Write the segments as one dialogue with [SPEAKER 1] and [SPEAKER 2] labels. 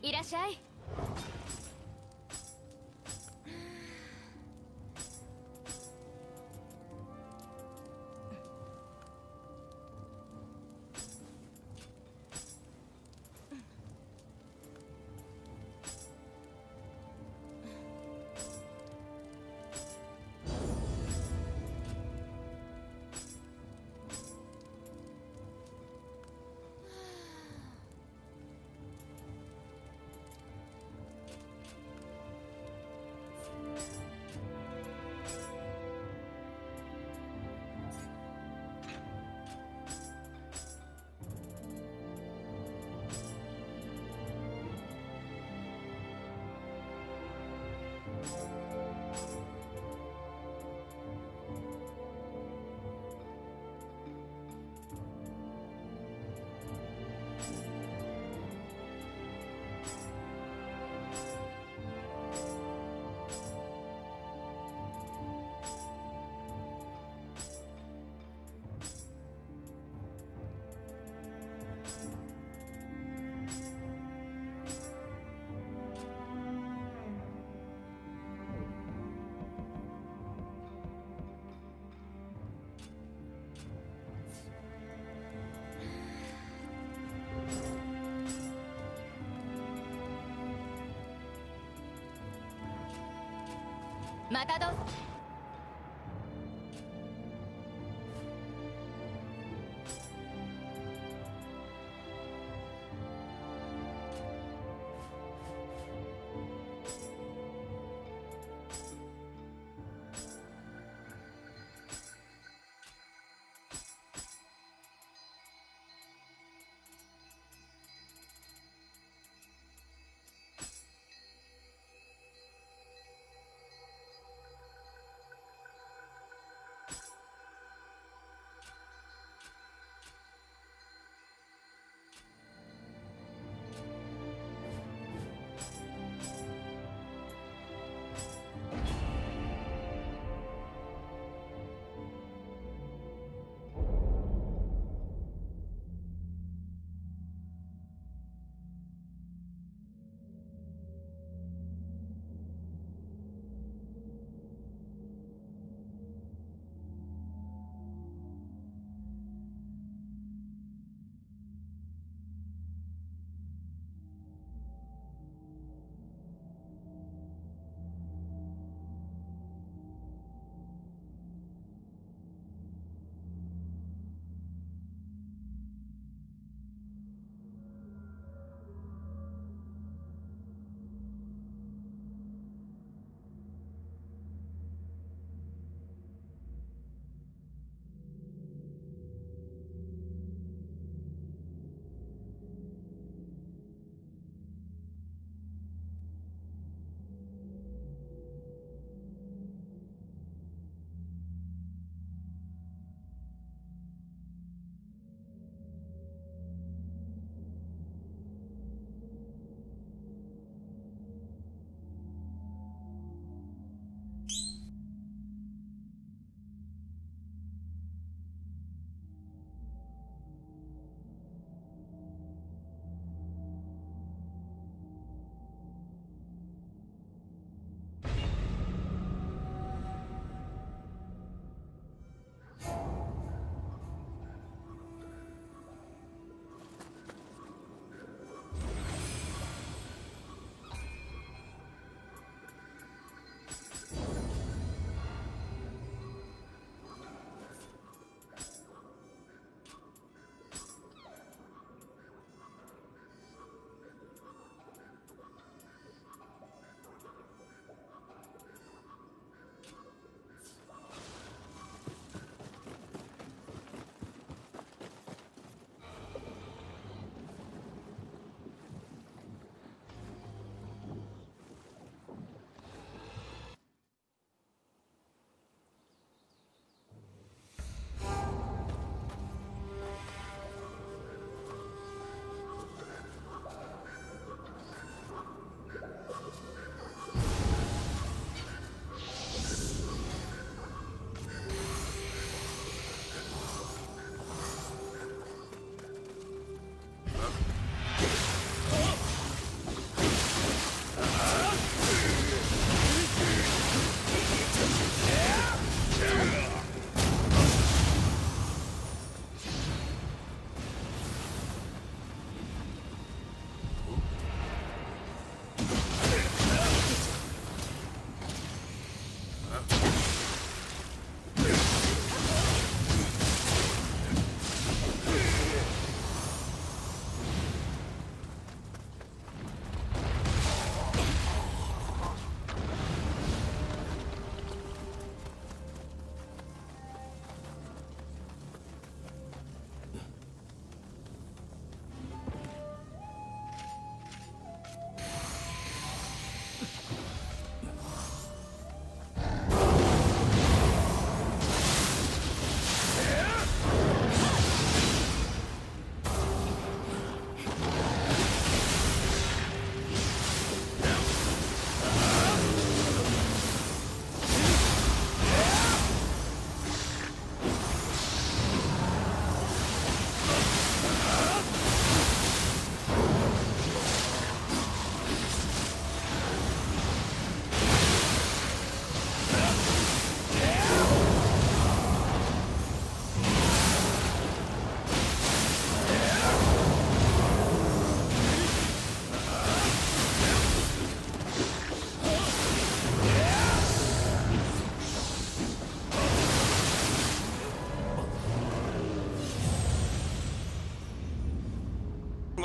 [SPEAKER 1] いらっしゃい。またどうぞ。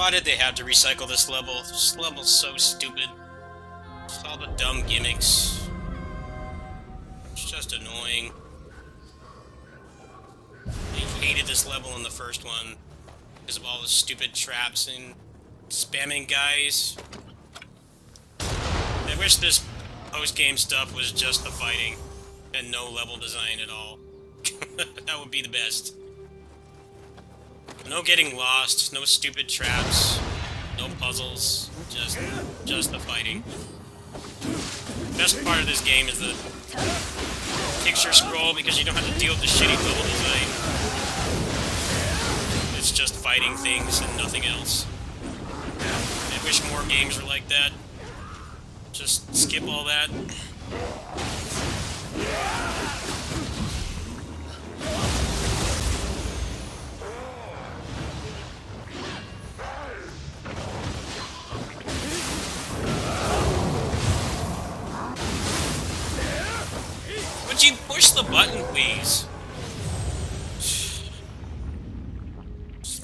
[SPEAKER 2] Why did they have to recycle this level? This level's so stupid. It's all the dumb gimmicks. It's just annoying. I hated this level in the first one because of all the stupid traps and spamming guys. I wish this post-game stuff was just the fighting and no level design at all. That would be the best. No getting lost, no stupid traps, no puzzles, just the fighting. Best part of this game is the picture scroll because you don't have to deal with the shitty level design. It's just fighting things and nothing else. I wish more games were like that. Just skip all that. Would you push the button, please?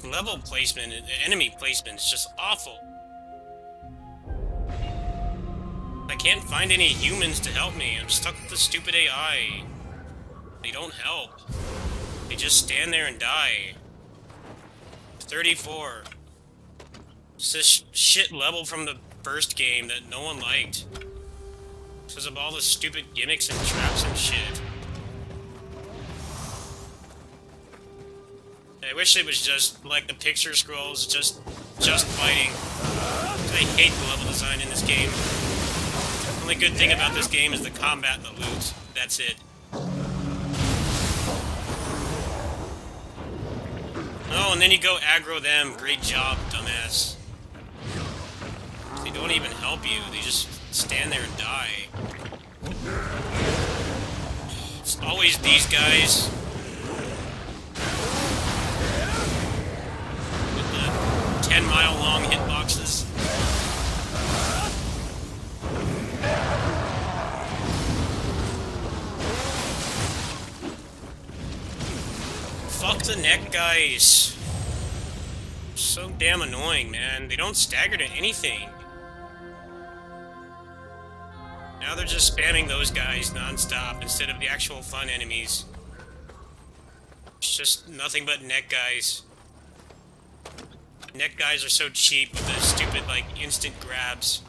[SPEAKER 2] Level placement, enemy placement is just awful. I can't find any humans to help me. I'm stuck with the stupid AI. They don't help. They just stand there and die. 34. It's this shit level from the first game that no one liked. Because of all the stupid gimmicks and traps and shit. I wish it was just like the picture scrolls, just fighting. I hate the level design in this game. The only good thing about this game is the combat and the loot. That's it. Oh, and then you go aggro them. Great job, dumbass. They don't even help you. They just stand there and die. It's always these guys. With the 10-mile-long hitboxes. Fuck the neck guys. So damn annoying, man. They don't stagger to anything. Now they're just spamming those guys non-stop instead of the actual fun enemies. It's just nothing but neck guys. Neck guys are so cheap with the stupid, like, instant grabs.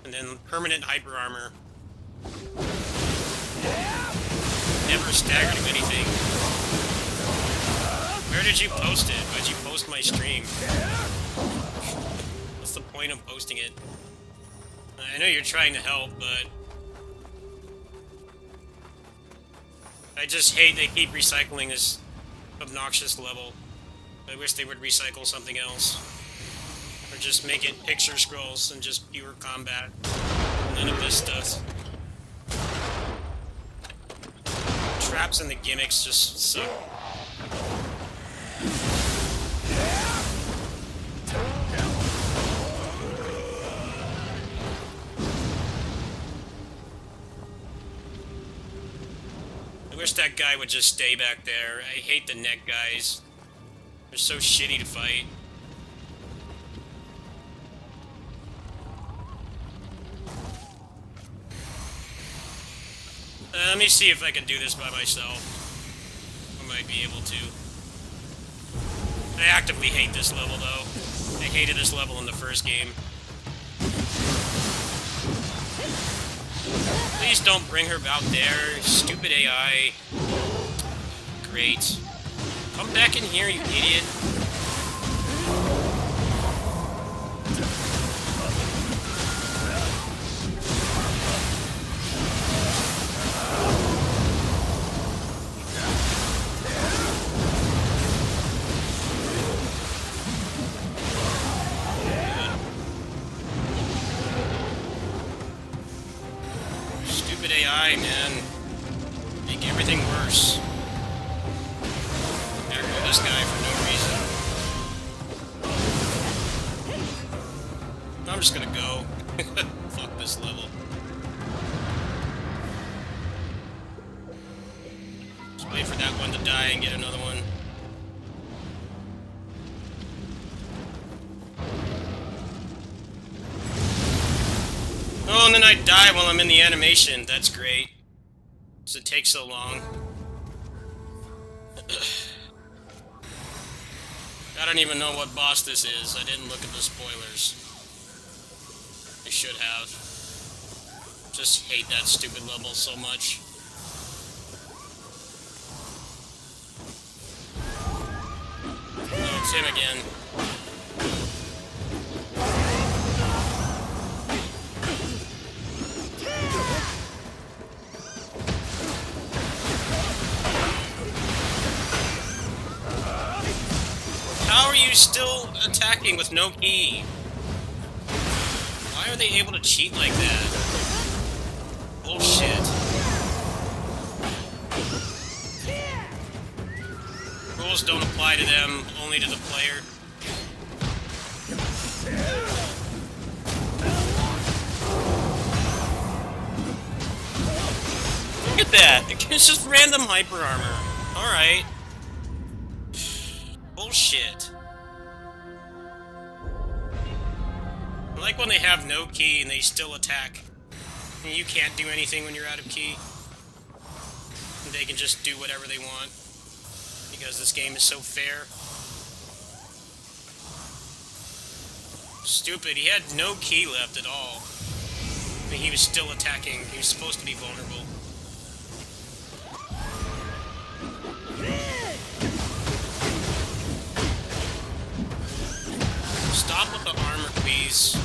[SPEAKER 2] And then permanent hyper armor. Never stagger to anything. Where did you post it? Why'd you post my stream? What's the point of posting it? I know you're trying to help, but I just hate they keep recycling this obnoxious level. I wish they would recycle something else. Or just make it picture scrolls and just pure combat. None of this stuff. Traps and the gimmicks just suck. I wish that guy would just stay back there. I hate the neck guys. They're so shitty to fight. Let me see if I can do this by myself. I might be able to. I actively hate this level, though. I hated this level in the first game. Please don't bring her out there. Stupid AI. Great. Come back in here, you idiot. Stupid AI, man. Make everything worse. Aggro this guy for no reason. I'm just gonna go. Fuck this level. Just wait for that one to die and get another one. then I die while I'm in the animation. That's great. Does it take so long? I don't even know what boss this is. I didn't look at the spoilers. I should have. Just hate that stupid level so much. Oh, it's him again. How are you still attacking with no key? Why are they able to cheat like that? Bullshit. Rules don't apply to them, only to the player. Look at that! It's just random hyper armor. Alright. Bullshit. I like when they have no key and they still attack. And you can't do anything when you're out of key. And they can just do whatever they want. Because this game is so fair. Stupid, he had no key left at all. And he was still attacking. He was supposed to be vulnerable. Stop with the armor, please.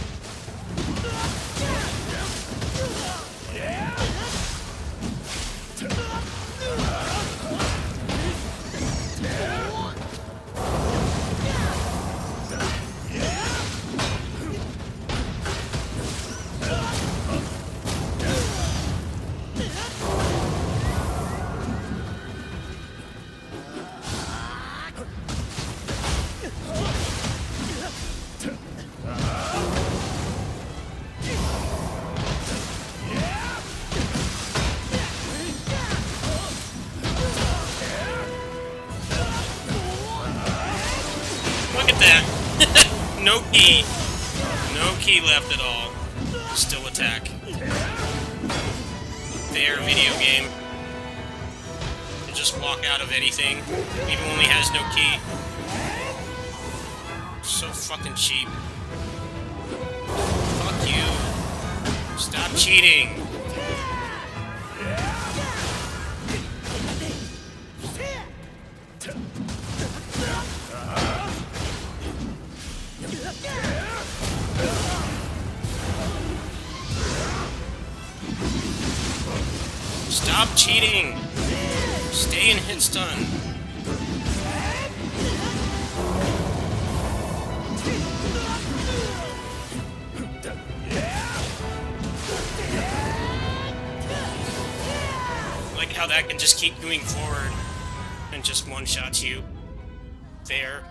[SPEAKER 2] Look at that. No key. No key left at all. Still attack. Fair video game. You just walk out of anything, even when he has no key. So fucking cheap. Fuck you. Stop cheating. Stop cheating! Stay in hit stun. Like how that can just keep moving forward and just one-shots you. There.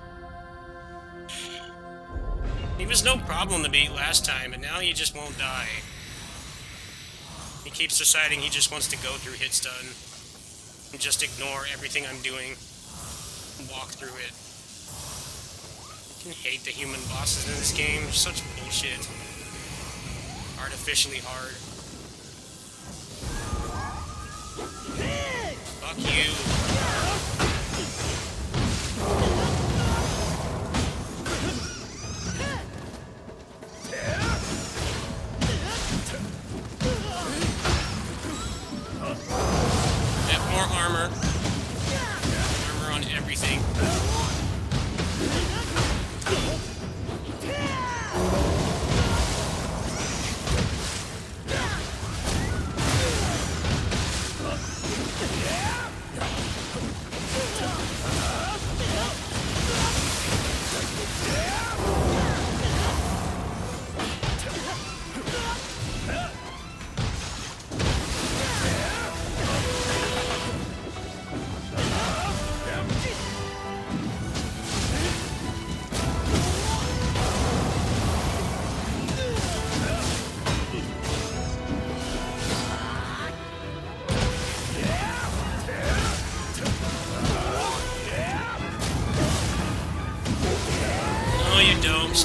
[SPEAKER 2] He was no problem to beat last time, and now he just won't die. He keeps deciding he just wants to go through hit stun and just ignore everything I'm doing and walk through it. I can hate the human bosses in this game. They're such bullshit. Artificially hard. Fuck you. Armor on everything.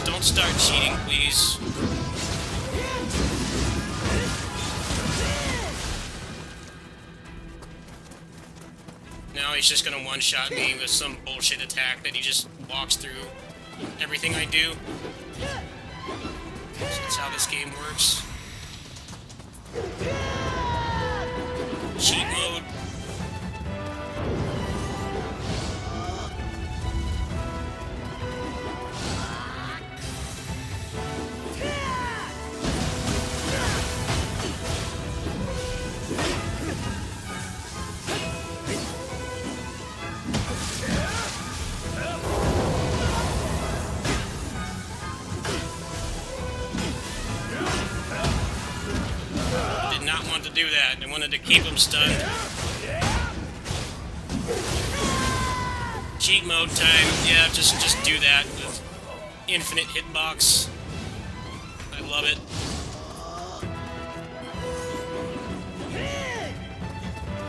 [SPEAKER 2] Don't start cheating, please. he's just gonna one-shot me with some bullshit attack that he just walks through everything I do. So that's how this game works. Cheat mode. To do that. I wanted to keep him stunned. Cheat mode time. Yeah, just do that with infinite hitbox. I love it.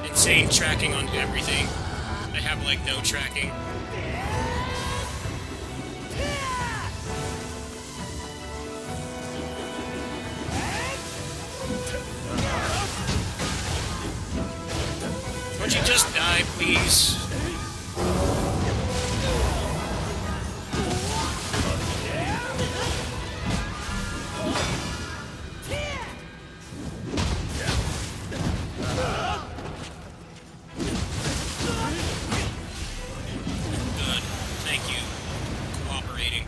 [SPEAKER 2] Insane tracking on everything. I have like no tracking. Would you just die, please? Good. Thank you. Cooperating.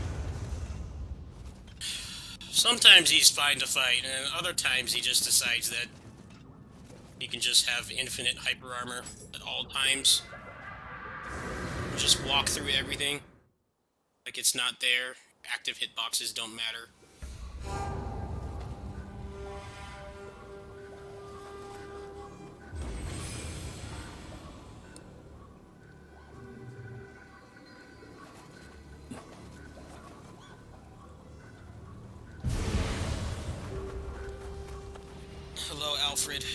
[SPEAKER 2] Sometimes he's fine to fight, and other times he just decides that he can just have infinite hyper armor at all times. Just walk through everything like it's not there. Active hitboxes don't matter. Hello, Alfred.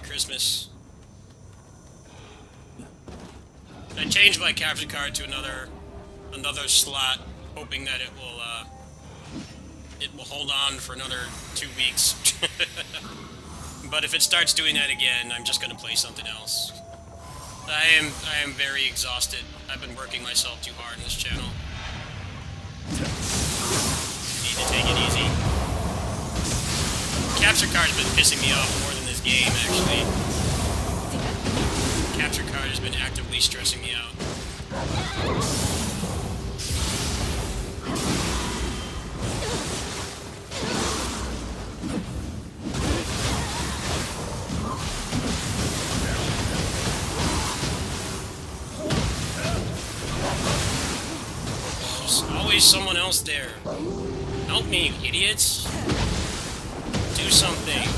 [SPEAKER 2] Christmas. I changed my capture card to another slot, hoping that it will hold on for another 2 weeks. But if it starts doing that again, I'm just gonna play something else. I am very exhausted. I've been working myself too hard in this channel. Need to take it easy. Capture card's been pissing me off more than this game, actually. Capture card has been actively stressing me out. There's always someone else there. Help me, you idiots. Do something.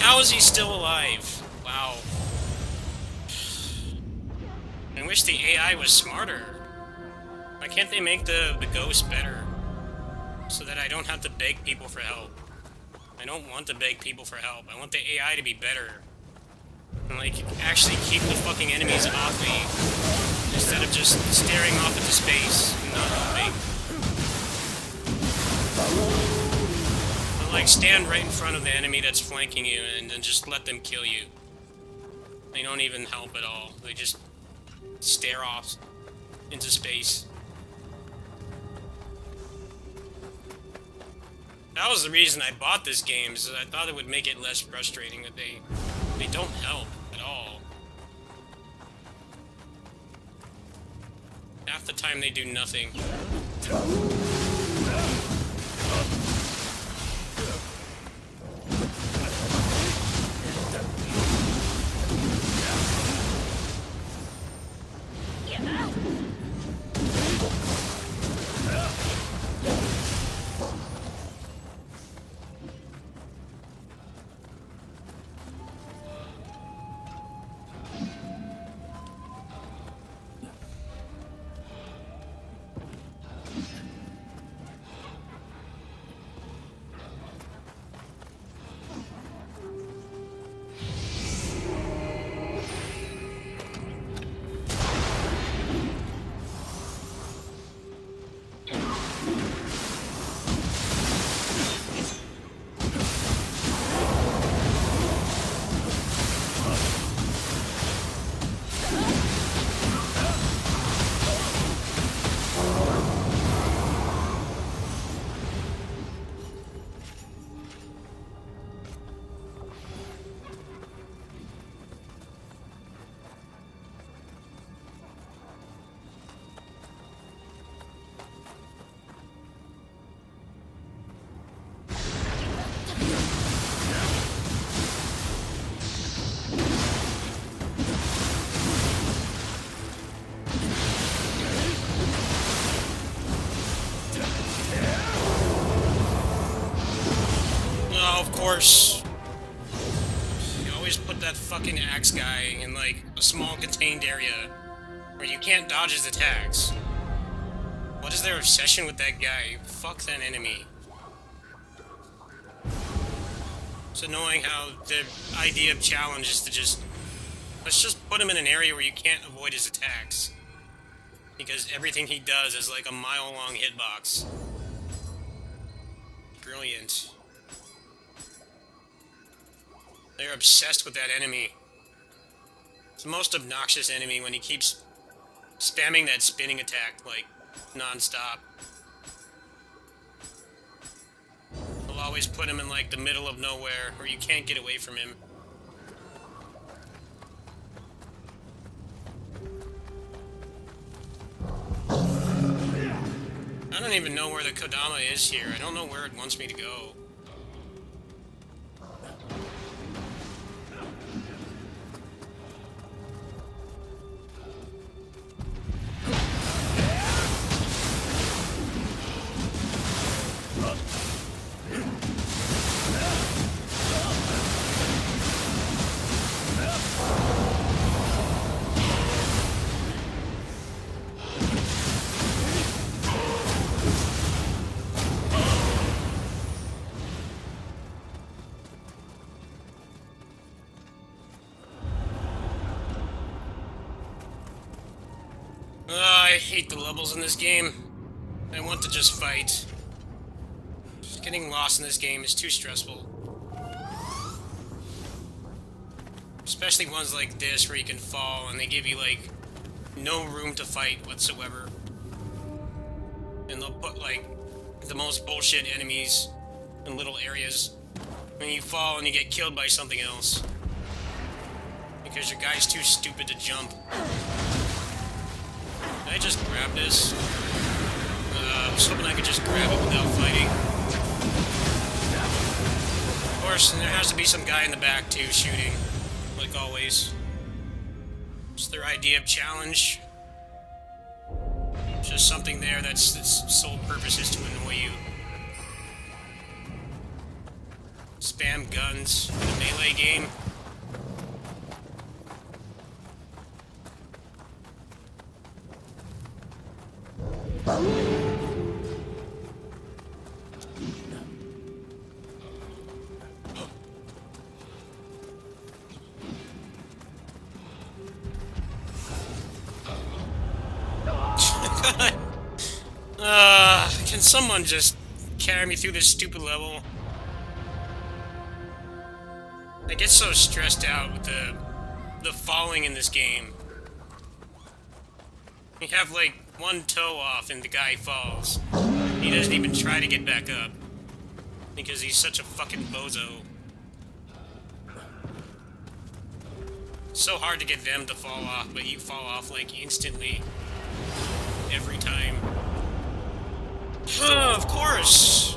[SPEAKER 2] How is he still alive? Wow. I wish the AI was smarter. Why can't they make the ghost better? So that I don't have to beg people for help. I don't want to beg people for help. I want the AI to be better. And like, actually keep the fucking enemies off me. Instead of just staring off into space and not helping. But like, stand right in front of the enemy that's flanking you and then just let them kill you. They don't even help at all. They just stare off into space. That was the reason I bought this game, is that I thought it would make it less frustrating that they don't help at all. Half the time they do nothing. course, you always put that fucking axe guy in, like, a small contained area where you can't dodge his attacks. What is their obsession with that guy? Fuck that enemy. It's annoying how the idea of challenge is to just... Let's just put him in an area where you can't avoid his attacks. Because everything he does is like a mile-long hitbox. Brilliant. They're obsessed with that enemy. It's the most obnoxious enemy when he keeps spamming that spinning attack, like, non-stop. They'll always put him in, like, the middle of nowhere, where you can't get away from him. I don't even know where the Kodama is here. I don't know where it wants me to go. I hate the levels in this game. I want to just fight. Just getting lost in this game is too stressful. Especially ones like this where you can fall and they give you, like, no room to fight whatsoever. And they'll put, like, the most bullshit enemies in little areas. And you fall and you get killed by something else. Because your guy's too stupid to jump. Can I just grab this? I was hoping I could just grab it without fighting. Of course, and there has to be some guy in the back too, shooting. Like always. It's their idea of challenge. It's just something there that's its sole purpose is to annoy you. Spam guns in a melee game. Can someone just carry me through this stupid level? I get so stressed out with the falling in this game. You have like one toe off and the guy falls. He doesn't even try to get back up. Because he's such a fucking bozo. It's so hard to get them to fall off, but you fall off like instantly. Every time. Of course!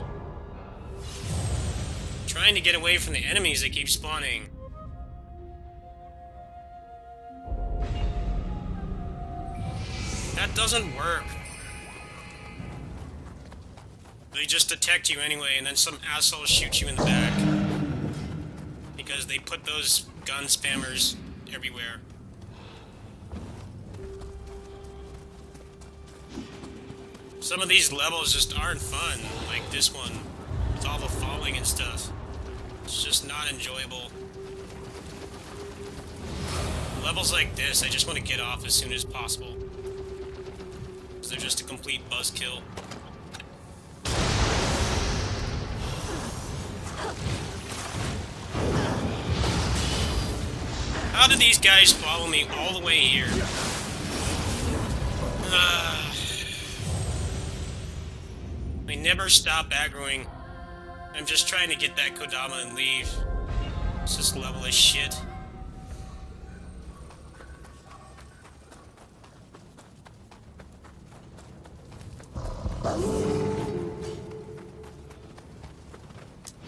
[SPEAKER 2] Trying to get away from the enemies that keep spawning. That doesn't work. They just detect you anyway, and then some asshole shoots you in the back. Because they put those gun spammers everywhere. Some of these levels just aren't fun, like this one, with all the falling and stuff. It's just not enjoyable. Levels like this, I just want to get off as soon as possible. Because they're just a complete buzzkill. How did these guys follow me all the way here? They never stop aggroing. I'm just trying to get that Kodama and leave. This level is shit.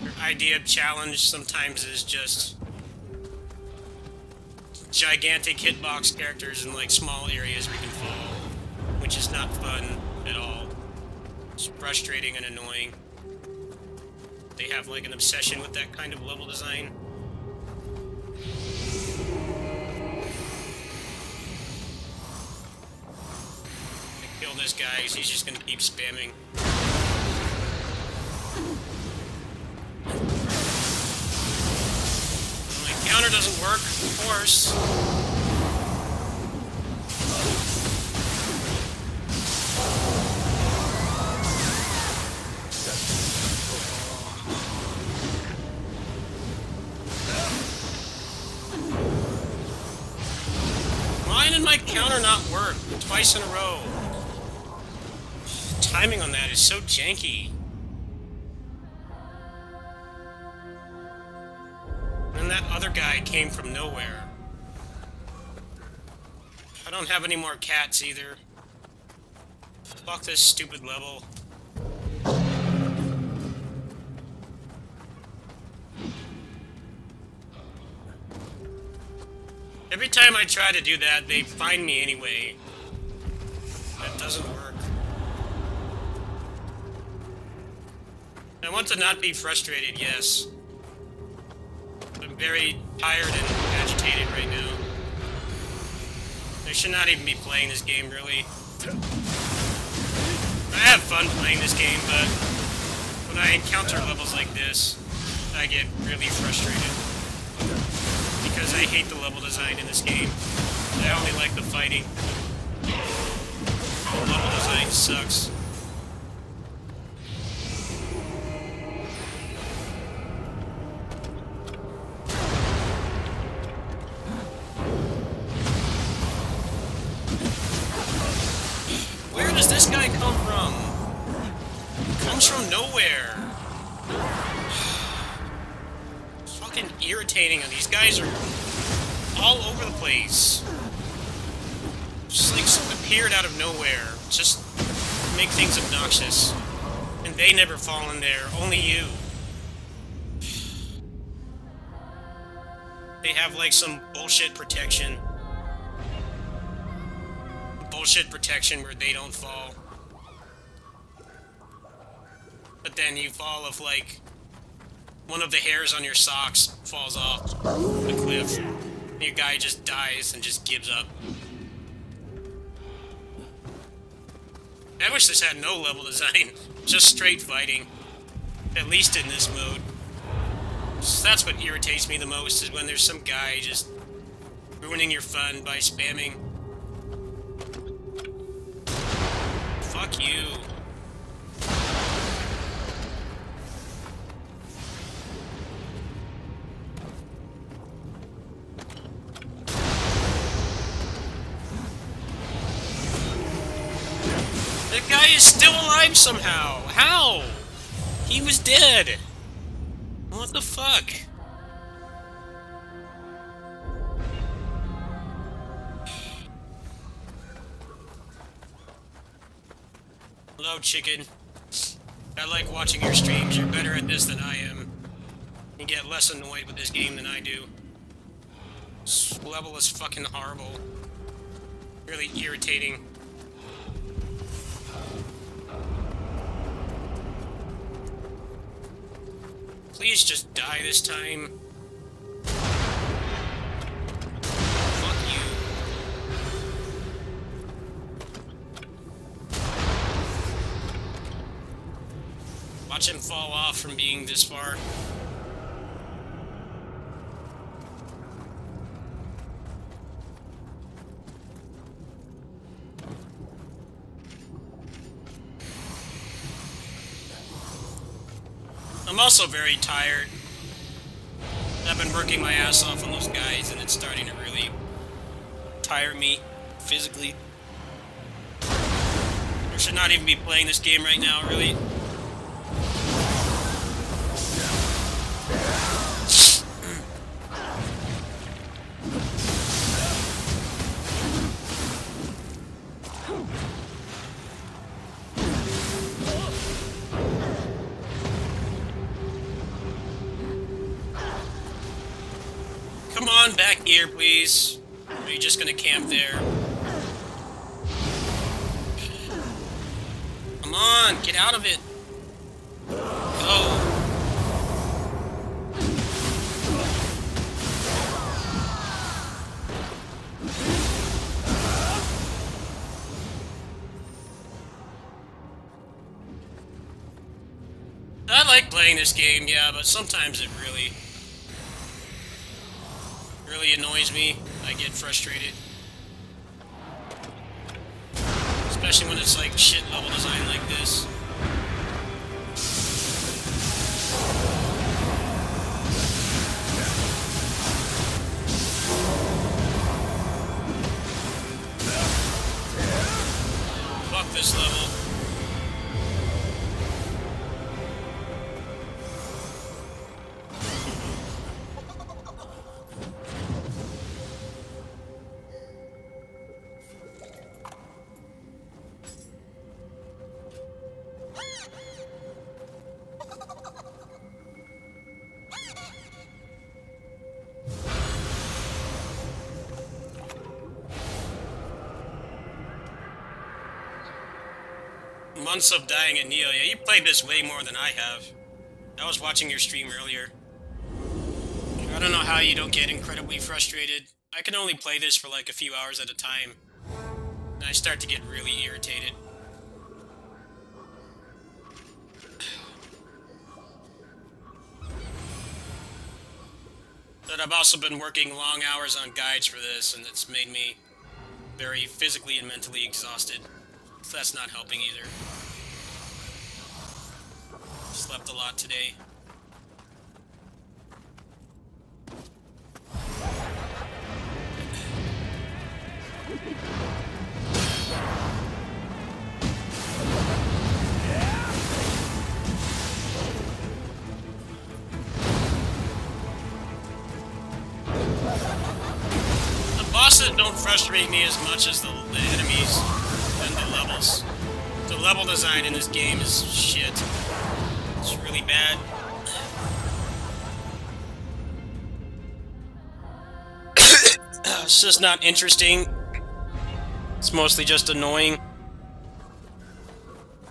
[SPEAKER 2] Your idea of challenge sometimes is just gigantic hitbox characters in like small areas where you can fall, which is not fun at all. It's frustrating and annoying. They have like an obsession with that kind of level design. Kill this guy because he's just gonna keep spamming. My counter doesn't work, of course. Why did my counter not work twice in a row? Timing on that is so janky. And that other guy came from nowhere. I don't have any more cats either. Fuck this stupid level. Every time I try to do that, they find me anyway. That doesn't work. I want to not be frustrated, yes. I'm very tired and agitated right now. I should not even be playing this game, really. I have fun playing this game, but when I encounter levels like this, I get really frustrated. Because I hate the level design in this game. I only like the fighting. The level design sucks. Where does this guy come from? He comes from nowhere. Fucking irritating. These guys are all over the place. Just like appeared out of nowhere. Just make things obnoxious. And they never fall in there. Only you. They have like some bullshit protection. Bullshit protection where they don't fall. But then you fall if like one of the hairs on your socks falls off the cliff. And your guy just dies and just gives up. I wish this had no level design. Just straight fighting. At least in this mode. So that's what irritates me the most, is when there's some guy just ruining your fun by spamming. Fuck you. The guy is still alive somehow. How? He was dead. What the fuck? Hello, chicken. I like watching your streams. You're better at this than I am. You get less annoyed with this game than I do. This level is fucking horrible. Really irritating. Please just die this time. Fuck you. Watch him fall off from being this far. I'm also very tired. I've been working my ass off on those guys, and it's starting to really tire me physically. I should not even be playing this game right now, really. Come on back here, please. Or are you just gonna camp there? Come on, get out of it. Go. like playing this game, yeah, but sometimes it really annoys me. I get frustrated. Especially when it's like shit level design like this. Fuck this level. Months of dying at Neo. Yeah, you played this way more than I have. I was watching your stream earlier. I don't know how you don't get incredibly frustrated. I can only play this for like a few hours at a time. And I start to get really irritated. But I've also been working long hours on guides for this, and it's made me very physically and mentally exhausted. So that's not helping either. Slept a lot today. The bosses don't frustrate me as much as the enemies and the levels. The level design in this game is shit. It's really bad. It's just not interesting. It's mostly just annoying.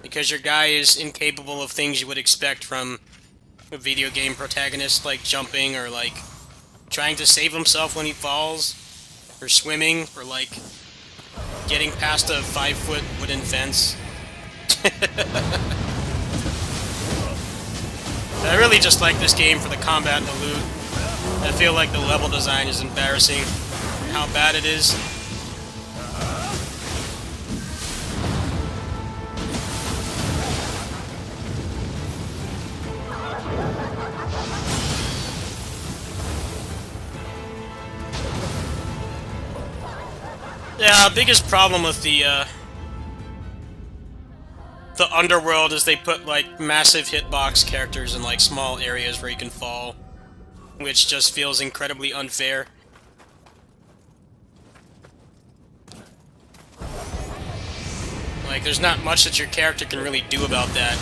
[SPEAKER 2] Because your guy is incapable of things you would expect from a video game protagonist, like jumping or like trying to save himself when he falls, or swimming, or like getting past a 5-foot wooden fence. I really just like this game for the combat and the loot. I feel like the level design is embarrassing, how bad it is. Yeah, biggest problem with the underworld is they put like massive hitbox characters in like small areas where you can fall, which just feels incredibly unfair. Like, there's not much that your character can really do about that.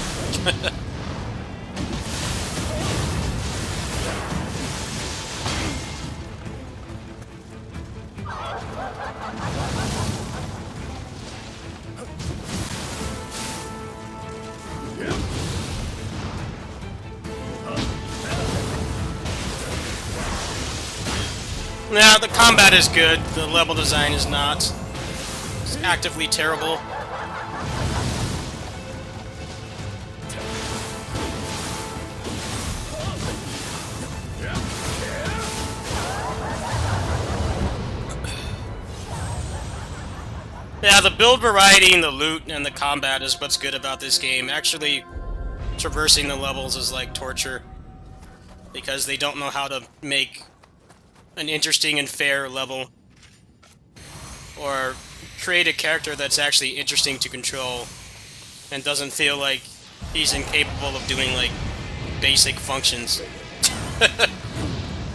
[SPEAKER 2] Yeah, the combat is good, the level design is not. It's actively terrible. Yeah, the build variety and the loot and the combat is what's good about this game. Actually, traversing the levels is like torture, because they don't know how to make an interesting and fair level, or create a character that's actually interesting to control and doesn't feel like he's incapable of doing like basic functions that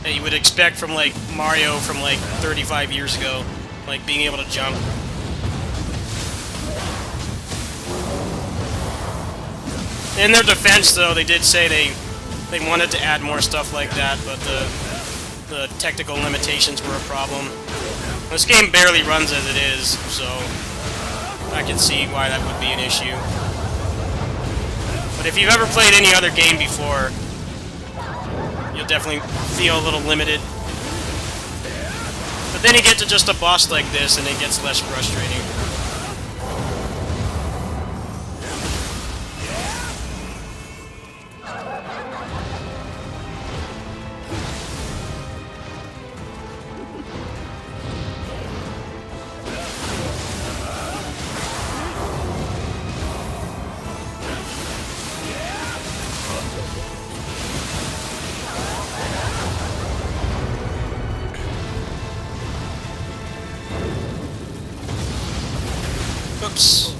[SPEAKER 2] you would expect from like Mario from like 35 years ago, like being able to jump. In their defense, though, they did say they wanted to add more stuff like that, but the technical limitations were a problem. This game barely runs as it is, so I can see why that would be an issue. But if you've ever played any other game before, you'll definitely feel a little limited. But then you get to just a boss like this, and it gets less frustrating. Oops.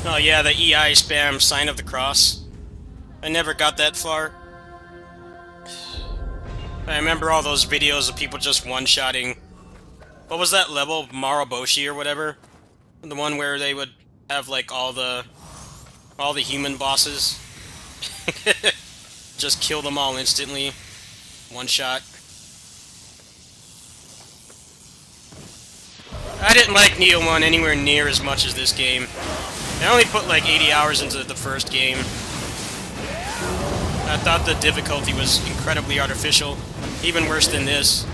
[SPEAKER 2] Oh yeah, the EI spam sign of the cross. I never got that far. I remember all those videos of people just one-shotting... What was that level? Maraboshi or whatever? The one where they would have, like, all the human bosses. Just kill them all instantly. One shot. I didn't like Neo 1 anywhere near as much as this game. I only put like 80 hours into the first game. I thought the difficulty was incredibly artificial. Even worse than this.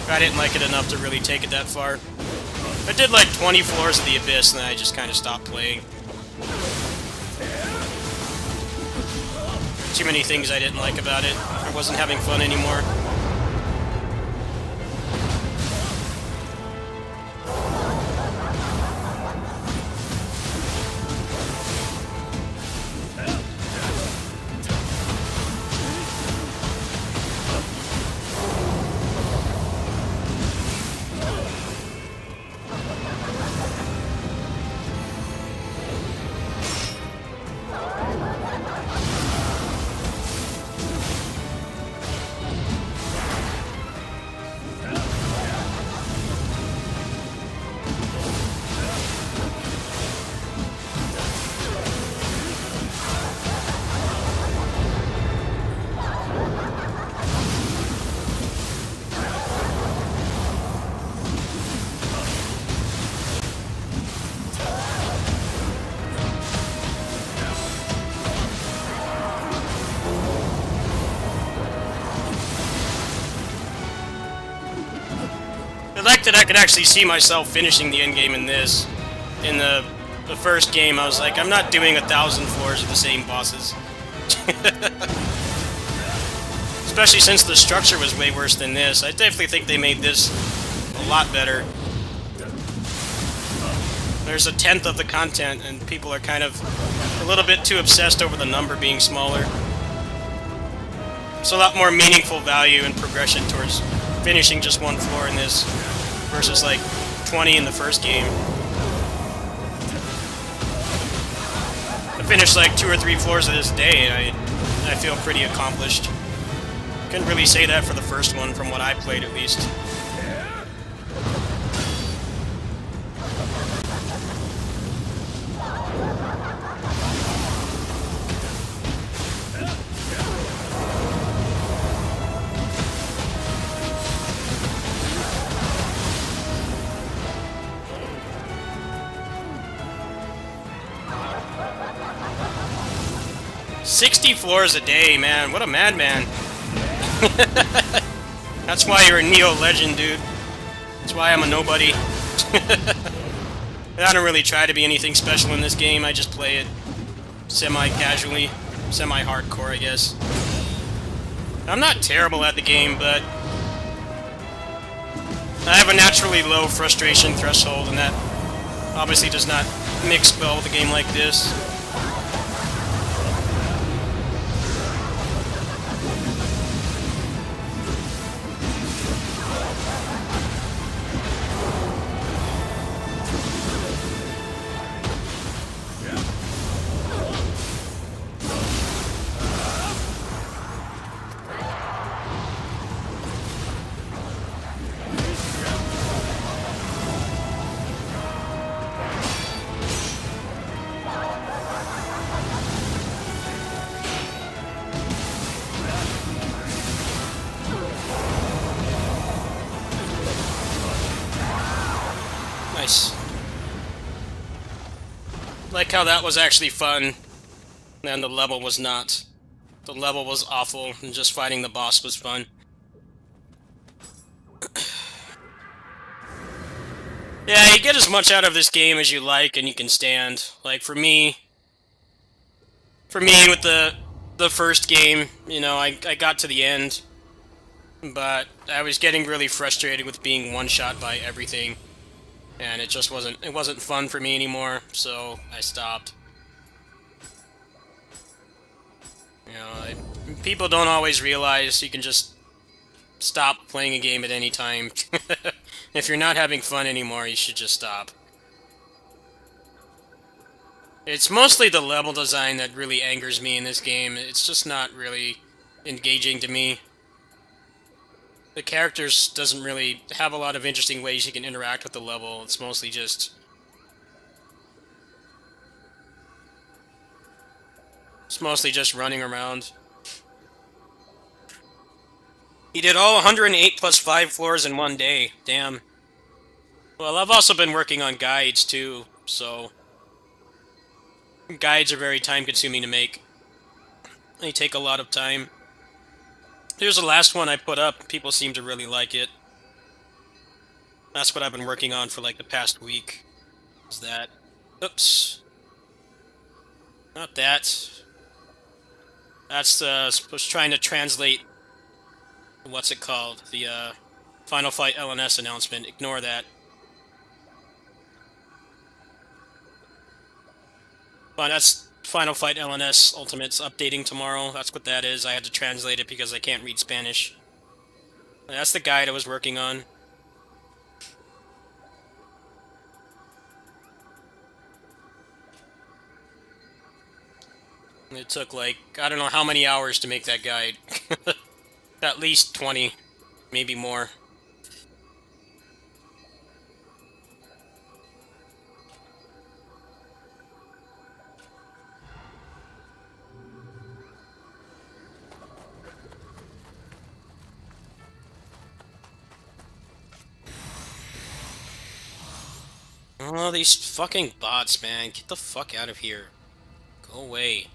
[SPEAKER 2] I didn't like it enough to really take it that far. I did like 20 floors of the Abyss and then I just kind of stopped playing. Too many things I didn't like about it. I wasn't having fun anymore. I like that I could actually see myself finishing the endgame in this. In the first game, I was like, I'm not doing 1,000 floors of the same bosses. Especially since the structure was way worse than this. I definitely think they made this a lot better. There's 1/10 of the content, and people are kind of a little bit too obsessed over the number being smaller. It's a lot more meaningful value and progression towards finishing just one floor in this versus like 20 in the first game. I finished like 2 or 3 floors of this day and I feel pretty accomplished. Couldn't really say that for the first one from what I played at least. $60 floors a day, man. What a madman. That's why you're a Neo legend, dude. That's why I'm a nobody. I don't really try to be anything special in this game. I just play it semi-casually. Semi-hardcore, I guess. I'm not terrible at the game, but I have a naturally low frustration threshold, and that obviously does not mix well with a game like this. Nice. Like how that was actually fun, and the level was not. The level was awful, and just fighting the boss was fun. Yeah, you get as much out of this game as you like and you can stand. Like, for me with the first game, you know, I got to the end, but I was getting really frustrated with being one-shot by everything. And it just wasn't fun for me anymore, so I stopped. You know, people don't always realize you can just stop playing a game at any time. If you're not having fun anymore, you should just stop. It's mostly the level design that really angers me in this game. It's just not really engaging to me. The characters doesn't really have a lot of interesting ways you can interact with the level. It's mostly just... It's mostly just running around. He did all 108 plus 5 floors in one day. Damn. Well, I've also been working on guides, too, so... Guides are very time-consuming to make. They take a lot of time. Here's the last one I put up. People seem to really like it. That's what I've been working on for, like, the past week. Is that... Oops. Not that. That's, was trying to translate... What's it called? The, Final Fight LNS announcement. Ignore that. But that's Final Fight LNS Ultimate's updating tomorrow. That's what that is. I had to translate it because I can't read Spanish. That's the guide I was working on. It took, like, I don't know how many hours to make that guide. At least 20, maybe more. Oh, these fucking bots, man. Get the fuck out of here. Go away.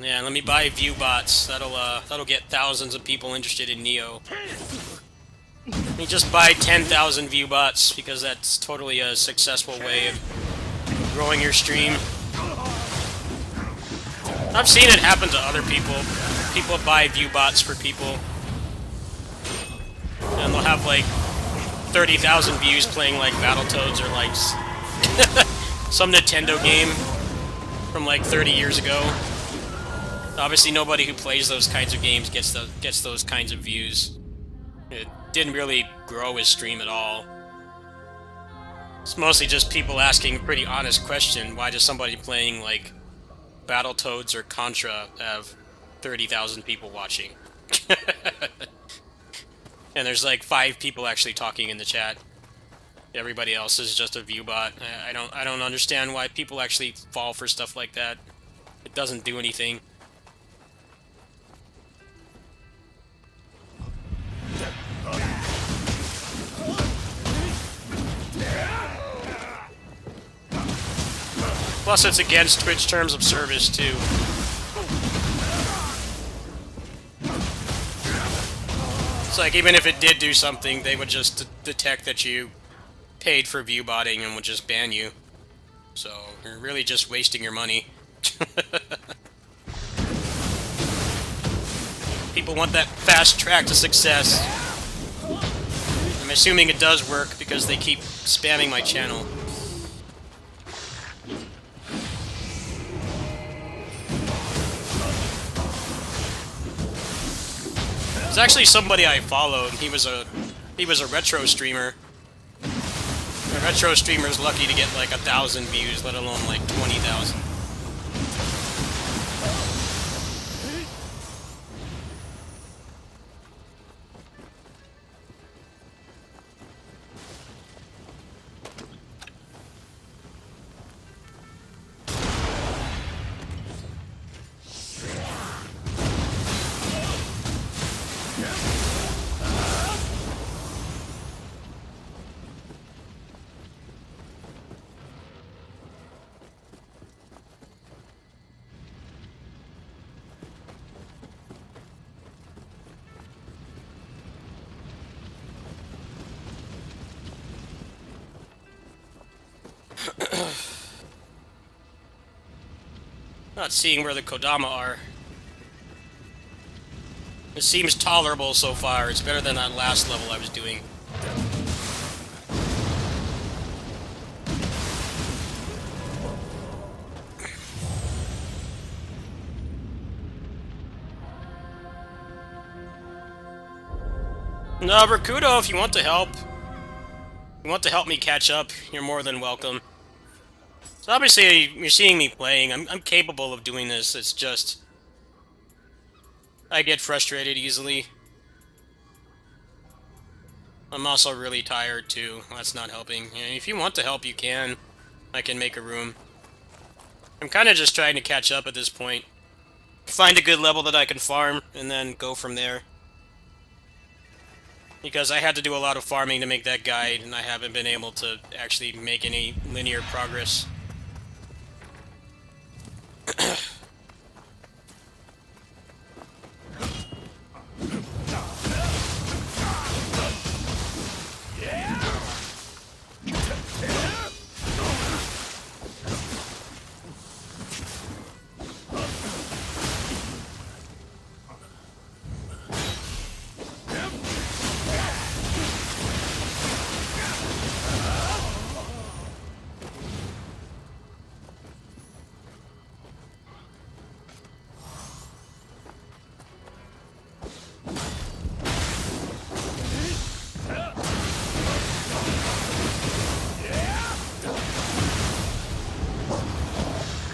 [SPEAKER 2] Yeah, let me buy view bots. That'll get thousands of people interested in Neo. Let me just buy 10,000 view bots, because that's totally a successful way of growing your stream. I've seen it happen to other people. People buy view bots for people. And they'll have, like, 30,000 views playing, like, Battletoads or, like, some Nintendo game from, like, 30 years ago. Obviously, nobody who plays those kinds of games gets those kinds of views. It didn't really grow his stream at all. It's mostly just people asking a pretty honest question. Why does somebody playing, like, Battletoads or Contra have 30,000 people watching? And there's like 5 people actually talking in the chat. Everybody else is just a view bot. I don't understand why people actually fall for stuff like that. It doesn't do anything. Plus, it's against Twitch terms of service too. It's like, even if it did do something, they would just detect that you paid for view botting and would just ban you. So, you're really just wasting your money. People want that fast track to success. I'm assuming it does work because they keep spamming my channel. There's actually somebody I followed. He was a retro streamer. A retro streamer's lucky to get like 1,000 views, let alone like 20,000. Not seeing where the Kodama are. It seems tolerable so far. It's better than that last level I was doing. No, Rakudo, if you want to help, me catch up, you're more than welcome. So obviously, you're seeing me playing. I'm capable of doing this. It's just I get frustrated easily. I'm also really tired too. That's not helping. And if you want to help, you can. I can make a room. I'm kind of just trying to catch up at this point. Find a good level that I can farm, and then go from there. Because I had to do a lot of farming to make that guide, and I haven't been able to actually make any linear progress.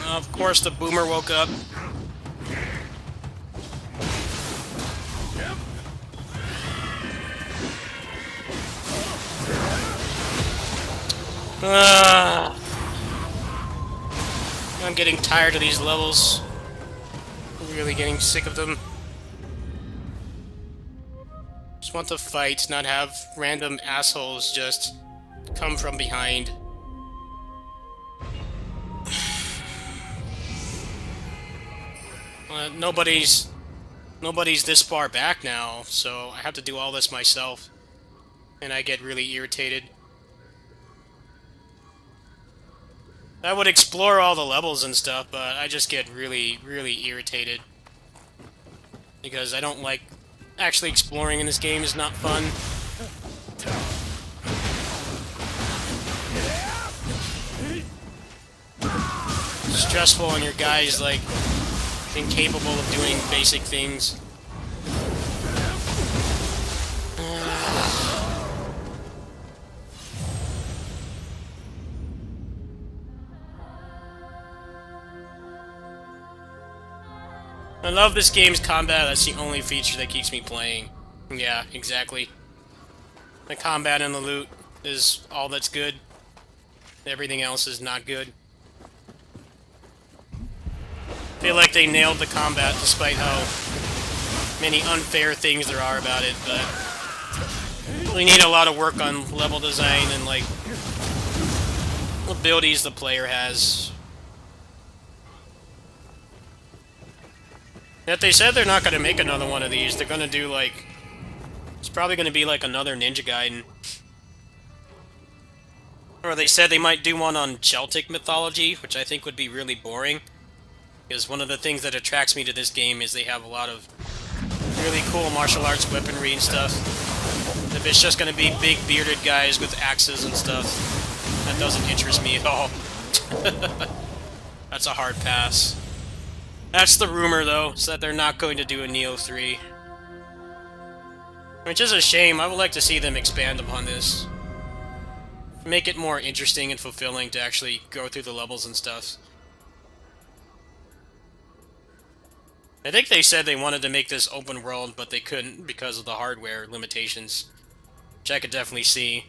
[SPEAKER 2] Of course, the boomer woke up. I'm getting tired of these levels. I'm really getting sick of them. Just want to fight, not have random assholes just come from behind. Nobody's this far back now, so I have to do all this myself, and I get really irritated. I would explore all the levels and stuff, but I just get really, really irritated. Because I don't like... Actually exploring in this game is not fun. It's stressful and your guy's, like, incapable of doing basic things. I love this game's combat. That's the only feature that keeps me playing. Yeah, exactly. The combat and the loot is all that's good. Everything else is not good. I feel like they nailed the combat despite how many unfair things there are about it, but we need a lot of work on level design and, like, abilities the player has. Yet they said they're not going to make another one of these. They're going to do, like... It's probably going to be like another Ninja Gaiden. Or they said they might do one on Celtic mythology, which I think would be really boring. Because one of the things that attracts me to this game is they have a lot of really cool martial arts weaponry and stuff. If it's just going to be big bearded guys with axes and stuff, that doesn't interest me at all. That's a hard pass. That's the rumor, though, is that they're not going to do a Neo 3. Which is a shame. I would like to see them expand upon this. Make it more interesting and fulfilling to actually go through the levels and stuff. I think they said they wanted to make this open world, but they couldn't because of the hardware limitations. Which I could definitely see.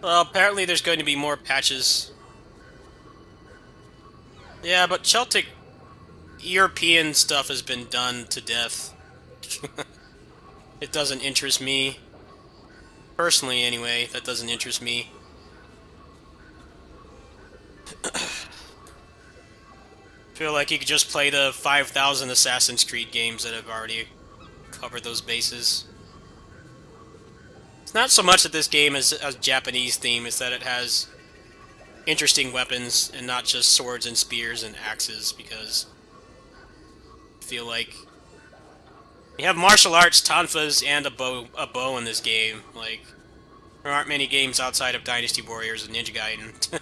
[SPEAKER 2] Well, apparently there's going to be more patches. Yeah, but Celtic European stuff has been done to death. It doesn't interest me. Personally, anyway, that doesn't interest me. Feel like you could just play the 5,000 Assassin's Creed games that have already covered those bases. It's not so much that this game is a Japanese theme, it's that it has interesting weapons and not just swords and spears and axes, because I feel like you have martial arts, tonfas, and a bow in this game. Like, there aren't many games outside of Dynasty Warriors and Ninja Gaiden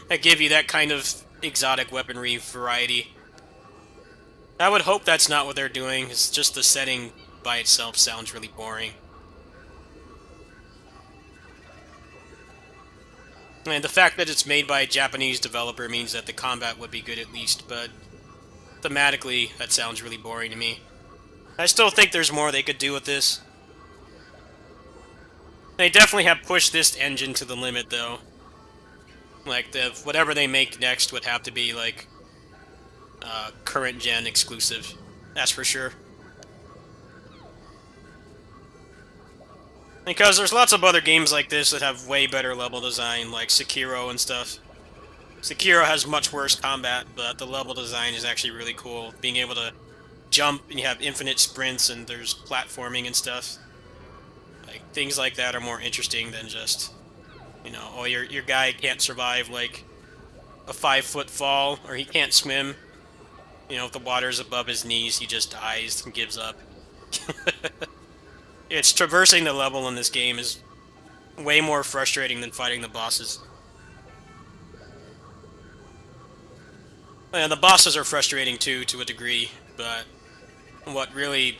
[SPEAKER 2] that give you that kind of exotic weaponry variety. I would hope that's not what they're doing. It's just the setting by itself sounds really boring. And the fact that it's made by a Japanese developer means that the combat would be good at least, but thematically, that sounds really boring to me. I still think there's more they could do with this. They definitely have pushed this engine to the limit, though. Like, whatever they make next would have to be, like, current-gen exclusive. That's for sure. Because there's lots of other games like this that have way better level design, like Sekiro and stuff. Sekiro has much worse combat, but the level design is actually really cool. Being able to jump, and you have infinite sprints, and there's platforming and stuff. Like, things like that are more interesting than just, you know, oh, your guy can't survive, like, a 5-foot fall, or he can't swim. You know, if the water's above his knees, he just dies and gives up. It's traversing the level in this game is way more frustrating than fighting the bosses. And the bosses are frustrating too, to a degree, but what really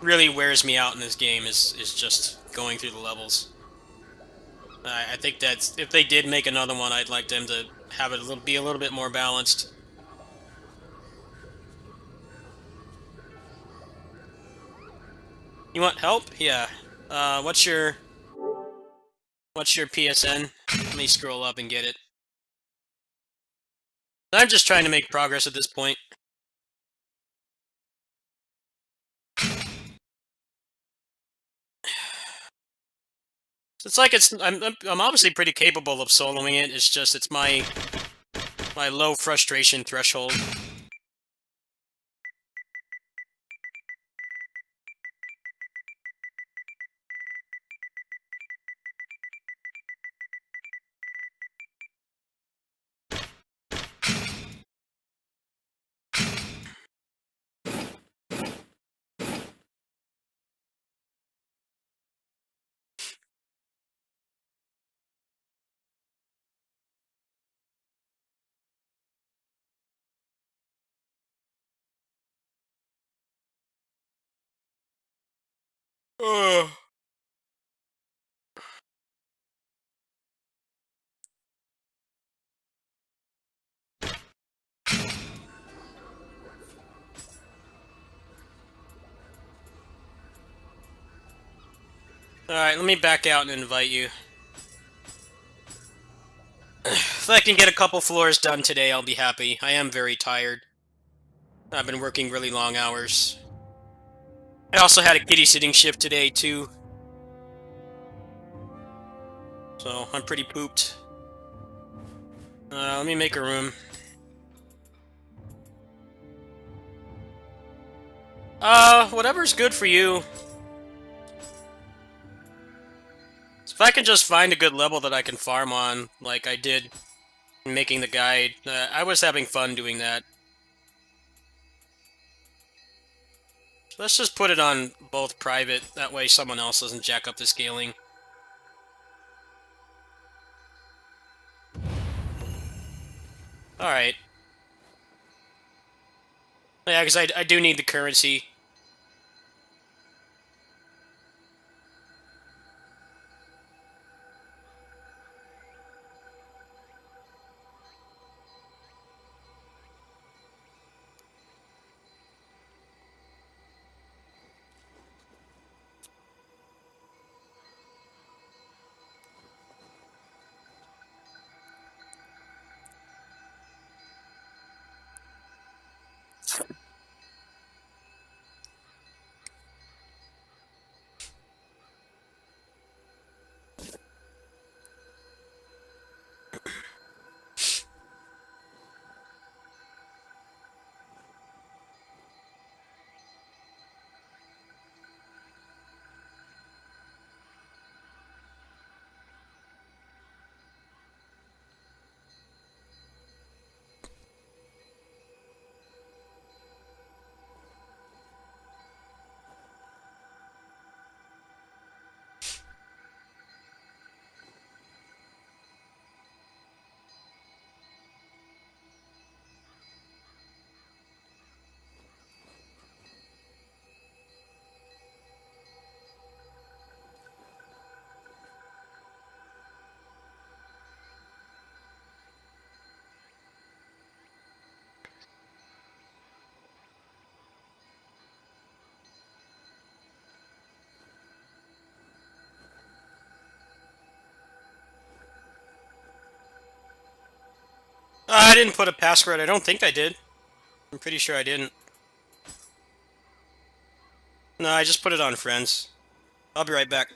[SPEAKER 2] wears me out in this game is just going through the levels. I think that if they did make another one, I'd like them to have it be a little bit more balanced. You want help? Yeah. What's your PSN? Let me scroll up and get it. I'm just trying to make progress at this point. It's like I'm obviously pretty capable of soloing it. It's just it's my low frustration threshold. Ugh. Alright, let me back out and invite you. If I can get a couple floors done today, I'll be happy. I am very tired. I've been working really long hours. I also had a kitty sitting shift today, too. So, I'm pretty pooped. Let me make a room. Whatever's good for you. If I can just find a good level that I can farm on, like I did in making the guide, I was having fun doing that. Let's just put it on both private, that way someone else doesn't jack up the scaling. Alright. Yeah, because I do need the currency. I didn't put a password. I don't think I did. I'm pretty sure I didn't. No, I just put it on friends. I'll be right back.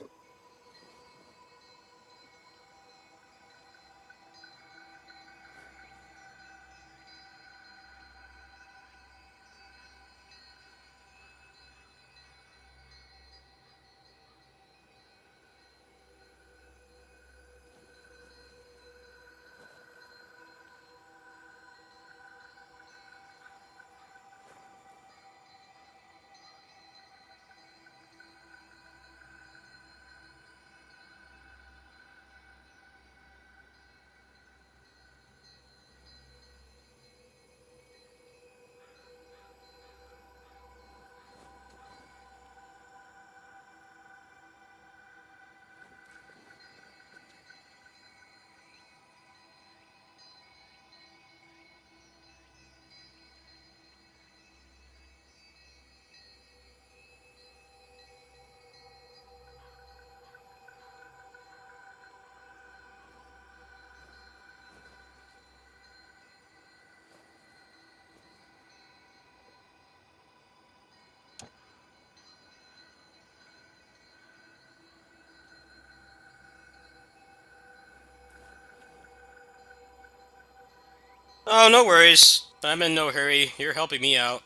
[SPEAKER 2] Oh, no worries. I'm in no hurry. You're helping me out.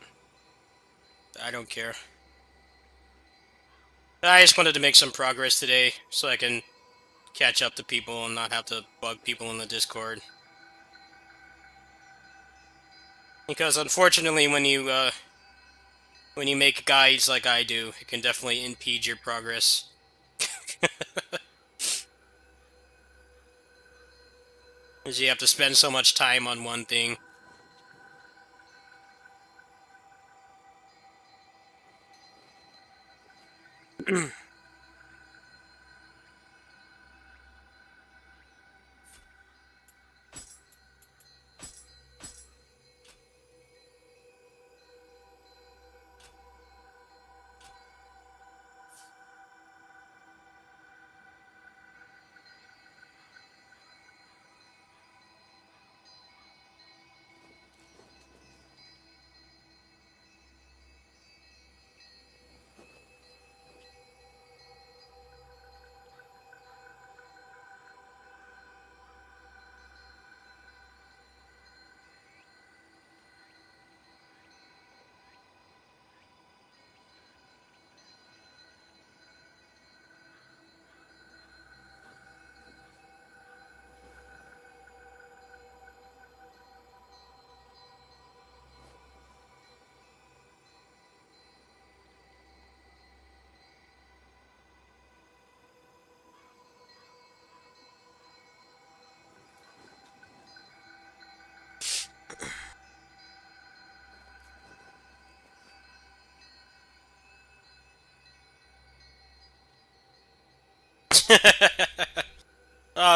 [SPEAKER 2] I don't care. I just wanted to make some progress today so I can catch up to people and not have to bug people in the Discord. Because unfortunately, when you make guides like I do, it can definitely impede your progress. Because you have to spend so much time on one thing.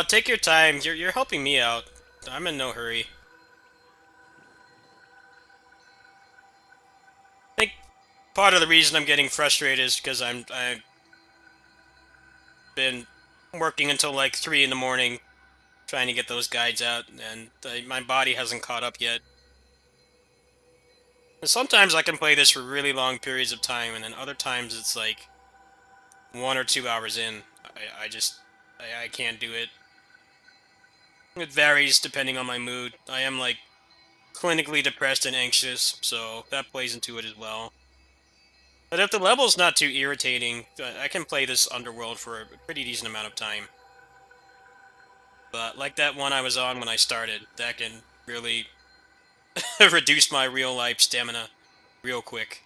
[SPEAKER 2] Take your time. You're helping me out. I'm in no hurry. I think part of the reason I'm getting frustrated is because I've been working until like 3 in the morning trying to get those guides out, and my body hasn't caught up yet. And sometimes I can play this for really long periods of time, and then other times it's like 1 or 2 hours in. I can't do it. It varies depending on my mood. I am like clinically depressed and anxious, so that plays into it as well. But if the level's not too irritating, I can play this Underworld for a pretty decent amount of time. But like that one I was on when I started, that can really reduce my real life stamina real quick.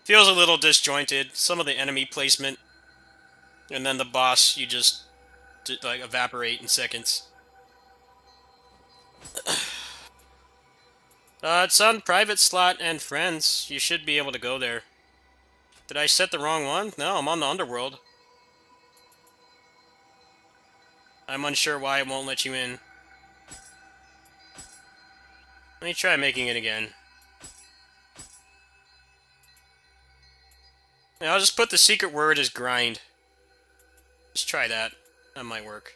[SPEAKER 2] Feels a little disjointed. Some of the enemy placement, and then the boss, you just like evaporate in seconds. It's on private slot and friends. You should be able to go there. Did I set the wrong one? No, I'm on the Underworld. I'm unsure why it won't let you in. Let me try making it again. Yeah, I'll just put the secret word as grind. Just try that. That might work.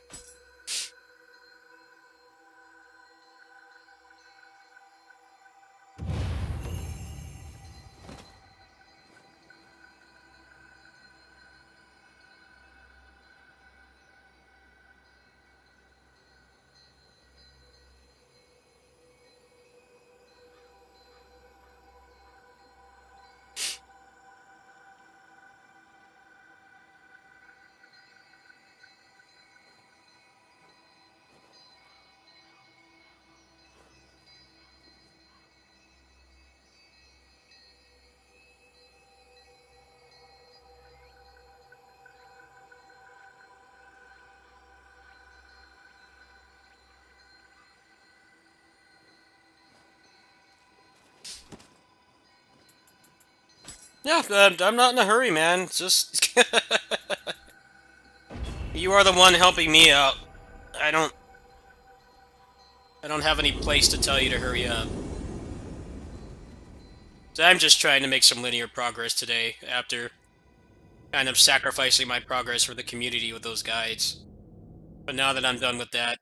[SPEAKER 2] Yeah, I'm not in a hurry, man. It's just you are the one helping me out. I don't. I don't have any place to tell you to hurry up. So I'm just trying to make some linear progress today after kind of sacrificing my progress for the community with those guides. But now that I'm done with that,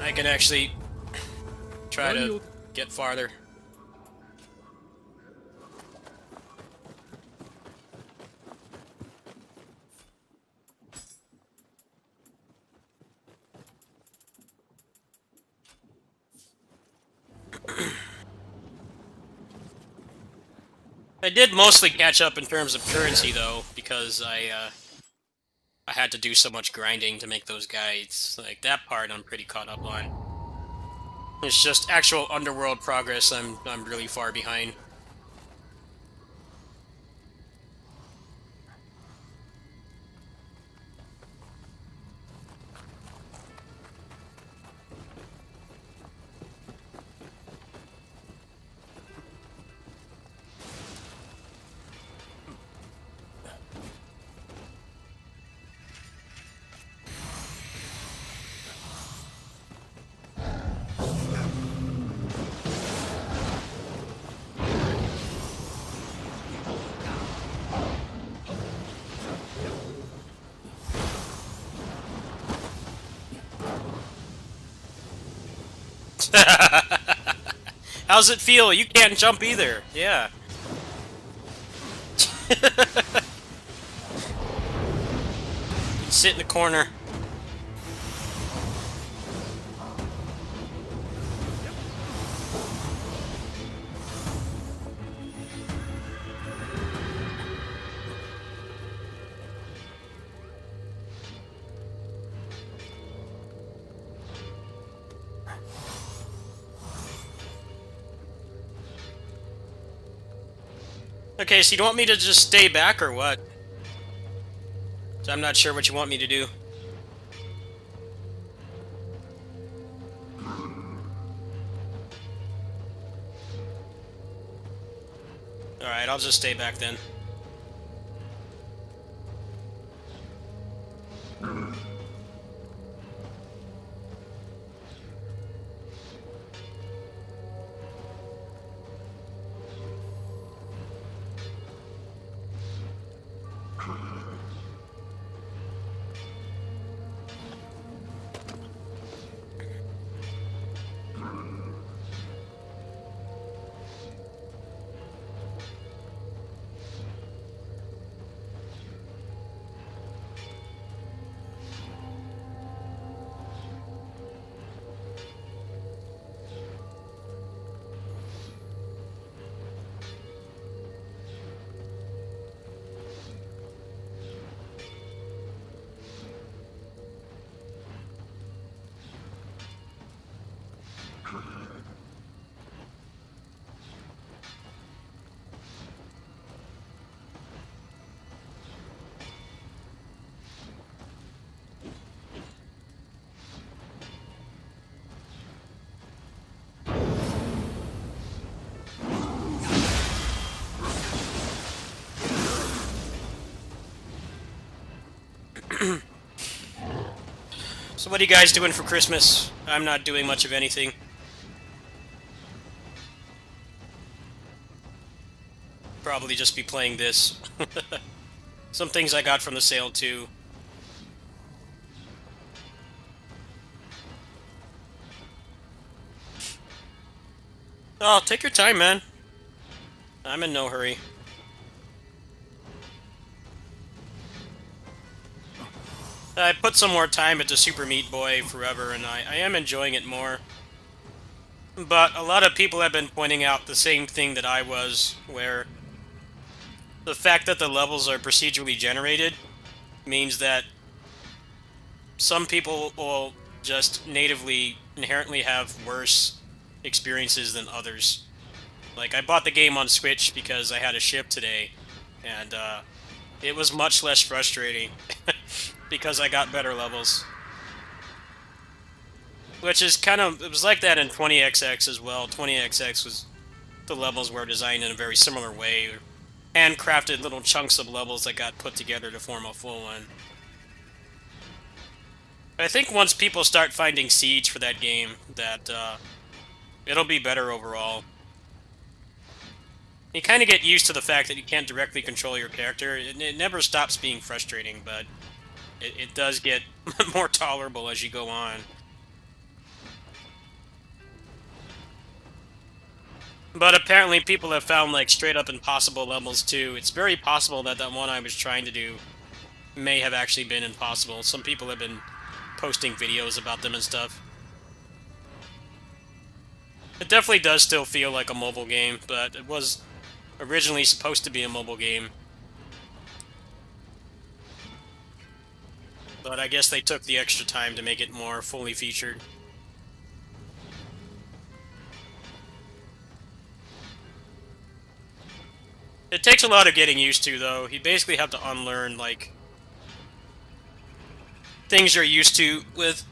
[SPEAKER 2] I can actually try to get farther. I did mostly catch up in terms of currency though, because I had to do so much grinding to make those guides. Like that part I'm pretty caught up on. It's just actual underworld progress I'm really far behind. How's it feel? You can't jump either. Yeah. Sit in the corner. Okay, so you want me to just stay back or what? So I'm not sure what you want me to do. Alright, I'll just stay back then. So what are you guys doing for Christmas? I'm not doing much of anything. Probably just be playing this. Some things I got from the sale too. Oh, take your time, man. I'm in no hurry. I put some more time into Super Meat Boy Forever, and I am enjoying it more. But a lot of people have been pointing out the same thing that I was, where the fact that the levels are procedurally generated means that some people will just natively, inherently have worse experiences than others. Like, I bought the game on Switch because I had a ship today, and it was much less frustrating because I got better levels. Which is kind of, it was like that in 20XX as well. 20XX was the levels were designed in a very similar way. Handcrafted little chunks of levels that got put together to form a full one. I think once people start finding seeds for that game, that it'll be better overall. You kind of get used to the fact that you can't directly control your character. It never stops being frustrating, but it does get more tolerable as you go on. But apparently people have found, like, straight-up impossible levels, too. It's very possible that that one I was trying to do may have actually been impossible. Some people have been posting videos about them and stuff. It definitely does still feel like a mobile game, but it was originally supposed to be a mobile game. But I guess they took the extra time to make it more fully featured. It takes a lot of getting used to, though. You basically have to unlearn, like, things you're used to with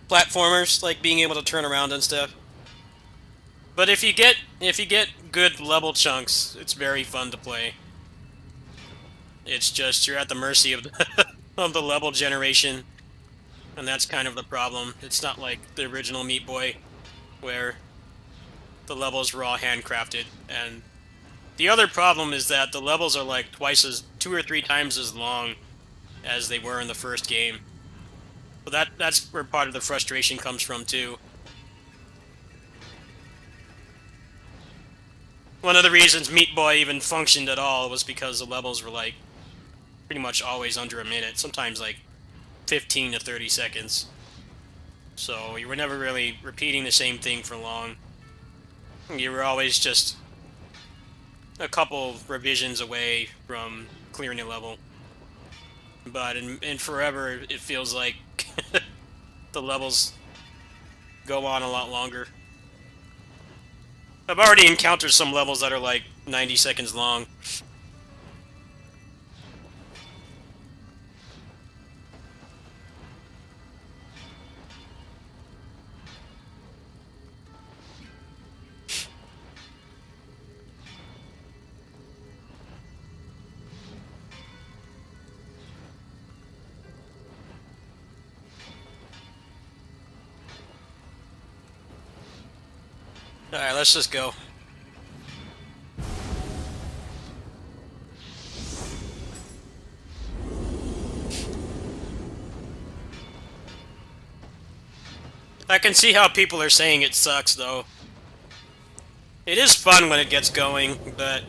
[SPEAKER 2] platformers, like being able to turn around and stuff. But if you get good level chunks, it's very fun to play. It's just you're at the mercy of the, of the level generation, and that's kind of the problem. It's not like the original Meat Boy, where the levels were all handcrafted. And the other problem is that the levels are like 2 or 3 times as long as they were in the first game. So that's where part of the frustration comes from, too. One of the reasons Meat Boy even functioned at all was because the levels were, like, pretty much always under a minute, sometimes, like, 15 to 30 seconds. So you were never really repeating the same thing for long. You were always just a couple revisions away from clearing a level. But in Forever, it feels like the levels go on a lot longer. I've already encountered some levels that are like 90 seconds long. Alright, let's just go. I can see how people are saying it sucks, though. It is fun when it gets going, but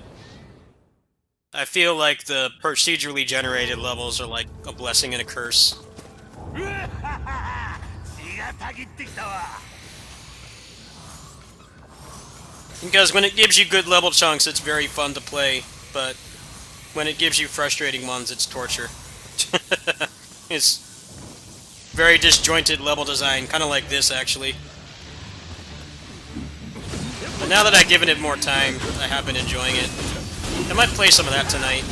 [SPEAKER 2] I feel like the procedurally generated levels are like a blessing and a curse. Because when it gives you good level chunks, it's very fun to play, but when it gives you frustrating ones, it's torture. It's very disjointed level design, kind of like this, actually. But now that I've given it more time, I have been enjoying it. I might play some of that tonight.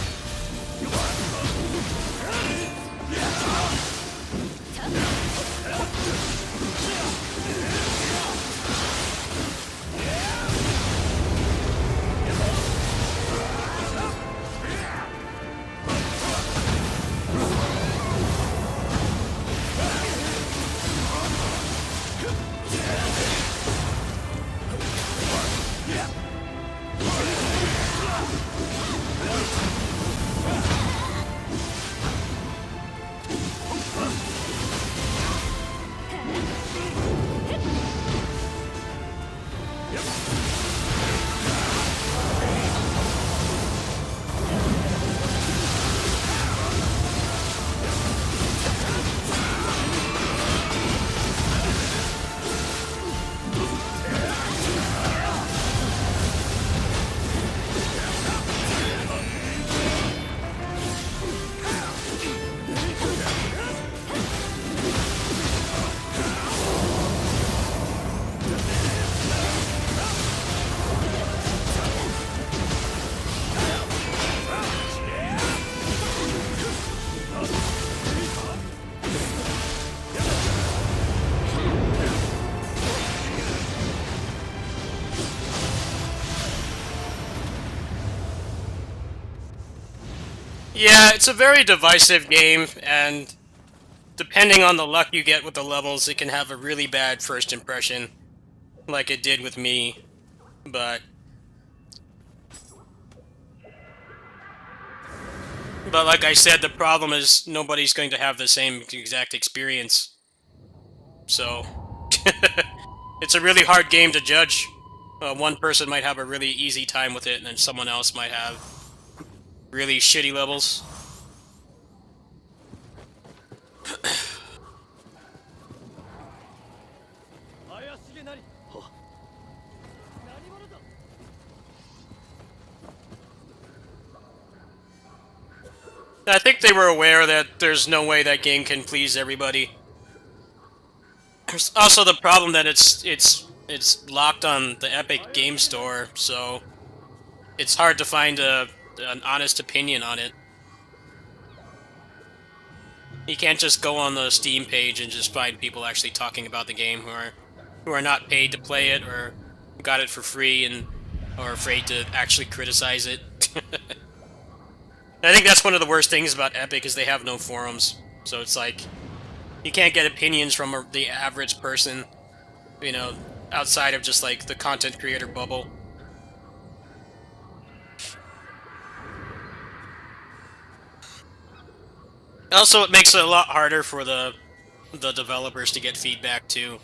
[SPEAKER 2] Yeah, it's a very divisive game, and depending on the luck you get with the levels, it can have a really bad first impression, like it did with me. But like I said, the problem is nobody's going to have the same exact experience. So it's a really hard game to judge. One person might have a really easy time with it, and then someone else might have really shitty levels. I think they were aware that there's no way that game can please everybody. There's also the problem that it's locked on the Epic Game Store, so it's hard to find an honest opinion on it. You can't just go on the Steam page and just find people actually talking about the game who are not paid to play it or got it for free and are afraid to actually criticize it. I think that's one of the worst things about Epic is they have no forums. So it's like you can't get opinions from the average person, you know, outside of just like the content creator bubble. Also, it makes it a lot harder for the developers to get feedback too.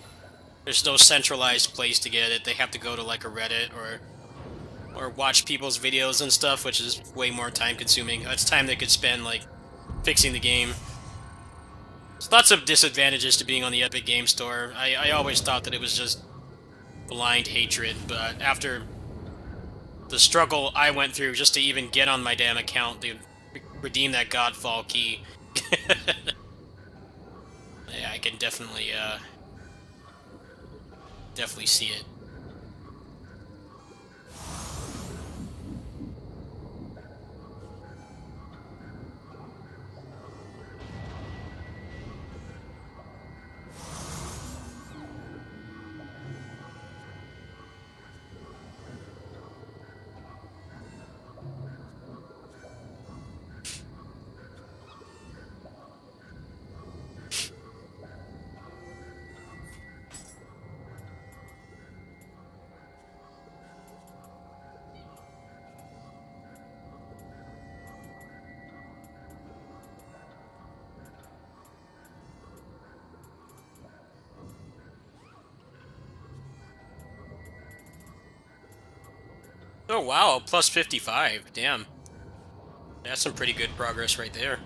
[SPEAKER 2] There's no centralized place to get it. They have to go to like a Reddit or watch people's videos and stuff, which is way more time consuming. That's time they could spend like fixing the game. There's lots of disadvantages to being on the Epic Game Store. I always thought that it was just blind hatred, but after the struggle I went through just to even get on my damn account to redeem that Godfall key, yeah, I can definitely see it. Oh wow, plus 55. Damn. That's some pretty good progress right there.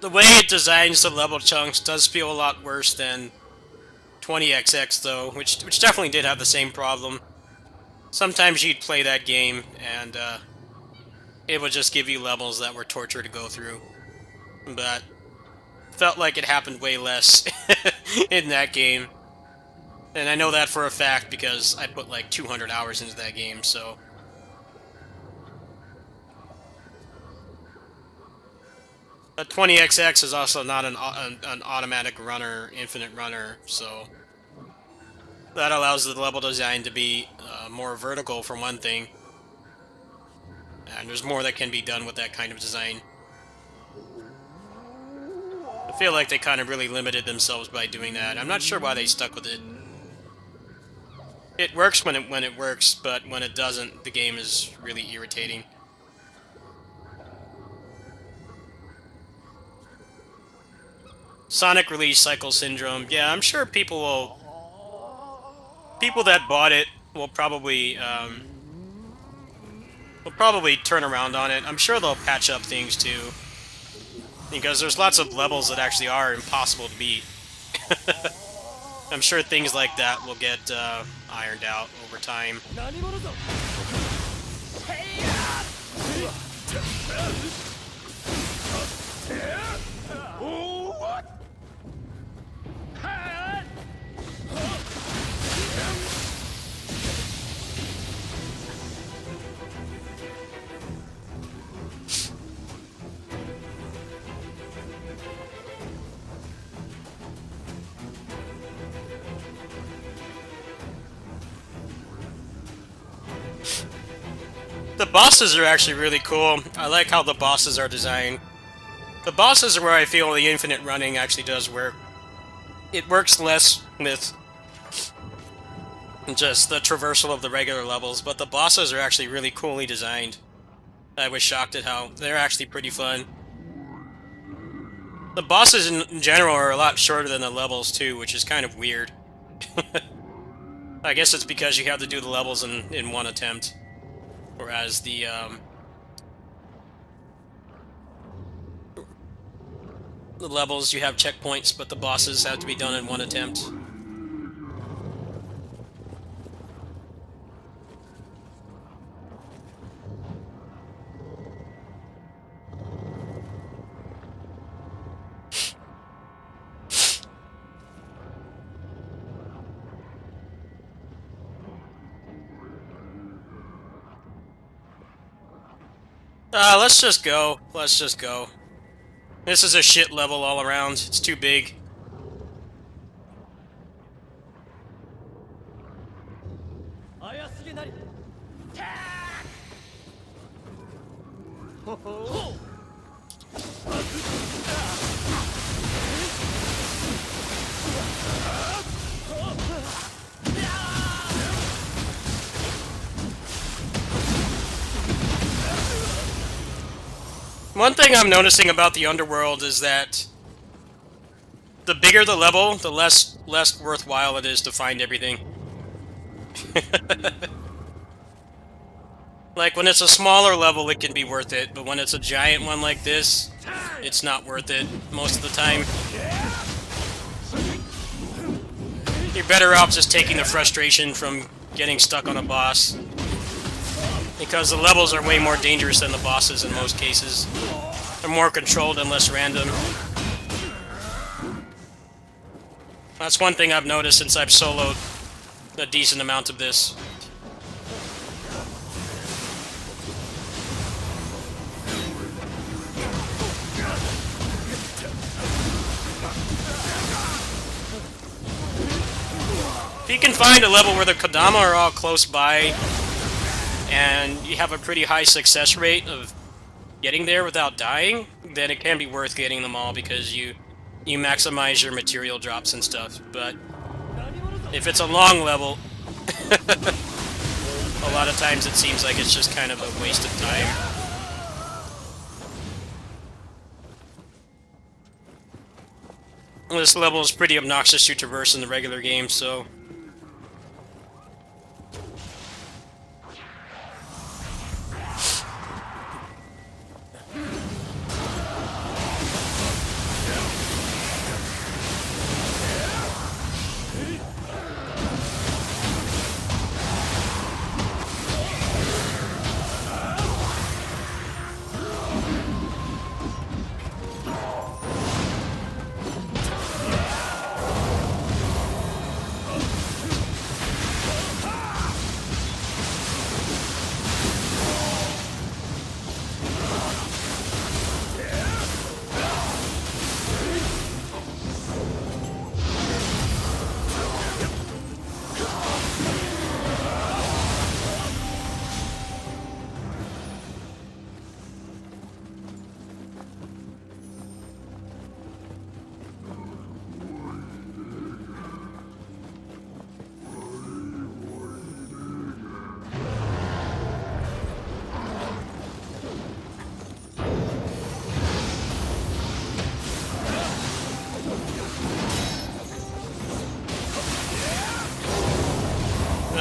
[SPEAKER 2] The way it designs the level chunks does feel a lot worse than 20XX though, which definitely did have the same problem. Sometimes you'd play that game and it would just give you levels that were torture to go through. But felt like it happened way less in that game. And I know that for a fact because I put like 200 hours into that game, so... But 20XX is also not an automatic runner, infinite runner, so... That allows the level design to be more vertical, for one thing. And there's more that can be done with that kind of design. I feel like they kind of really limited themselves by doing that. I'm not sure why they stuck with it. It works when it works, but when it doesn't, the game is really irritating. Sonic release cycle syndrome. Yeah, I'm sure people that bought it will probably turn around on it. I'm sure they'll patch up things too, because there's lots of levels that actually are impossible to beat. I'm sure things like that will get ironed out over time. The bosses are actually really cool. I like how the bosses are designed. The bosses are where I feel the infinite running actually does work. It works less with just the traversal of the regular levels, but the bosses are actually really coolly designed. I was shocked at how they're actually pretty fun. The bosses in general are a lot shorter than the levels too, which is kind of weird. I guess it's because you have to do the levels in one attempt. Whereas the levels, you have checkpoints, but the bosses have to be done in one attempt. Let's just go. Let's just go. This is a shit level all around. It's too big. One thing I'm noticing about the Underworld is that the bigger the level, the less worthwhile it is to find everything. Like, when it's a smaller level, it can be worth it, but when it's a giant one like this, it's not worth it most of the time. You're better off just taking the frustration from getting stuck on a boss. Because the levels are way more dangerous than the bosses in most cases. They're more controlled and less random. That's one thing I've noticed since I've soloed a decent amount of this. If you can find a level where the Kodama are all close by, and you have a pretty high success rate of getting there without dying, then it can be worth getting them all because you maximize your material drops and stuff. But if it's a long level, a lot of times it seems like it's just kind of a waste of time. This level is pretty obnoxious to traverse in the regular game, so...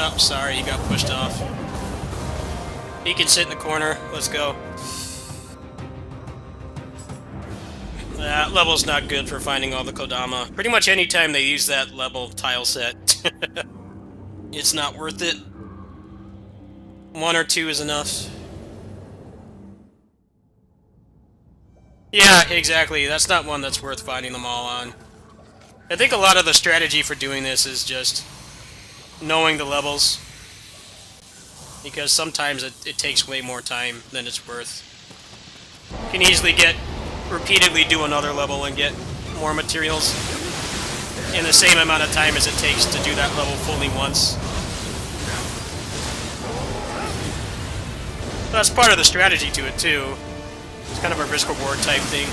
[SPEAKER 2] Oh, sorry, he got pushed off. He can sit in the corner. Let's go. That level's not good for finding all the Kodama. Pretty much any time they use that level tile set, it's not worth it. 1 or 2 is enough. Yeah, exactly. That's not one that's worth finding them all on. I think a lot of the strategy for doing this is just knowing the levels. Because sometimes it takes way more time than it's worth. You can easily repeatedly do another level and get more materials in the same amount of time as it takes to do that level fully once. That's part of the strategy to it, too. It's kind of a risk-reward type thing.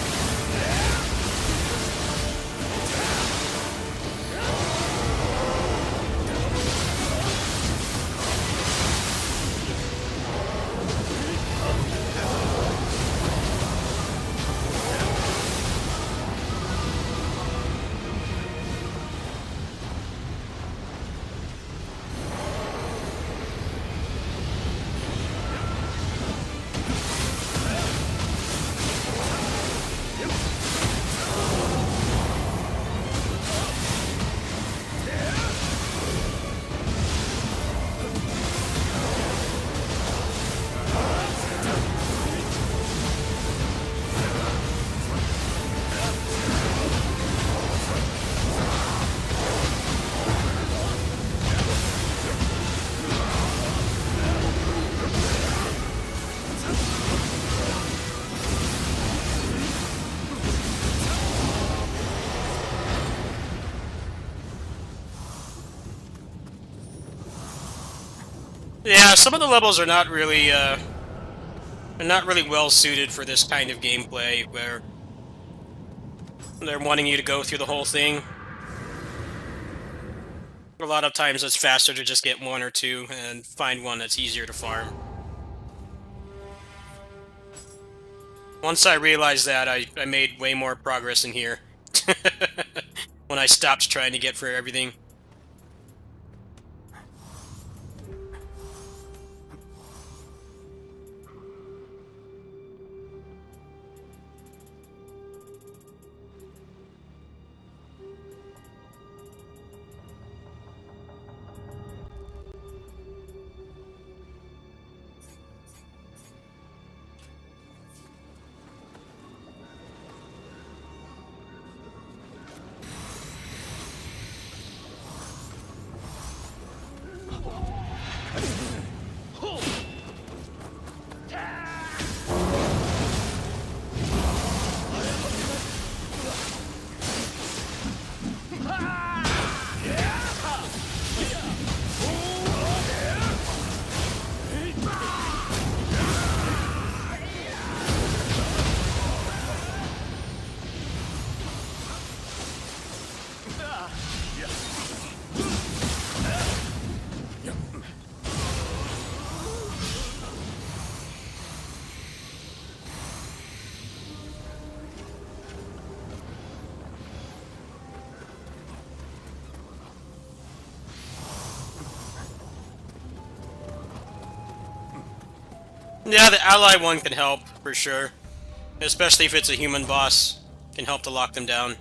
[SPEAKER 2] Yeah, some of the levels are not really well suited for this kind of gameplay, where they're wanting you to go through the whole thing. A lot of times it's faster to just get 1 or 2 and find one that's easier to farm. Once I realized that, I made way more progress in here. When I stopped trying to get for everything. Yeah, the ally one can help, for sure. Especially if it's a human boss. Can help to lock them down.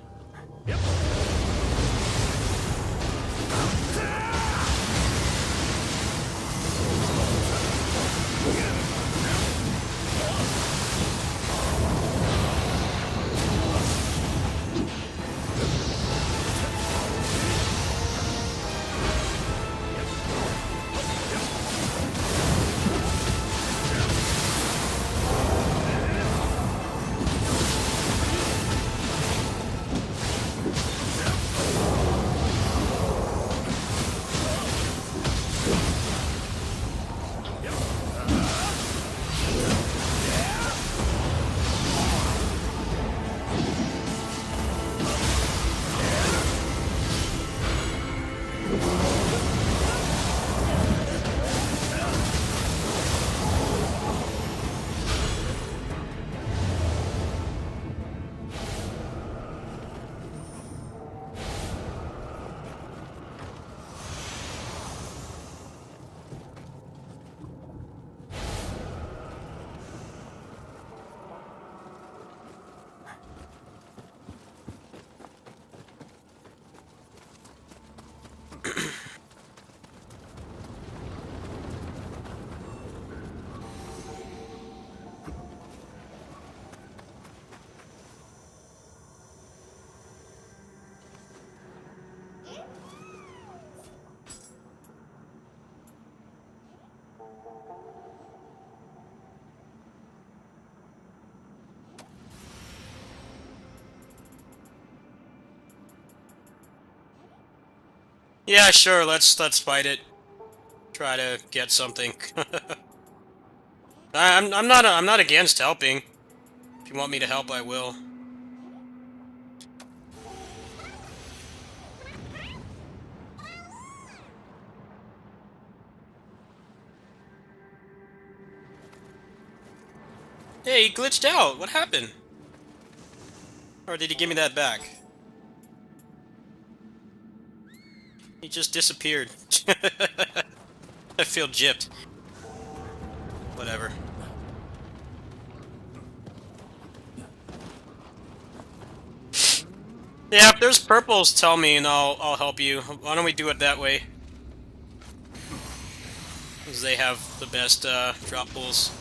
[SPEAKER 2] Yeah, sure. Let's fight it. Try to get something. I'm not against helping. If you want me to help, I will. Hey, he glitched out. What happened? Or did he give me that back? He just disappeared. I feel gypped. Whatever. Yeah, if there's purples, tell me and I'll help you. Why don't we do it that way? Because they have the best drop pulls.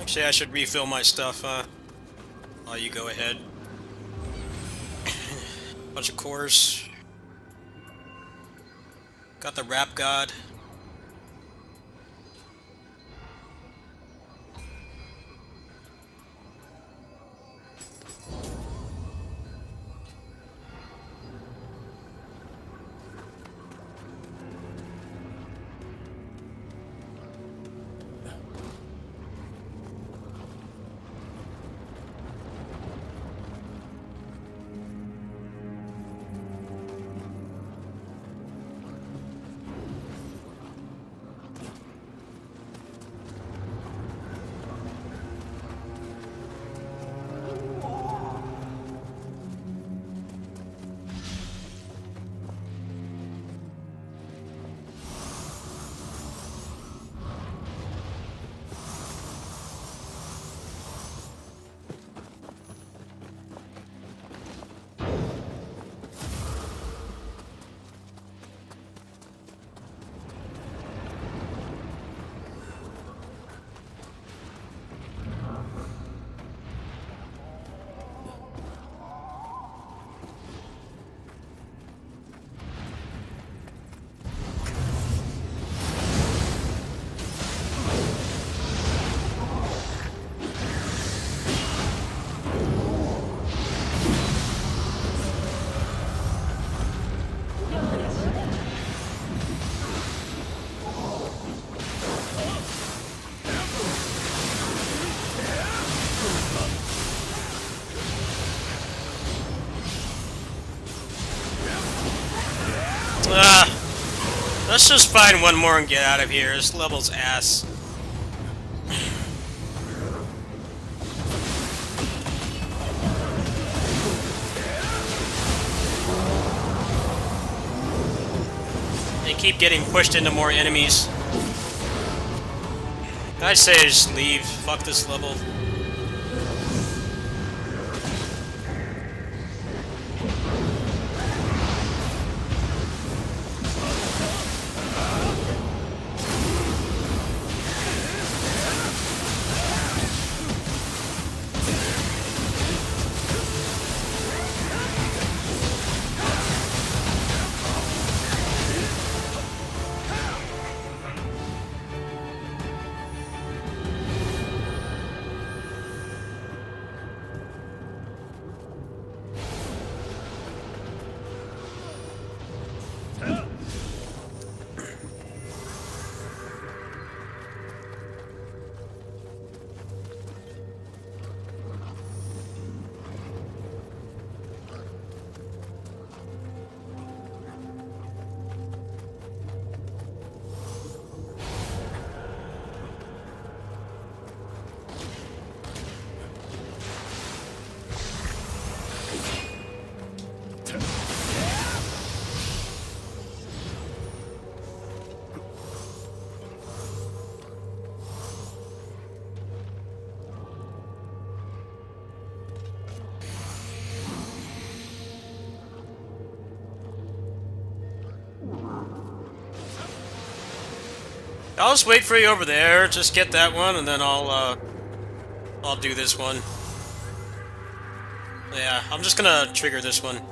[SPEAKER 2] Say I should refill my stuff, while you go ahead. Bunch of cores. Got the Rap God. Let's just find one more and get out of here. This level's ass. They keep getting pushed into more enemies. I'd say just leave. Fuck this level. I'll just wait for you over there. Just get that one, and then I'll do this one. Yeah, I'm just gonna trigger this one.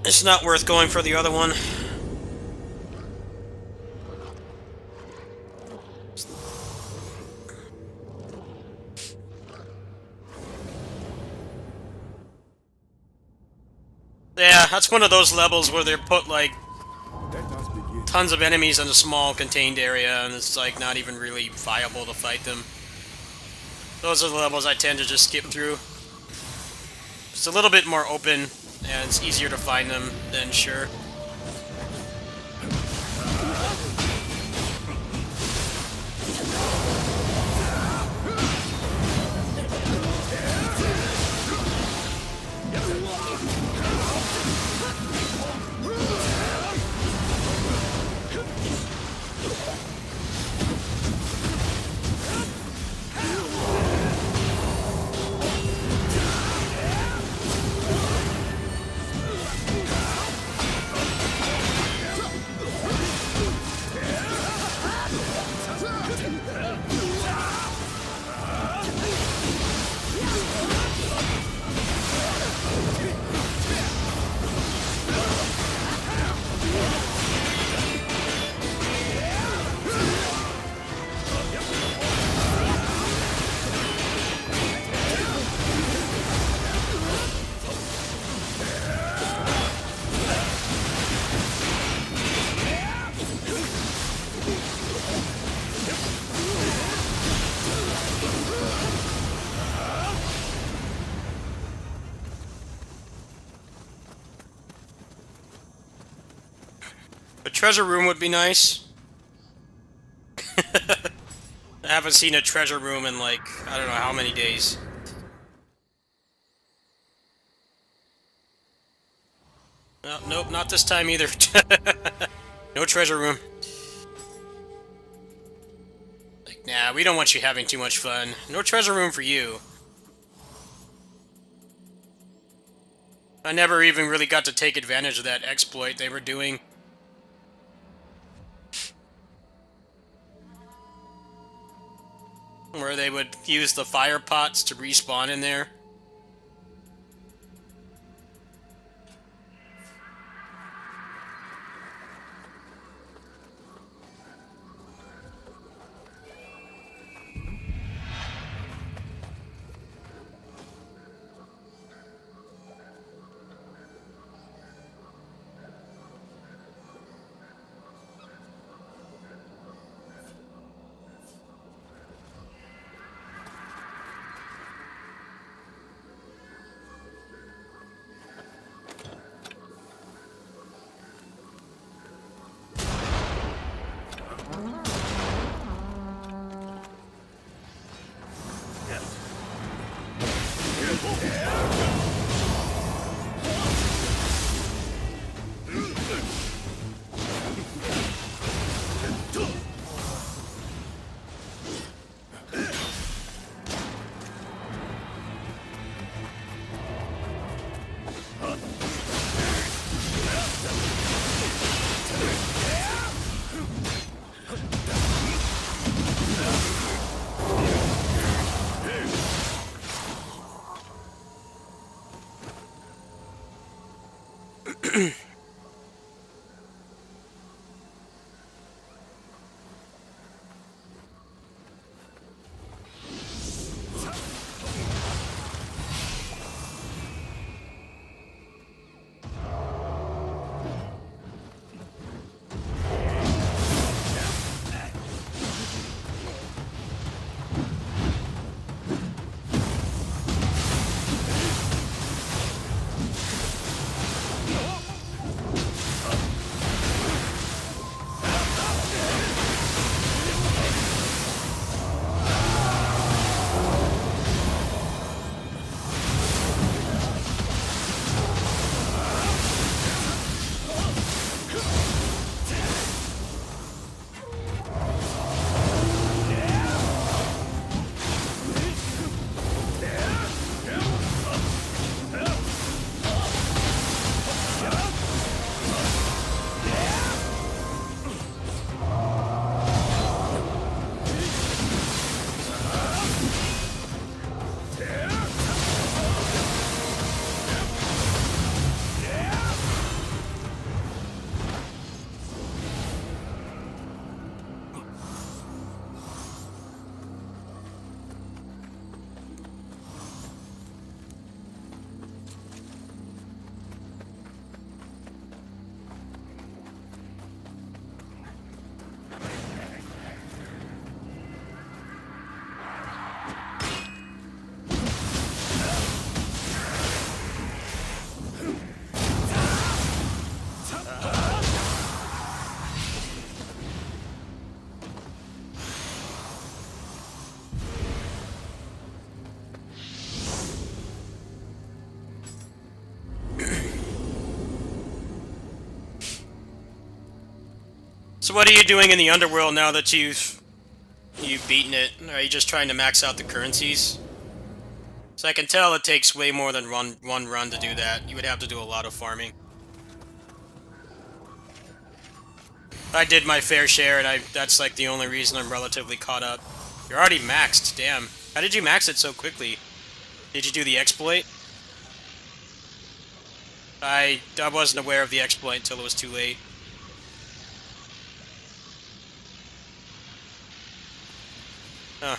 [SPEAKER 2] It's not worth going for the other one. Yeah, that's one of those levels where they put, like, tons of enemies in a small contained area, and it's, like, not even really viable to fight them. Those are the levels I tend to just skip through. It's a little bit more open, and it's easier to find them, then sure. treasure room would be nice. I haven't seen a treasure room in like, I don't know how many days. Nope, not this time either. No treasure room. Like, nah, we don't want you having too much fun. No treasure room for you. I never even really got to take advantage of that exploit they were doing. Where they would use the fire pots to respawn in there. So what are you doing in the underworld now that you've beaten it? Are you just trying to max out the currencies? So I can tell it takes way more than one run to do that. You would have to do a lot of farming. I did my fair share, and that's like the only reason I'm relatively caught up. You're already maxed, damn. How did you max it so quickly? Did you do the exploit? I wasn't aware of the exploit until it was too late. Huh.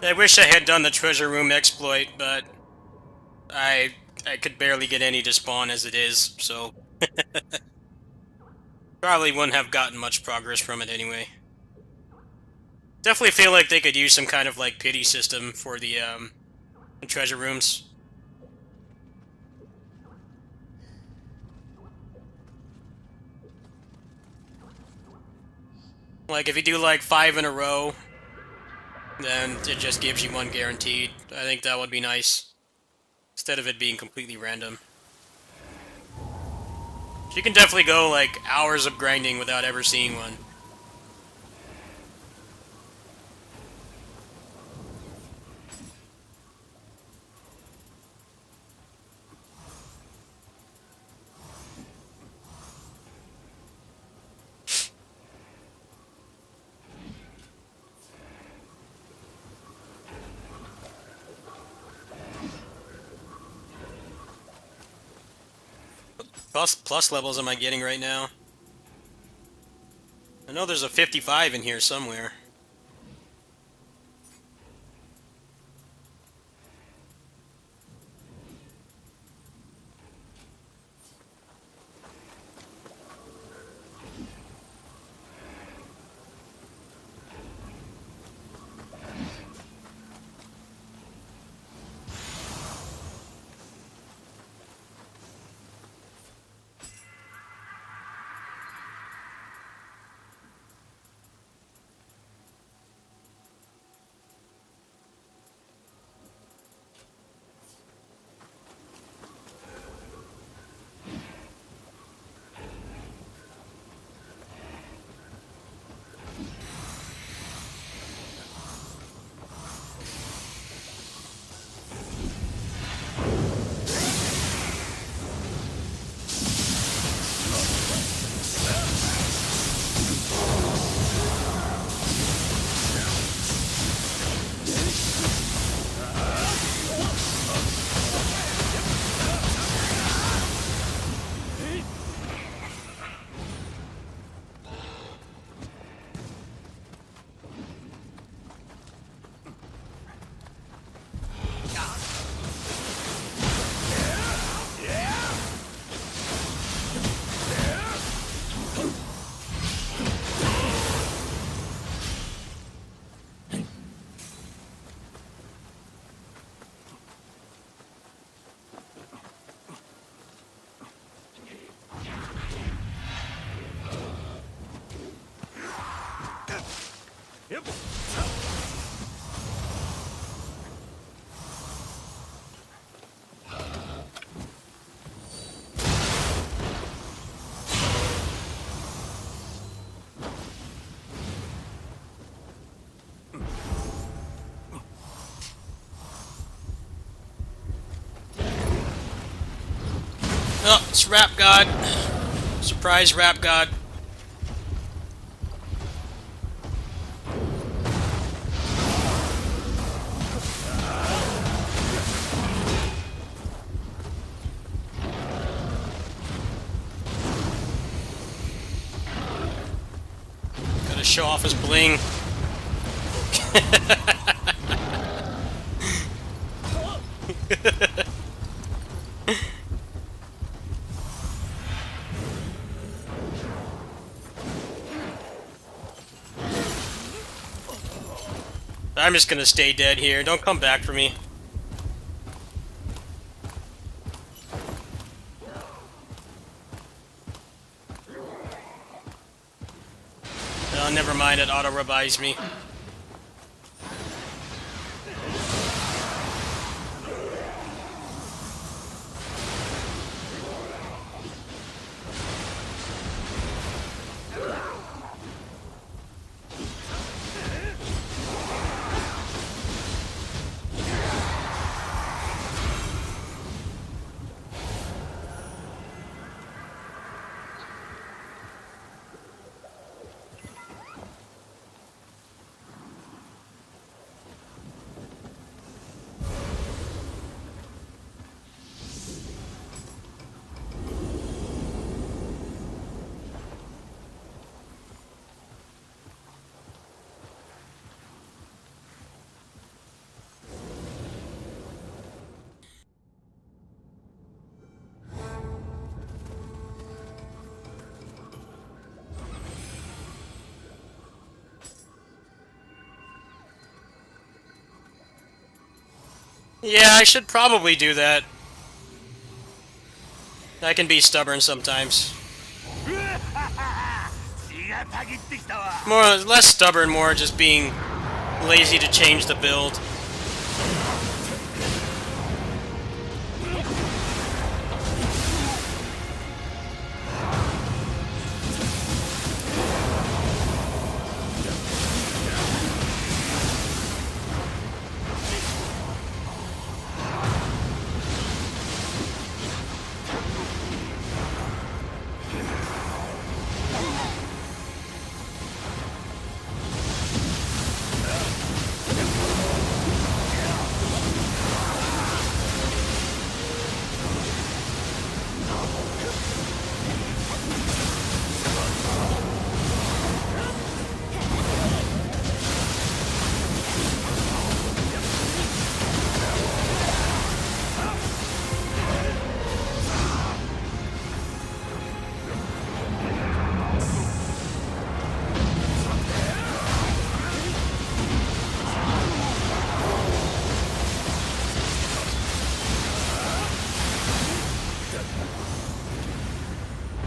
[SPEAKER 2] I wish I had done the treasure room exploit, but I could barely get any to spawn as it is, so probably wouldn't have gotten much progress from it anyway. Definitely feel like they could use some kind of like pity system for the treasure rooms. Like if you do like 5 in a row, then it just gives you one guaranteed. I think that would be nice. Instead of it being completely random. You can definitely go like hours of grinding without ever seeing one. Plus levels am I getting right now? I know there's a 55 in here somewhere. Oh, it's Rap God. Surprise Rap God. Gotta show off his bling. I'm just gonna stay dead here. Don't come back for me. Oh, never mind. It auto-revives me. Yeah, I should probably do that. I can be stubborn sometimes.
[SPEAKER 3] 血がたぎってきたわ。
[SPEAKER 2] Less stubborn, more just being lazy to change the build.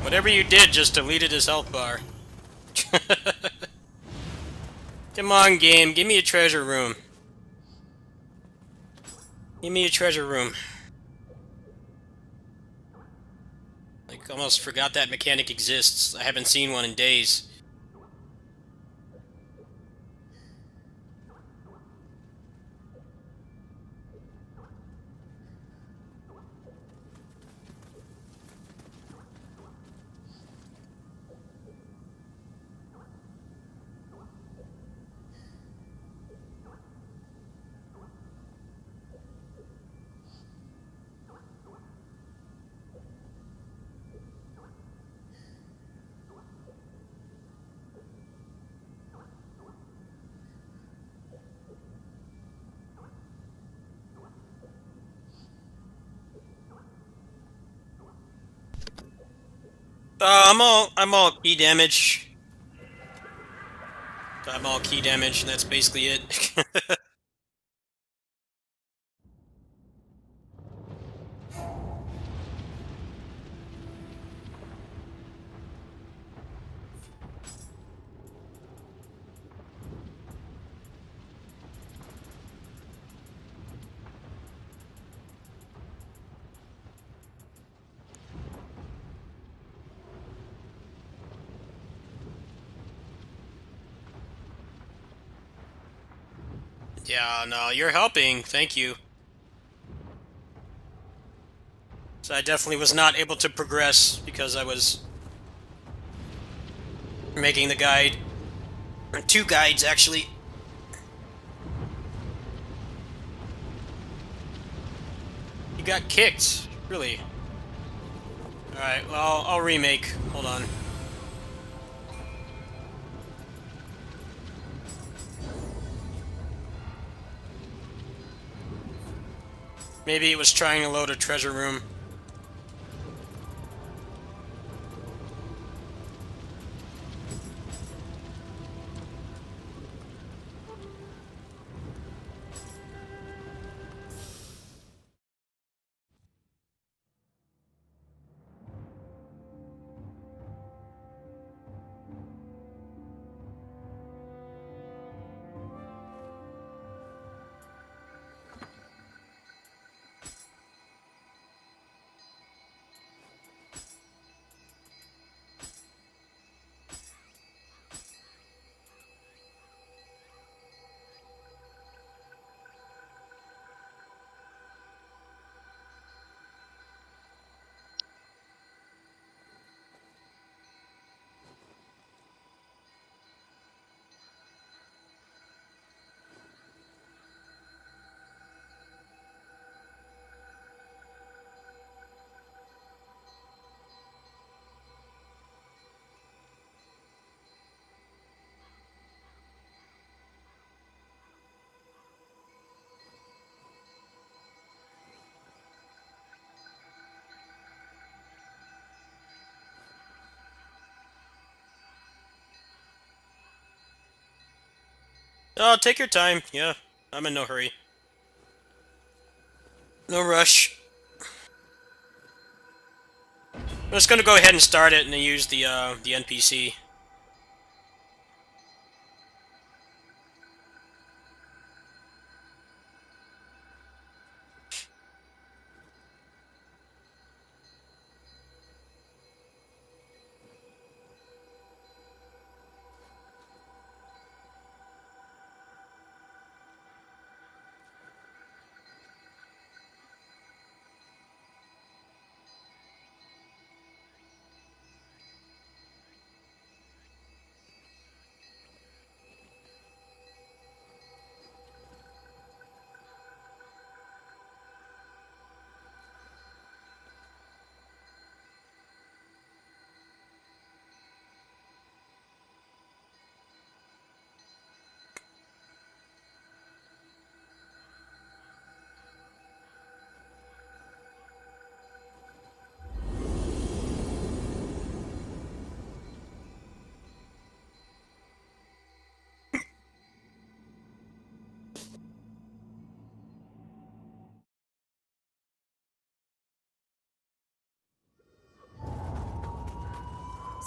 [SPEAKER 2] Whatever you did just deleted his health bar. Come on, game. Give me a treasure room. Give me a treasure room. Like, almost forgot that mechanic exists. I haven't seen one in days. I'm all key damage. I'm all key damage, and that's basically it. Yeah, no, you're helping. Thank you. So I definitely was not able to progress because I was making the guide. Or two guides, actually. You got kicked. Really? Alright, well, I'll remake. Hold on. Maybe it was trying to load a treasure room. Oh, take your time. Yeah, I'm in no hurry. No rush. I'm just gonna go ahead and start it and then use the NPC.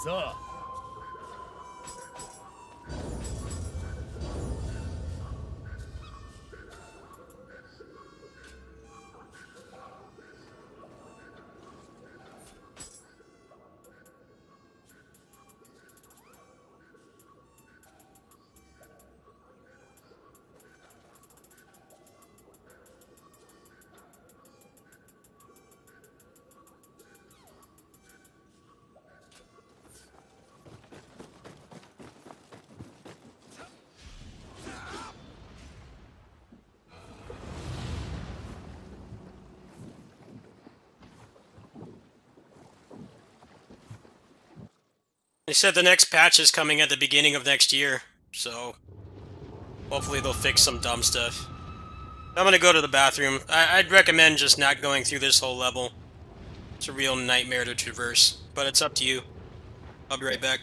[SPEAKER 3] So.
[SPEAKER 2] They said the next patch is coming at the beginning of next year, so hopefully they'll fix some dumb stuff. I'm gonna go to the bathroom. I'd recommend just not going through this whole level. It's a real nightmare to traverse, but it's up to you. I'll be right back.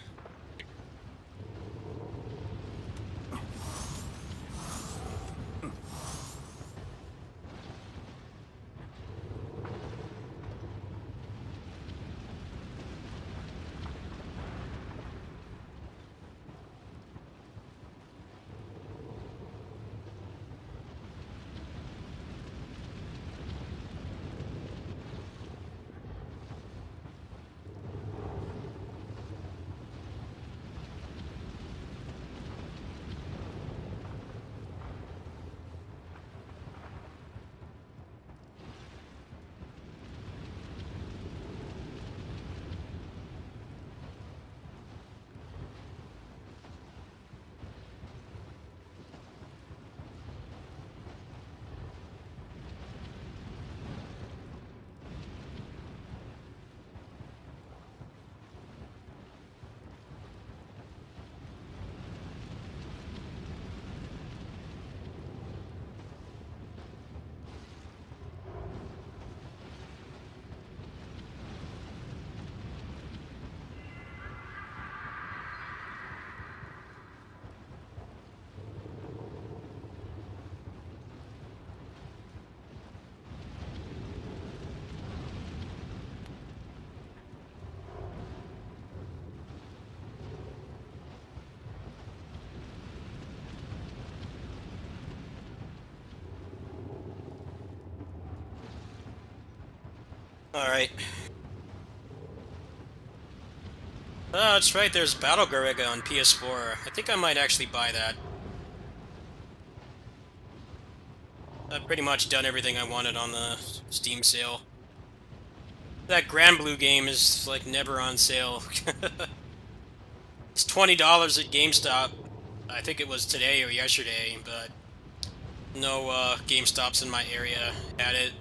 [SPEAKER 2] Alright. Oh, that's right, there's Battle Garega on PS4. I think I might actually buy that. I've pretty much done everything I wanted on the Steam sale. That Grand Blue game is, like, never on sale. It's $20 at GameStop. I think it was today or yesterday, but no GameStops in my area had it.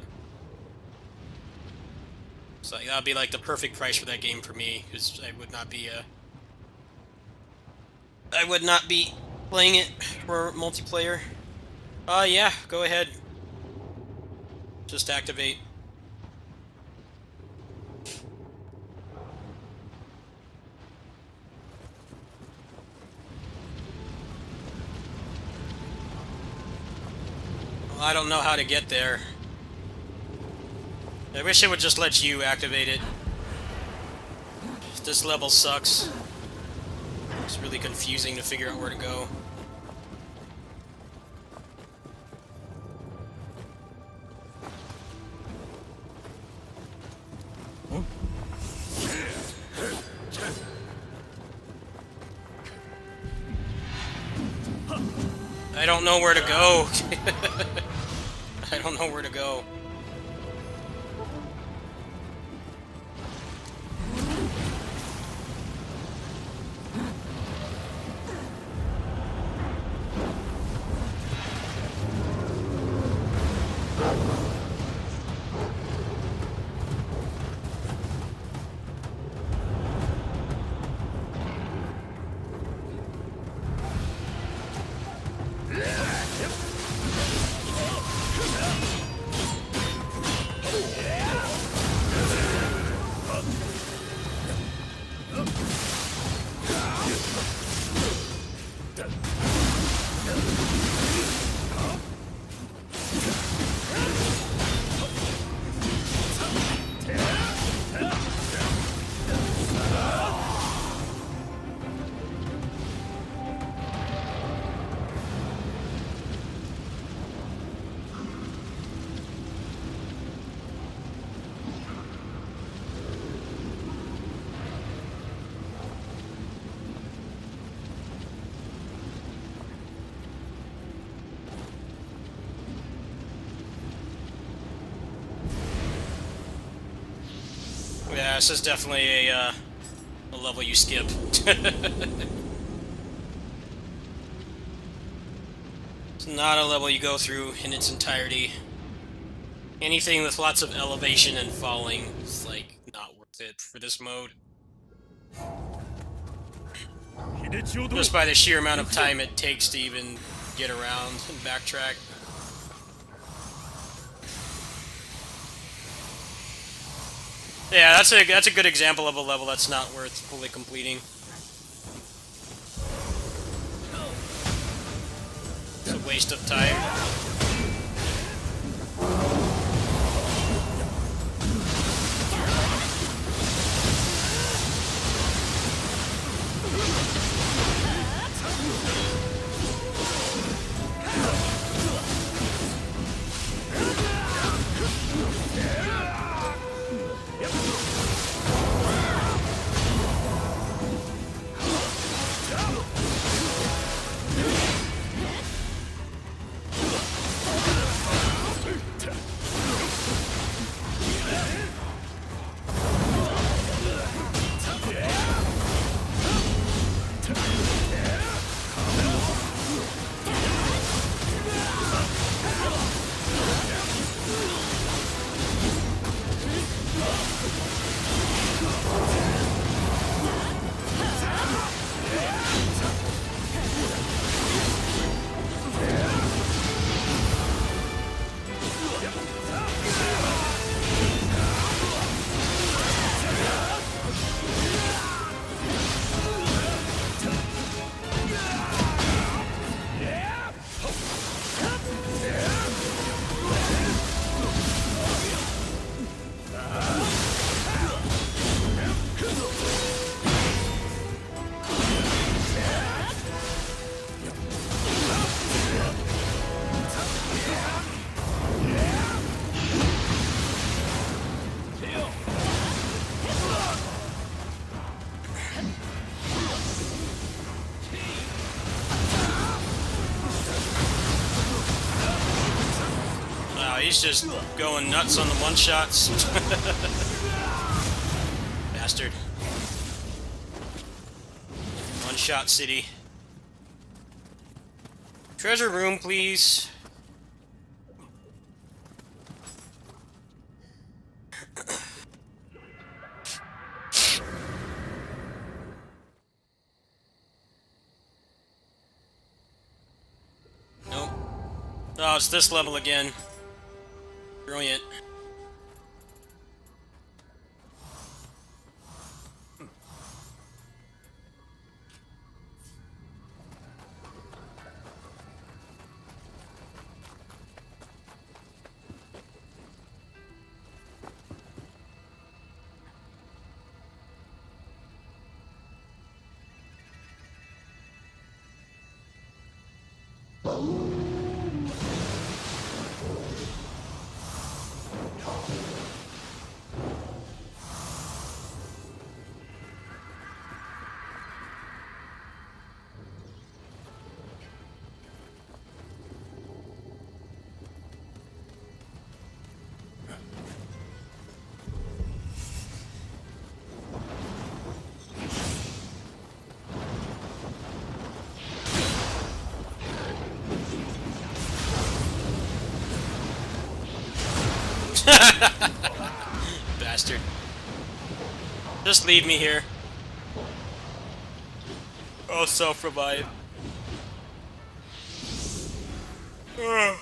[SPEAKER 2] So that would be like the perfect price for that game for me, because I would not be playing it for multiplayer. Yeah, go ahead. Just activate. Well, I don't know how to get there. I wish it would just let you activate it. This level sucks. It's really confusing to figure out where to go. I don't know where to go. I don't know where to go. Yeah, this is definitely a level you skip. It's not a level you go through in its entirety. Anything with lots of elevation and falling is, like, not worth it for this mode. Just by the sheer amount of time it takes to even get around and backtrack. Yeah, that's a good example of a level that's not worth fully completing. It's a waste of time. He's just going nuts on the one-shots. Bastard. One-shot city. Treasure room, please. Nope. Oh, it's this level again. Brilliant. Bastard. Just leave me here. I'll self-revive. Ugh.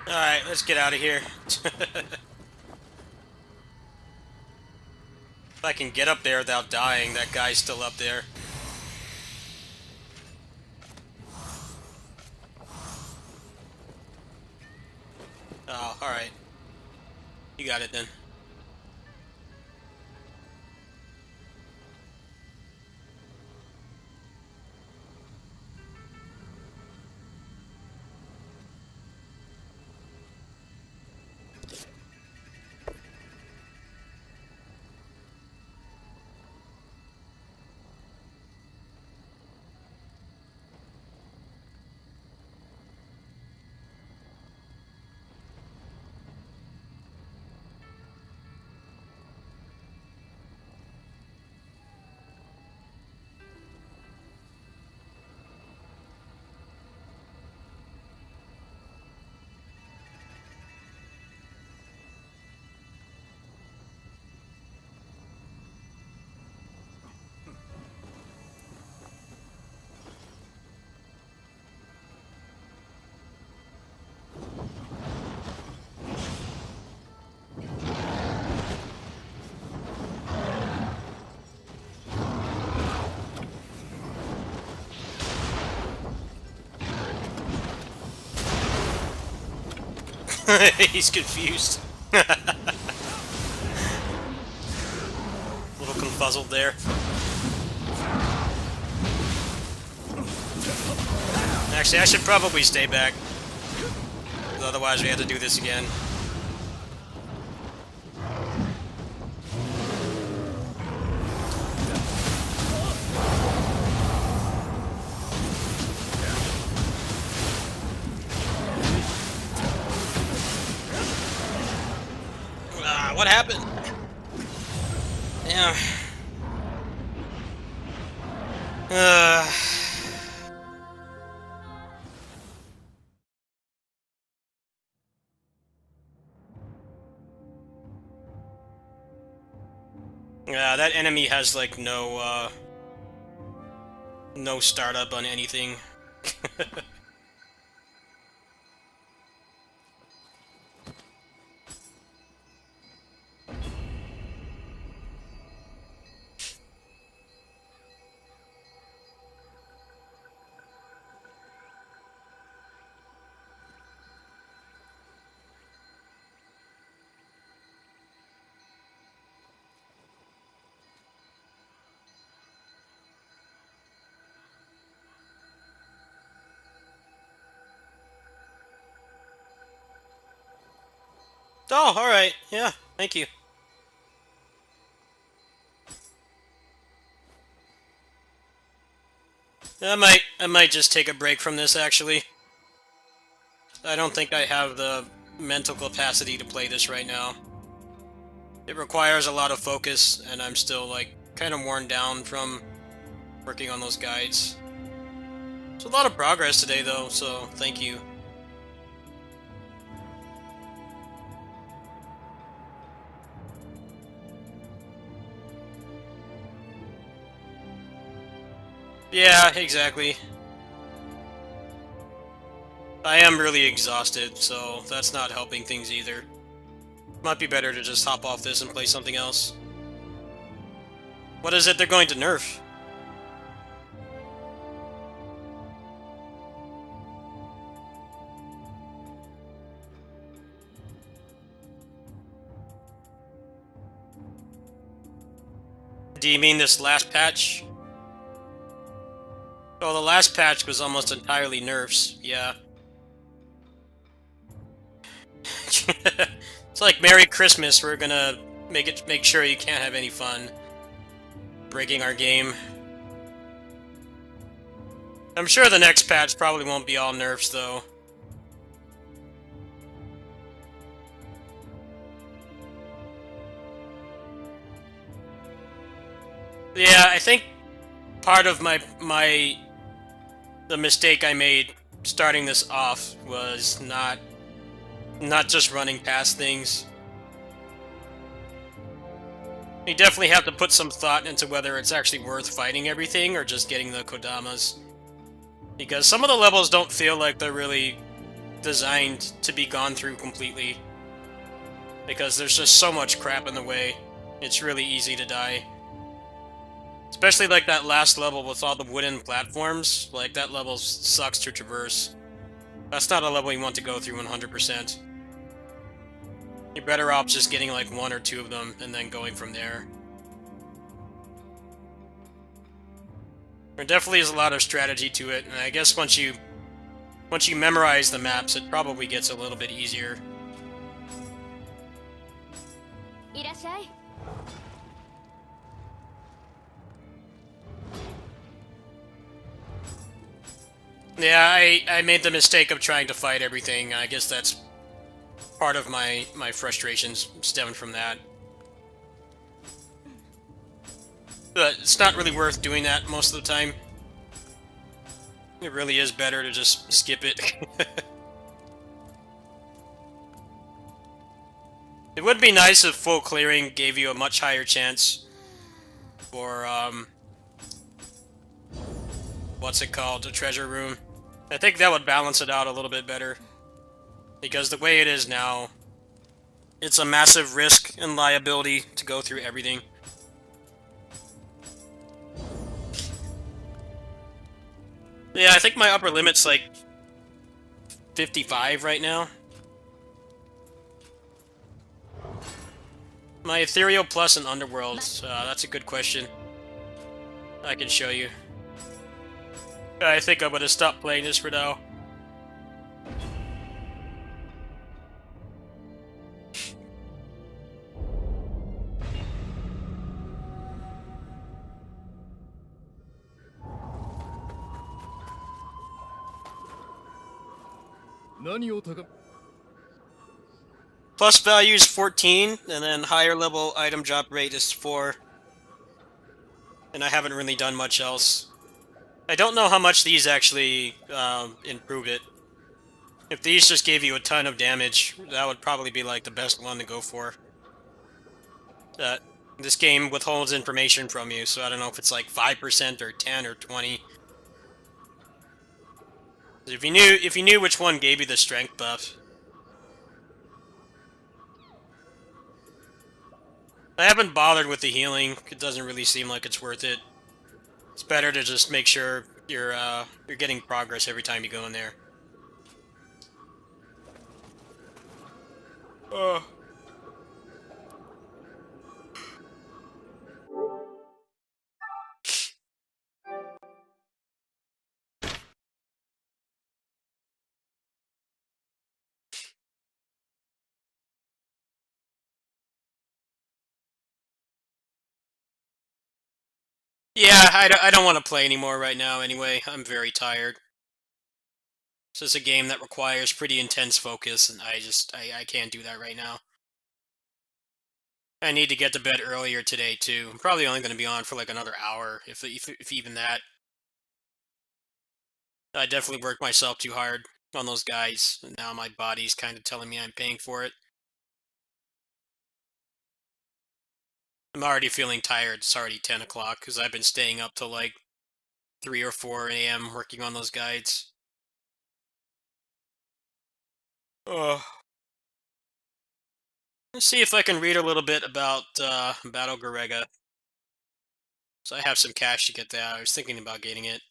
[SPEAKER 2] Alright, let's get out of here. If I can get up there without dying, that guy's still up there. Oh, alright. You got it then. He's confused. Little confuzzled there. Actually, I should probably stay back. Otherwise, we have to do this again. What happened? Yeah. Yeah, that enemy has like no startup on anything. Oh, alright. Yeah, thank you. I might just take a break from this, actually. I don't think I have the mental capacity to play this right now. It requires a lot of focus, and I'm still, like, kind of worn down from working on those guides. It's a lot of progress today, though, so thank you. Yeah, exactly. I am really exhausted, so that's not helping things either. Might be better to just hop off this and play something else. What is it they're going to nerf? Do you mean this last patch? Oh, the last patch was almost entirely nerfs, yeah. It's like Merry Christmas, we're gonna make sure you can't have any fun breaking our game. I'm sure the next patch probably won't be all nerfs, though. Yeah, I think part of the mistake I made starting this off was not just running past things. You definitely have to put some thought into whether it's actually worth fighting everything or just getting the Kodamas. Because some of the levels don't feel like they're really designed to be gone through completely. Because there's just so much crap in the way. It's really easy to die. Especially like that last level with all the wooden platforms. Like, that level sucks to traverse. That's not a level you want to go through 100%. You're better off just getting like one or two of them and then going from there. There definitely is a lot of strategy to it, and I guess once you memorize the maps, it probably gets a little bit easier.
[SPEAKER 1] いらっしゃい。
[SPEAKER 2] Yeah, I made the mistake of trying to fight everything. I guess that's part of my frustrations stemmed from that. But it's not really worth doing that most of the time. It really is better to just skip it. It would be nice if full clearing gave you a much higher chance for, what's it called? The treasure room. I think that would balance it out a little bit better. Because the way it is now, it's a massive risk and liability to go through everything. Yeah, I think my upper limit's like 55 right now. My Ethereal Plus and Underworld. That's a good question. I can show you. I think I'm gonna stop playing this for now. Plus value is 14, and then higher level item drop rate is 4. And I haven't really done much else. I don't know how much these actually improve it. If these just gave you a ton of damage, that would probably be like the best one to go for. This game withholds information from you, so I don't know if it's like 5% or 10 or 20. If you knew which one gave you the strength buff. I haven't bothered with the healing. It doesn't really seem like it's worth it. It's better to just make sure you're getting progress every time you go in there. Yeah, I don't want to play anymore right now anyway. I'm very tired. This is a game that requires pretty intense focus, and I can't do that right now. I need to get to bed earlier today, too. I'm probably only going to be on for like another hour, if even that. I definitely worked myself too hard on those guys, and now my body's kind of telling me I'm paying for it. I'm already feeling tired. It's already 10 o'clock, because I've been staying up till like 3 or 4 a.m. working on those guides. Ugh. Let's see if I can read a little bit about Battle Garega. So I have some cash to get that. I was thinking about getting it.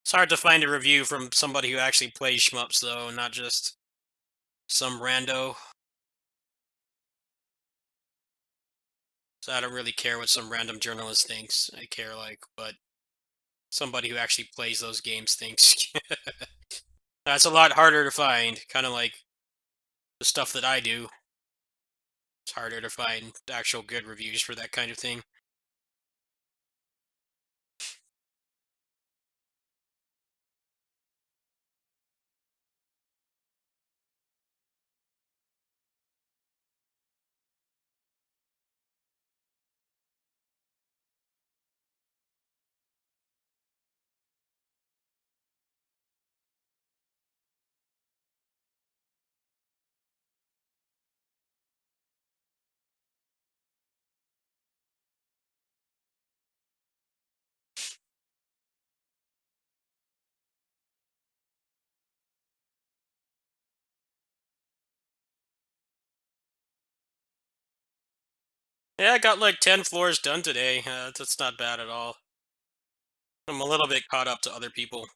[SPEAKER 2] It's hard to find a review from somebody who actually plays shmups, though, not just some rando. So I don't really care what some random journalist thinks. I care, like, what somebody who actually plays those games thinks. That's a lot harder to find. Kind of like the stuff that I do. It's harder to find actual good reviews for that kind of thing. Yeah, I got like 10 floors done today. That's not bad at all. I'm a little bit caught up to other people.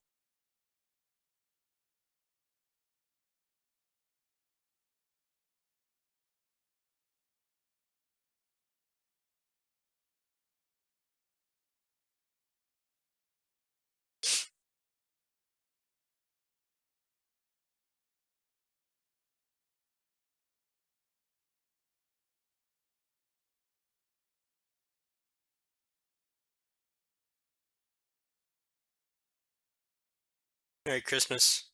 [SPEAKER 2] Merry Christmas.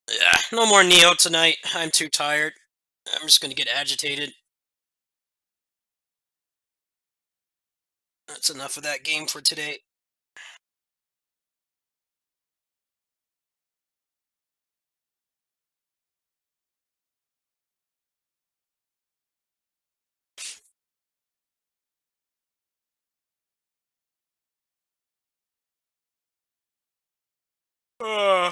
[SPEAKER 2] Yeah, no more Neo tonight. I'm too tired. I'm just gonna get agitated. That's enough of that game for today. Uh,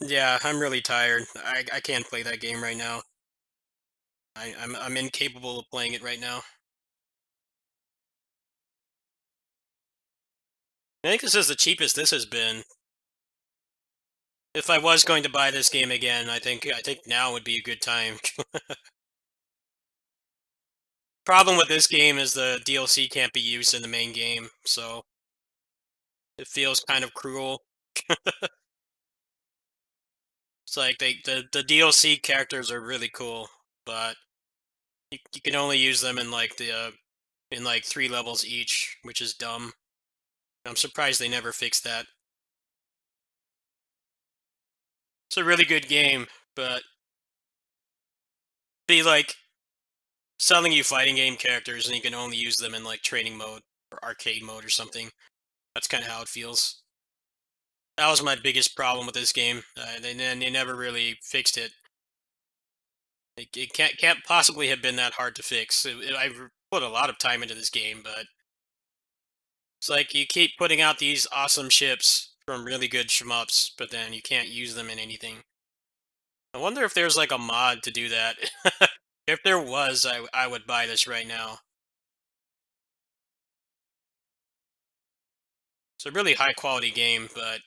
[SPEAKER 2] Yeah, I'm really tired. I can't play that game right now. I'm incapable of playing it right now. I think this is the cheapest this has been. If I was going to buy this game again, I think now would be a good time. Problem with this game is the DLC can't be used in the main game, so it feels kind of cruel. It's like the DLC characters are really cool, but you can only use them in like in like 3 levels each, which is dumb. I'm surprised they never fixed that. It's a really good game, but be like selling you fighting game characters and you can only use them in like training mode or arcade mode or something. That's kind of how it feels. That was my biggest problem with this game. They never really fixed it. It can't possibly have been that hard to fix. I've put a lot of time into this game, but it's like you keep putting out these awesome ships from really good shmups, but then you can't use them in anything. I wonder if there's like a mod to do that. If there was, I would buy this right now. It's a really high quality game, but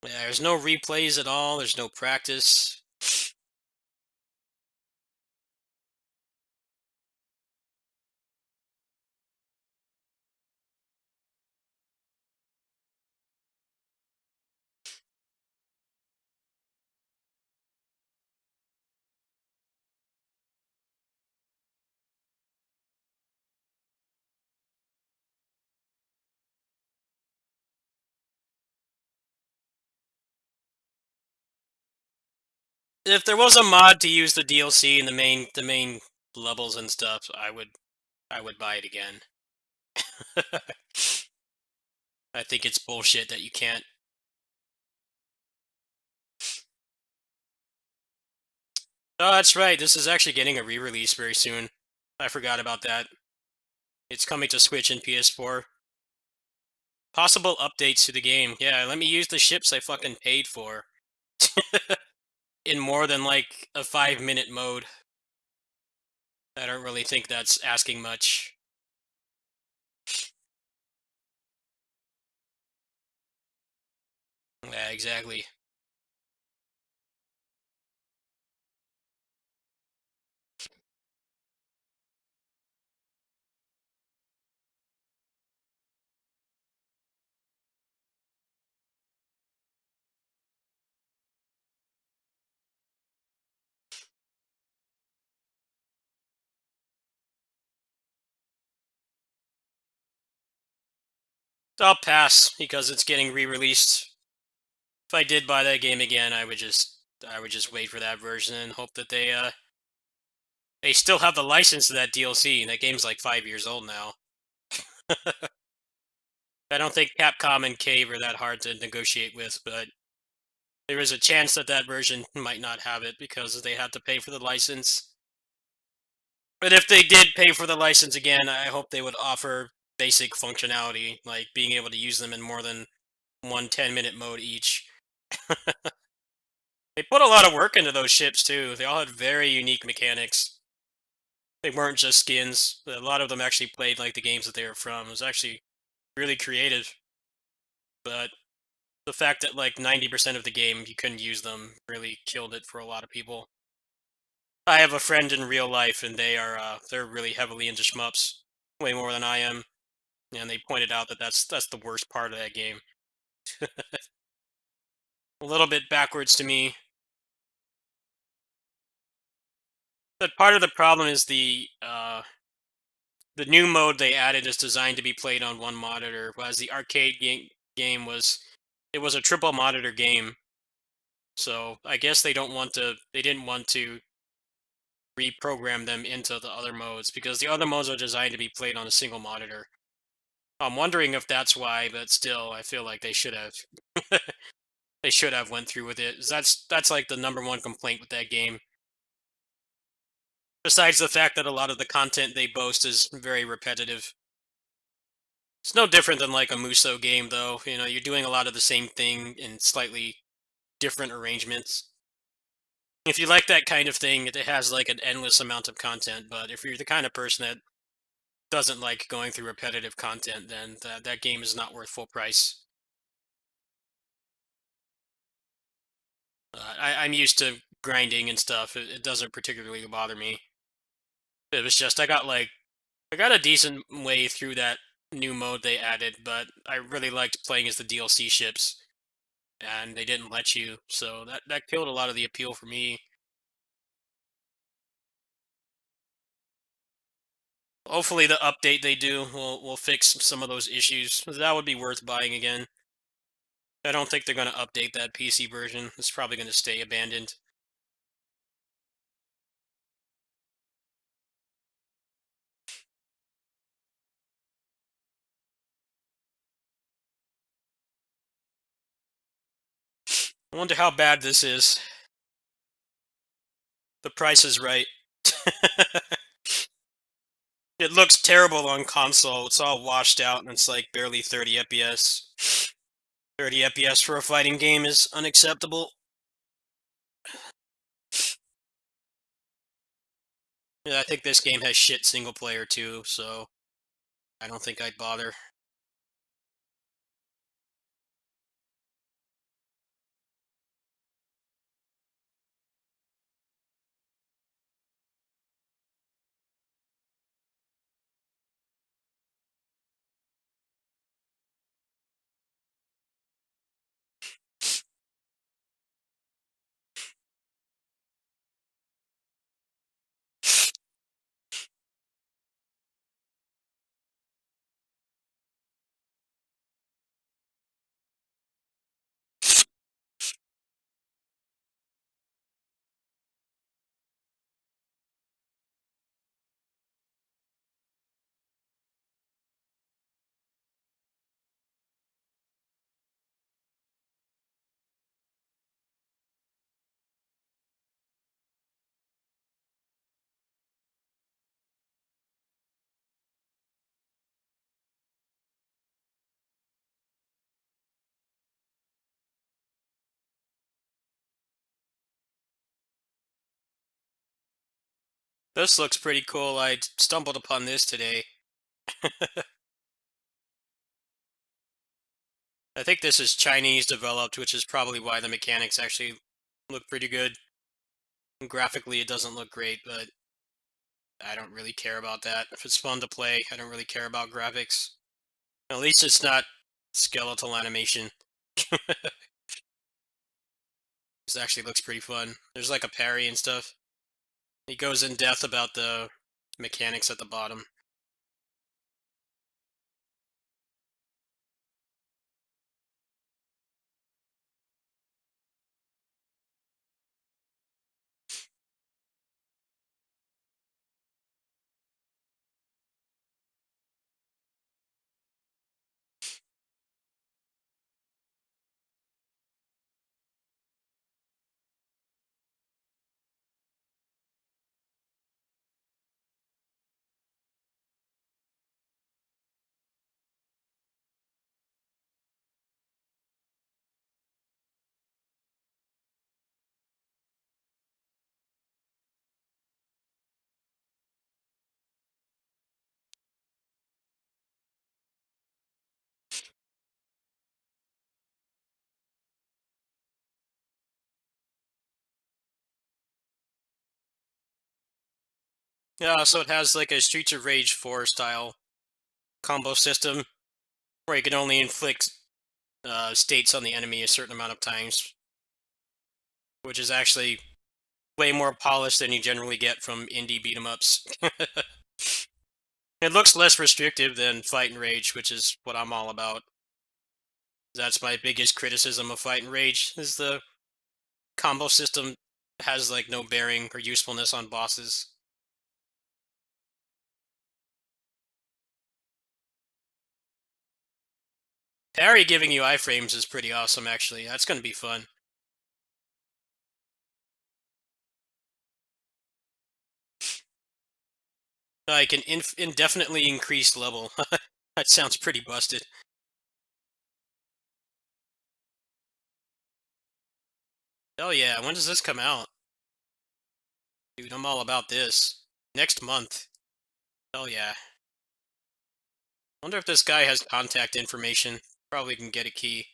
[SPEAKER 2] yeah, there's no replays at all. There's no practice. If there was a mod to use the DLC in the main levels and stuff, I would buy it again. I think it's bullshit that you can't. Oh, that's right. This is actually getting a re-release very soon. I forgot about that. It's coming to Switch and PS4. Possible updates to the game. Yeah, let me use the ships I fucking paid for in more than like a 5-minute mode. I don't really think that's asking much. Yeah, exactly. I'll pass because it's getting re-released. If I did buy that game again, I would just wait for that version and hope that they still have the license to that DLC. That game's like 5 years old now. I don't think Capcom and Cave are that hard to negotiate with, but there is a chance that that version might not have it because they had to pay for the license. But if they did pay for the license again, I hope they would offer basic functionality, like being able to use them in more than one 10-minute mode each. They put a lot of work into those ships too. They all had very unique mechanics. They weren't just skins. A lot of them actually played like the games that they were from. It was actually really creative. But the fact that like 90% of the game you couldn't use them really killed it for a lot of people. I have a friend in real life, and they're really heavily into shmups, way more than I am, and they pointed out that that's the worst part of that game. A little bit backwards to me, but part of the problem is the new mode they added is designed to be played on one monitor, whereas the arcade game was a triple monitor game. So I guess they didn't want to reprogram them into the other modes because the other modes are designed to be played on a single monitor. I'm wondering if that's why, but still, I feel like they should have. They should have went through with it. 'Cause that's like the number one complaint with that game. Besides the fact that a lot of the content they boast is very repetitive. It's no different than like a Muso game, though. You know, you're doing a lot of the same thing in slightly different arrangements. If you like that kind of thing, it has like an endless amount of content. But if you're the kind of person that doesn't like going through repetitive content, then that game is not worth full price. I'm used to grinding and stuff. It doesn't particularly bother me. It was just I got a decent way through that new mode they added, but I really liked playing as the DLC ships, and they didn't let you, so that killed a lot of the appeal for me. Hopefully, the update they do will fix some of those issues. That would be worth buying again. I don't think they're going to update that PC version. It's probably going to stay abandoned. I wonder how bad this is. The price is right. It looks terrible on console. It's all washed out and it's like barely 30 FPS. 30 FPS for a fighting game is unacceptable. Yeah, I think this game has shit single player too, so I don't think I'd bother. This looks pretty cool. I stumbled upon this today. I think this is Chinese developed, which is probably why the mechanics actually look pretty good. Graphically, it doesn't look great, but I don't really care about that. If it's fun to play, I don't really care about graphics. At least it's not skeletal animation. This actually looks pretty fun. There's like a parry and stuff. He goes in depth about the mechanics at the bottom. Yeah, so it has like a Streets of Rage 4 style combo system where you can only inflict states on the enemy a certain amount of times, which is actually way more polished than you generally get from indie beat 'em ups. It looks less restrictive than Fight and Rage, which is what I'm all about. That's my biggest criticism of Fight and Rage is the combo system has like no bearing or usefulness on bosses. Barry giving you iframes is pretty awesome, actually. That's going to be fun. Like an indefinitely increased level. That sounds pretty busted. Oh yeah, when does this come out? Dude, I'm all about this. Next month. Oh yeah. Wonder if this guy has contact information. Probably can get a key.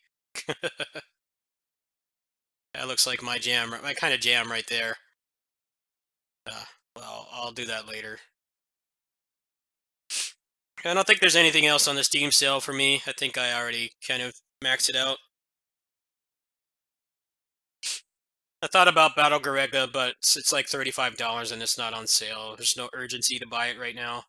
[SPEAKER 2] That looks like my jam, my kind of jam right there. Well, I'll do that later. I don't think there's anything else on the Steam sale for me. I think I already kind of maxed it out. I thought about Battle Garega, but it's like $35 and it's not on sale. There's no urgency to buy it right now.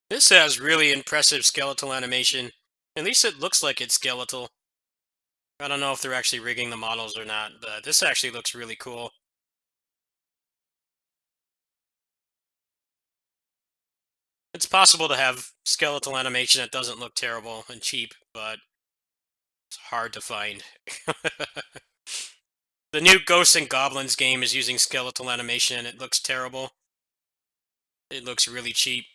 [SPEAKER 2] This has really impressive skeletal animation. At least it looks like it's skeletal. I don't know if they're actually rigging the models or not, but this actually looks really cool. It's possible to have skeletal animation that doesn't look terrible and cheap, but it's hard to find. The new Ghosts and Goblins game is using skeletal animation and it looks terrible. It looks really cheap.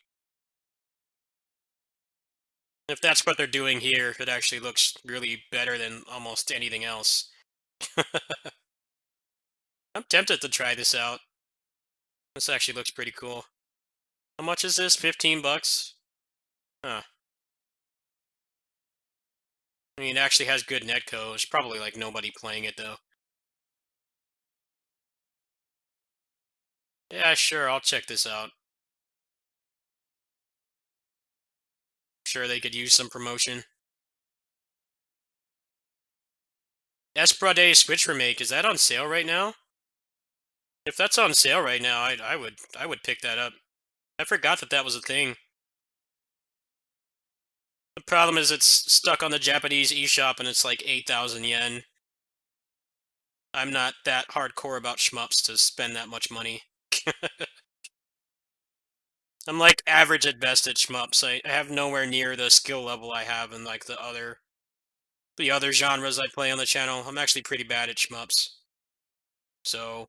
[SPEAKER 2] If that's what they're doing here, it actually looks really better than almost anything else. I'm tempted to try this out. This actually looks pretty cool. How much is this? 15 bucks? Huh. I mean, it actually has good netcode. There's probably like nobody playing it though. Yeah, sure, I'll check this out. Sure, they could use some promotion. Esprade Switch remake, is that on sale right now? If that's on sale right now, I would pick that up. I forgot that that was a thing. The problem is it's stuck on the Japanese eShop and it's like 8,000 yen. I'm not that hardcore about shmups to spend that much money. I'm like average at best at shmups. I have nowhere near the skill level I have in like the other genres I play on the channel. I'm actually pretty bad at shmups. So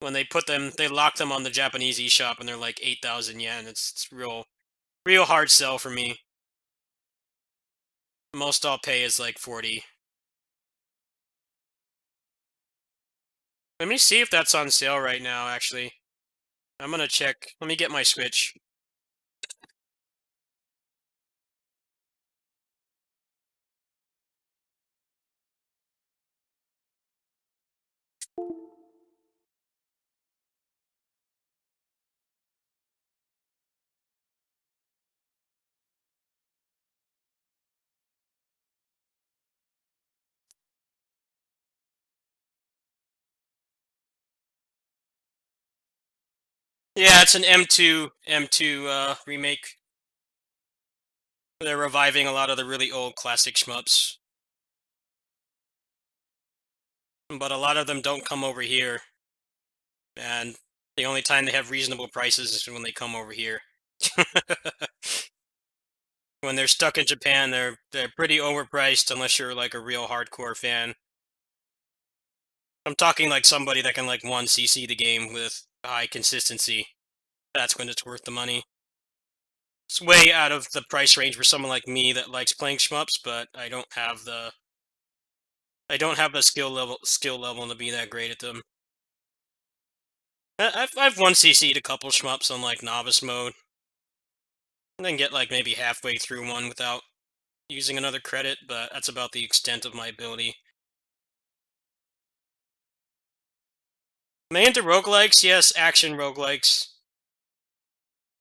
[SPEAKER 2] when they lock them on the Japanese eShop and they're like 8,000 yen. It's real hard sell for me. Most I'll pay is like 40. Let me see if that's on sale right now, actually. I'm gonna check. Let me get my Switch. Yeah, it's an M2 remake. They're reviving a lot of the really old classic shmups. But a lot of them don't come over here. And the only time they have reasonable prices is when they come over here. When they're stuck in Japan, they're pretty overpriced unless you're like a real hardcore fan. I'm talking like somebody that can like 1cc the game with high consistency. That's when it's worth the money. It's way out of the price range for someone like me that likes playing shmups, but I don't have the skill level to be that great at them. I've 1cc'd a couple shmups on like novice mode, and then get like maybe halfway through one without using another credit, but that's about the extent of my ability. Am I into roguelikes? Yes, action roguelikes.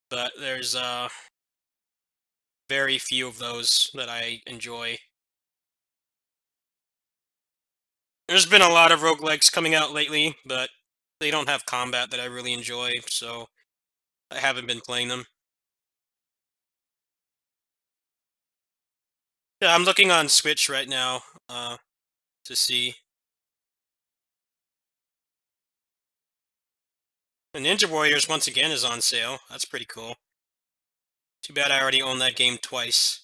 [SPEAKER 2] But there's very few of those that I enjoy. There's been a lot of roguelikes coming out lately, but they don't have combat that I really enjoy, so I haven't been playing them. Yeah, I'm looking on Switch right now to see. And Ninja Warriors once again is on sale. That's pretty cool. Too bad I already own that game twice,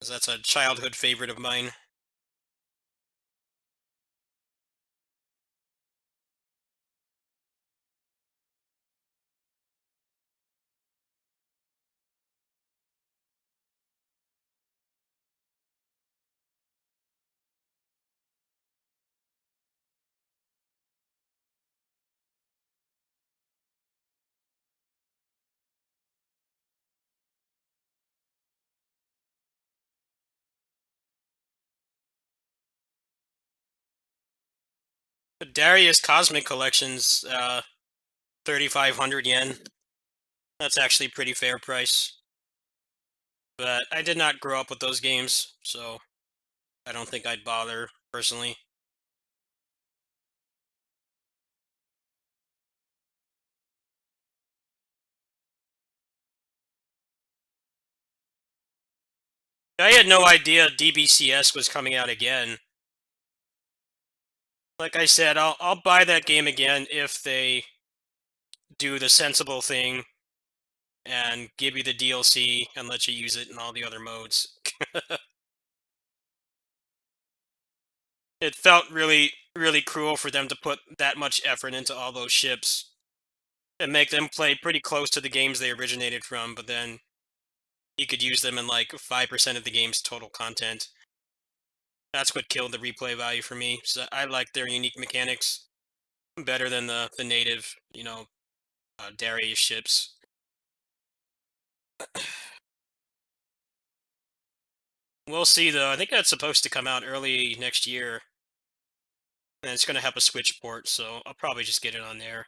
[SPEAKER 2] 'cause that's a childhood favorite of mine. The Darius Cosmic Collection's 3,500 yen. That's actually pretty fair price. But I did not grow up with those games, so I don't think I'd bother personally. I had no idea DBCS was coming out again. Like I said, I'll buy that game again if they do the sensible thing and give you the DLC and let you use it in all the other modes. It felt really, really cruel for them to put that much effort into all those ships and make them play pretty close to the games they originated from, but then you could use them in like 5% of the game's total content. That's what killed the replay value for me. So I like their unique mechanics better than the native, Darius ships. We'll see though. I think that's supposed to come out early next year, and it's going to have a Switch port, so I'll probably just get it on there.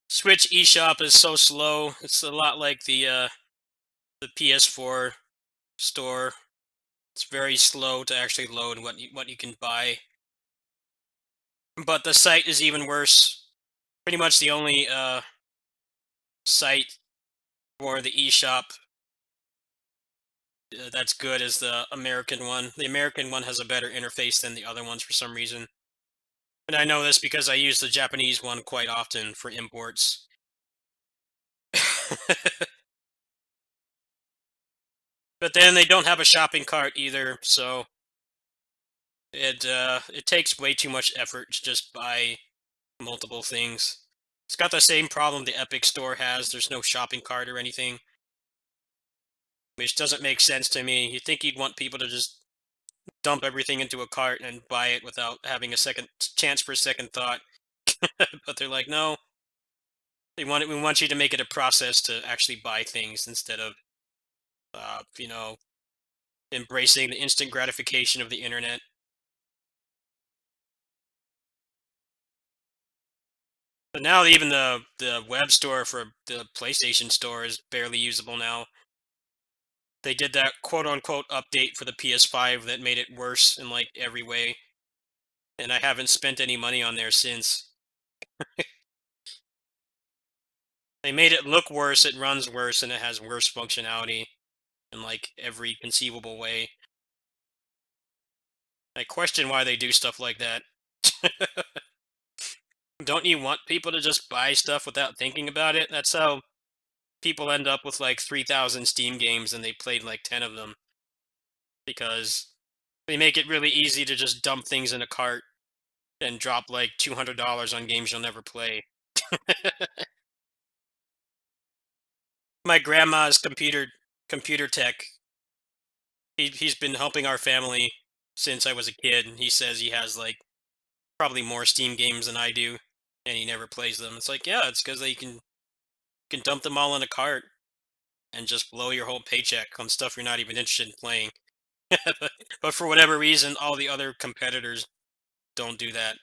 [SPEAKER 2] Switch eShop is so slow. It's a lot like the PS4 store. It's very slow to actually load what you can buy. But the site is even worse. Pretty much the only site for the eShop that's good is the American one. The American one has a better interface than the other ones for some reason. And I know this because I use the Japanese one quite often for imports. But then they don't have a shopping cart either, so it takes way too much effort to just buy multiple things. It's got the same problem the Epic Store has. There's no shopping cart or anything, which doesn't make sense to me. You'd think you'd want people to just dump everything into a cart and buy it without having a second chance for a second thought. But they're like, no, we want you to make it a process to actually buy things instead of, uh, you know, embracing the instant gratification of the internet. But now even the web store for the PlayStation Store is barely usable now. They did that quote unquote update for the PS5 that made it worse in like every way, and I haven't spent any money on there since. They made it look worse, it runs worse, and it has worse functionality in like every conceivable way. I question why they do stuff like that. Don't you want people to just buy stuff without thinking about it? That's how people end up with like 3,000 Steam games and they played like 10 of them. Because they make it really easy to just dump things in a cart and drop like $200 on games you'll never play. My grandma's computer tech. He's been helping our family since I was a kid, and he says he has like probably more Steam games than I do, and he never plays them. It's like, yeah, it's because they can dump them all in a cart and just blow your whole paycheck on stuff you're not even interested in playing. But for whatever reason, all the other competitors don't do that.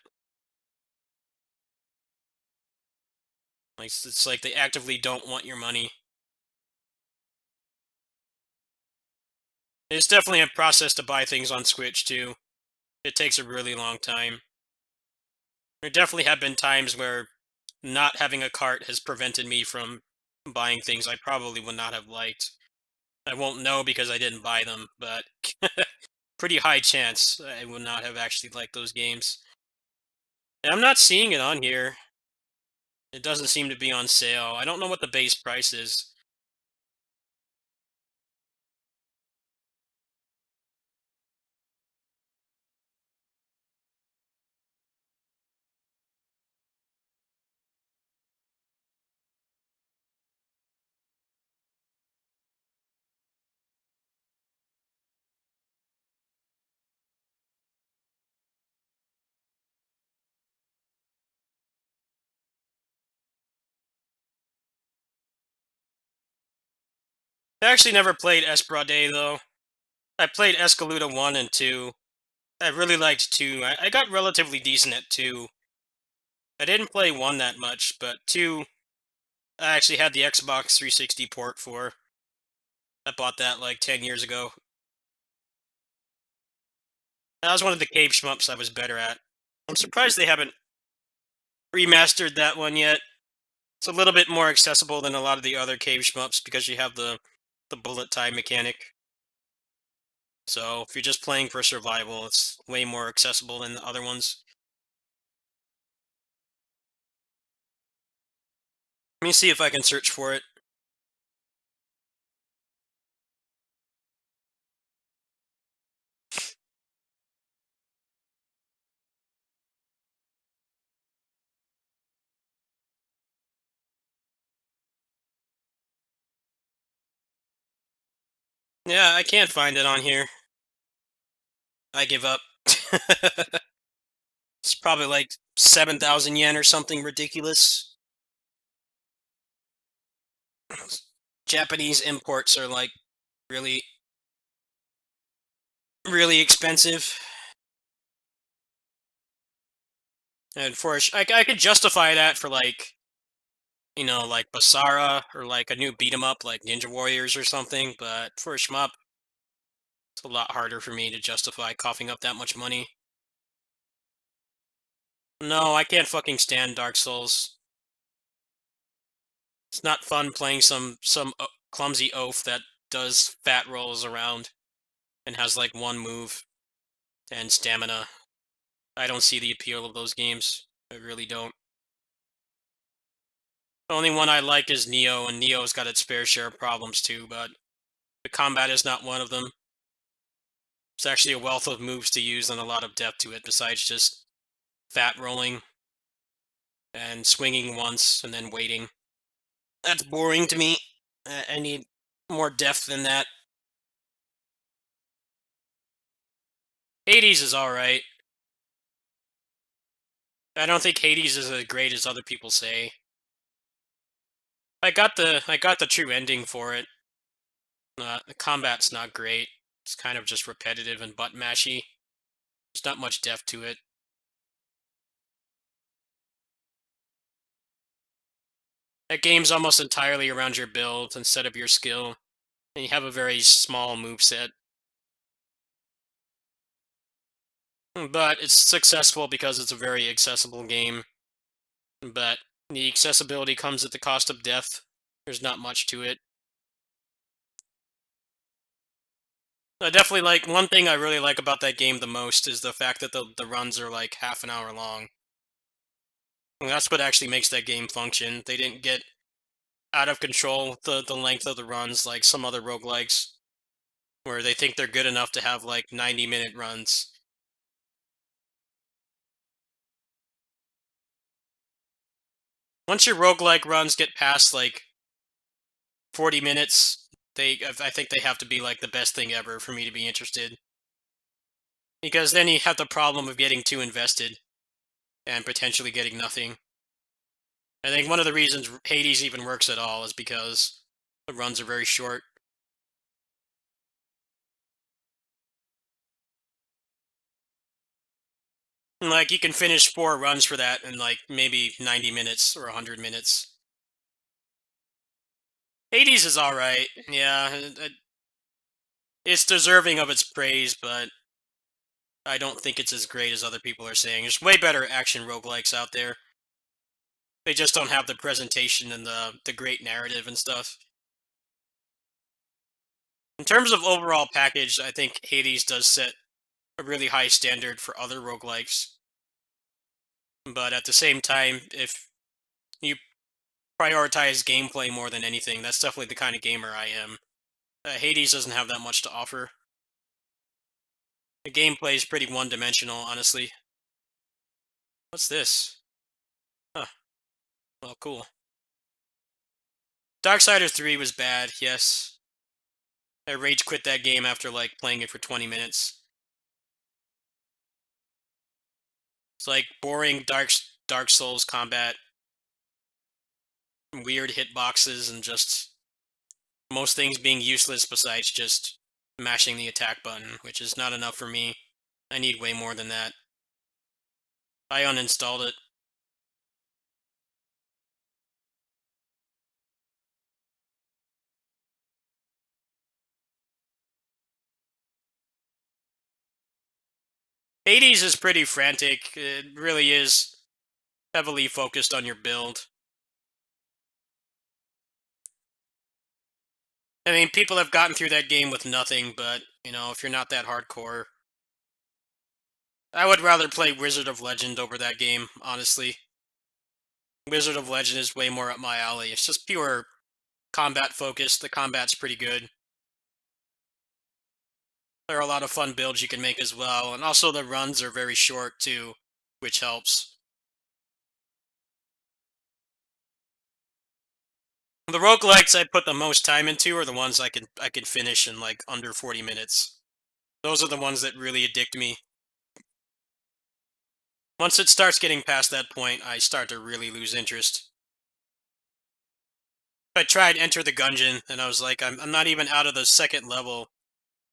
[SPEAKER 2] Like it's like they actively don't want your money. It's definitely a process to buy things on Switch too. It takes a really long time. There definitely have been times where not having a cart has prevented me from buying things I probably would not have liked. I won't know because I didn't buy them, but pretty high chance I would not have actually liked those games. And I'm not seeing it on here. It doesn't seem to be on sale. I don't know what the base price is. I actually never played Esprade though. I played Escaluda 1 and 2. I really liked 2. I got relatively decent at 2. I didn't play 1 that much, but 2 I actually had the Xbox 360 port for. I bought that like 10 years ago. That was one of the cave shmups I was better at. I'm surprised they haven't remastered that one yet. It's a little bit more accessible than a lot of the other cave shmups because you have the bullet time mechanic. So if you're just playing for survival, it's way more accessible than the other ones. Let me see if I can search for it. Yeah, I can't find it on here. I give up. It's probably like 7,000 yen or something ridiculous. Japanese imports are like really, really expensive. And I could justify that for like, like Basara or like a new beat 'em up like Ninja Warriors or something, but for a shmup, it's a lot harder for me to justify coughing up that much money. No, I can't fucking stand Dark Souls. It's not fun playing some clumsy oaf that does fat rolls around and has like one move and stamina. I don't see the appeal of those games. I really don't. The only one I like is Neo, and Neo's got its fair share of problems too, but the combat is not one of them. It's actually a wealth of moves to use and a lot of depth to it besides just fat rolling and swinging once and then waiting. That's boring to me. I need more depth than that. Hades is alright. I don't think Hades is as great as other people say. I got the true ending for it. The combat's not great. It's kind of just repetitive and butt mashy. There's not much depth to it. That game's almost entirely around your build instead of your skill, and you have a very small moveset. But it's successful because it's a very accessible game. But the accessibility comes at the cost of death. There's not much to it. I definitely like one thing I really like about that game the most is the fact that the runs are like half an hour long. And that's what actually makes that game function. They didn't get out of control with the length of the runs like some other roguelikes, where they think they're good enough to have like 90-minute runs. Once your roguelike runs get past like 40 minutes, I think they have to be like the best thing ever for me to be interested. Because then you have the problem of getting too invested and potentially getting nothing. I think one of the reasons Hades even works at all is because the runs are very short. And, like, you can finish 4 runs for that in like maybe 90 minutes or 100 minutes. Hades is alright, yeah. It's deserving of its praise, but I don't think it's as great as other people are saying. There's way better action roguelikes out there. They just don't have the presentation and the great narrative and stuff. In terms of overall package, I think Hades does set a really high standard for other roguelikes. But at the same time, if you prioritize gameplay more than anything, that's definitely the kind of gamer I am. Hades doesn't have that much to offer. The gameplay is pretty one-dimensional, honestly. What's this? Huh. Well, cool. Darksiders 3 was bad, yes. I rage quit that game after, like, playing it for 20 minutes. It's like boring Dark Souls combat, weird hitboxes, and just most things being useless besides just mashing the attack button, which is not enough for me. I need way more than that. I uninstalled it. Hades is pretty frantic. It really is heavily focused on your build. I mean, people have gotten through that game with nothing, but, you know, if you're not that hardcore, I would rather play Wizard of Legend over that game, honestly. Wizard of Legend is way more up my alley. It's just pure combat focused. The combat's pretty good. There are a lot of fun builds you can make as well, and also the runs are very short too, which helps. The roguelikes I put the most time into are the ones I can finish in like under 40 minutes. Those are the ones that really addict me. Once it starts getting past that point, I start to really lose interest. I tried Enter the Gungeon, and I was like, I'm not even out of the second level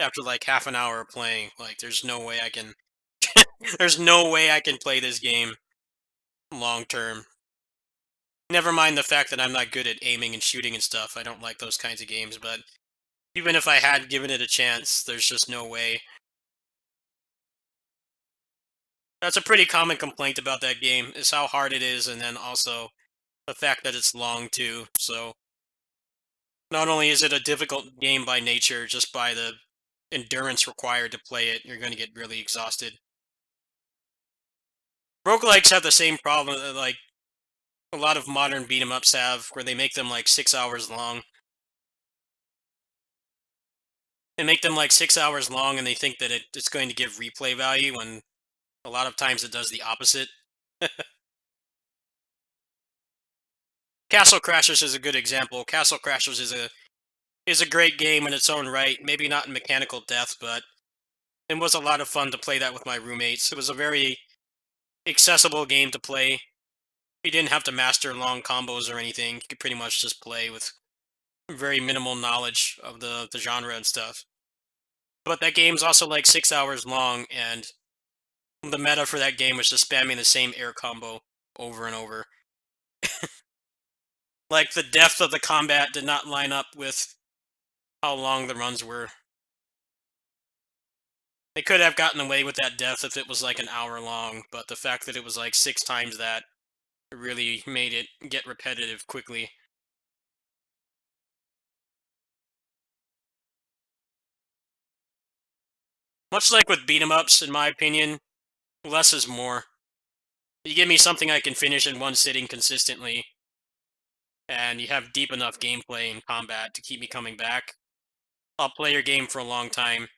[SPEAKER 2] after like half an hour of playing. Like, there's no way I can, there's no way I can play this game long term. Never mind the fact that I'm not good at aiming and shooting and stuff. I don't like those kinds of games, but even if I had given it a chance, there's just no way. That's a pretty common complaint about that game, is how hard it is, and then also the fact that it's long too. So not only is it a difficult game by nature, just by the endurance required to play it, you're going to get really exhausted. Roguelikes have the same problem that like a lot of modern beat 'em ups have, where they make them like 6 hours long. They make them like 6 hours long, and they think that it's going to give replay value, when a lot of times it does the opposite. Castle Crashers is a good example. Castle Crashers is a great game in its own right. Maybe not in mechanical depth, but it was a lot of fun to play that with my roommates. It was a very accessible game to play. You didn't have to master long combos or anything. You could pretty much just play with very minimal knowledge of the genre and stuff. But that game's also like 6 hours long, and the meta for that game was just spamming the same air combo over and over. Like, the depth of the combat did not line up with how long the runs were. They could have gotten away with that depth if it was like an hour long, but the fact that it was like 6 times that really made it get repetitive quickly. Much like with beat 'em ups, in my opinion, less is more. You give me something I can finish in one sitting consistently, and you have deep enough gameplay and combat to keep me coming back, I'll play your game for a long time.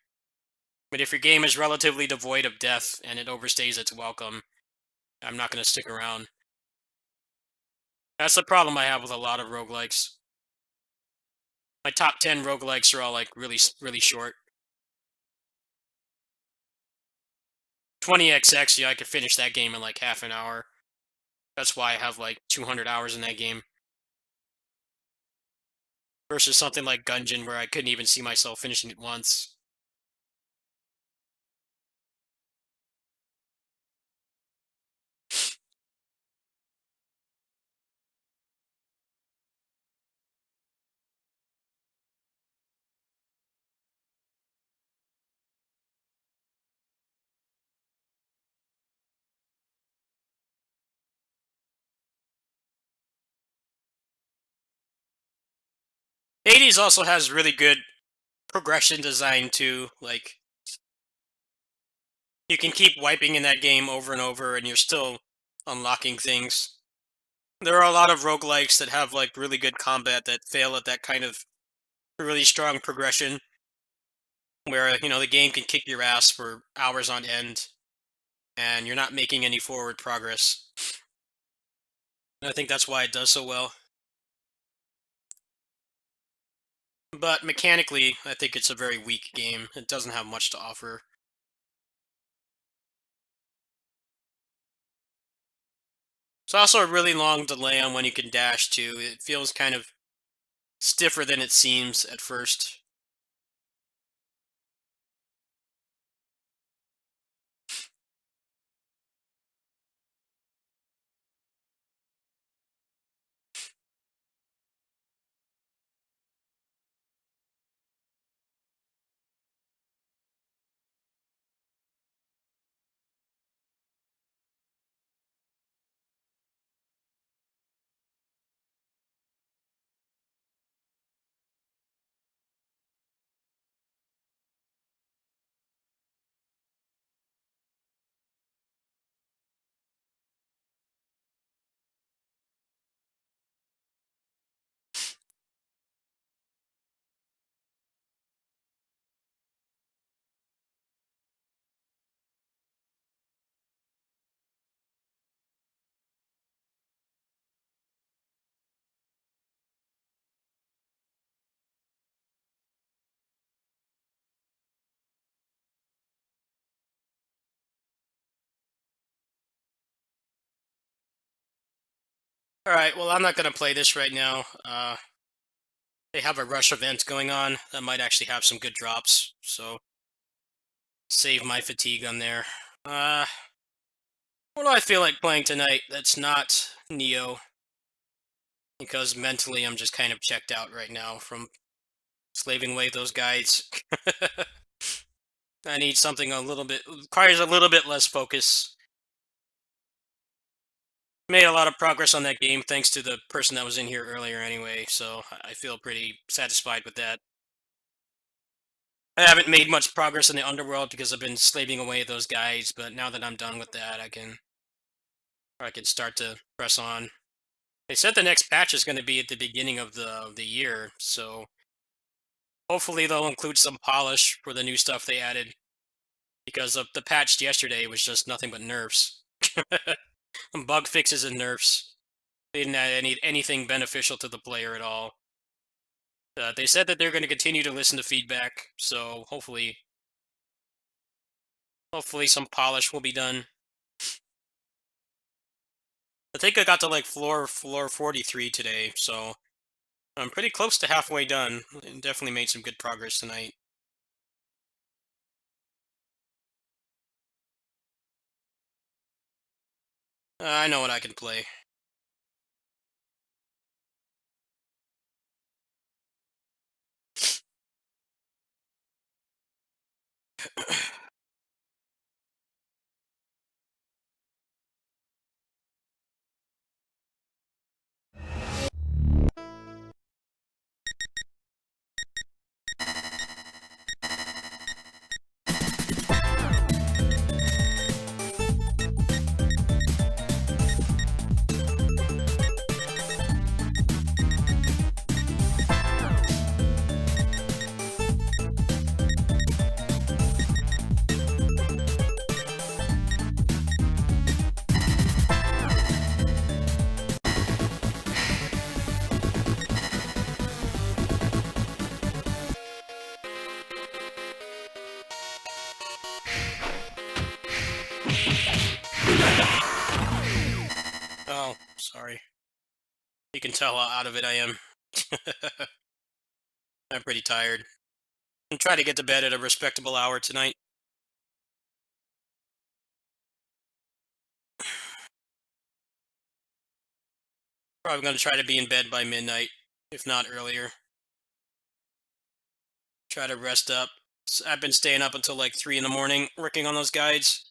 [SPEAKER 2] But if your game is relatively devoid of depth and it overstays its welcome, I'm not going to stick around. That's the problem I have with a lot of roguelikes. My top 10 roguelikes are all like really short. 20XX, yeah, I could finish that game in like half an hour. That's why I have like 200 hours in that game. Versus something like Gungeon where I couldn't even see myself finishing it once. Hades also has really good progression design too. Like, you can keep wiping in that game over and over and you're still unlocking things. There are a lot of roguelikes that have like really good combat that fail at that kind of really strong progression where, the game can kick your ass for hours on end and you're not making any forward progress. And I think that's why it does so well. But mechanically, I think it's a very weak game. It doesn't have much to offer. It's also a really long delay on when you can dash too. It feels kind of stiffer than it seems at first. Alright, well, I'm not going to play this right now. They have a rush event going on that might actually have some good drops, so save my fatigue on there. Uh, what do I feel like playing tonight that's not Neo? Because mentally I'm just kind of checked out right now from slaving away those guys. I need something requires a little bit less focus. Made a lot of progress on that game thanks to the person that was in here earlier anyway, so I feel pretty satisfied with that. I haven't made much progress in the underworld because I've been slaving away those guys, but now that I'm done with that, I can start to press on. They said the next patch is going to be at the beginning of the year, so hopefully they'll include some polish for the new stuff they added. Because of the patch yesterday was just nothing but nerfs, bug fixes and nerfs. They didn't add anything beneficial to the player at all. They said that they're going to continue to listen to feedback, so hopefully some polish will be done. I think I got to like floor 43 today, so I'm pretty close to halfway done. And definitely made some good progress tonight. I know what I can play. Oh, sorry. You can tell how out of it I am. I'm pretty tired. I'm trying to get to bed at a respectable hour tonight. Probably going to try to be in bed by midnight, if not earlier. Try to rest up. I've been staying up until like 3 in the morning working on those guides.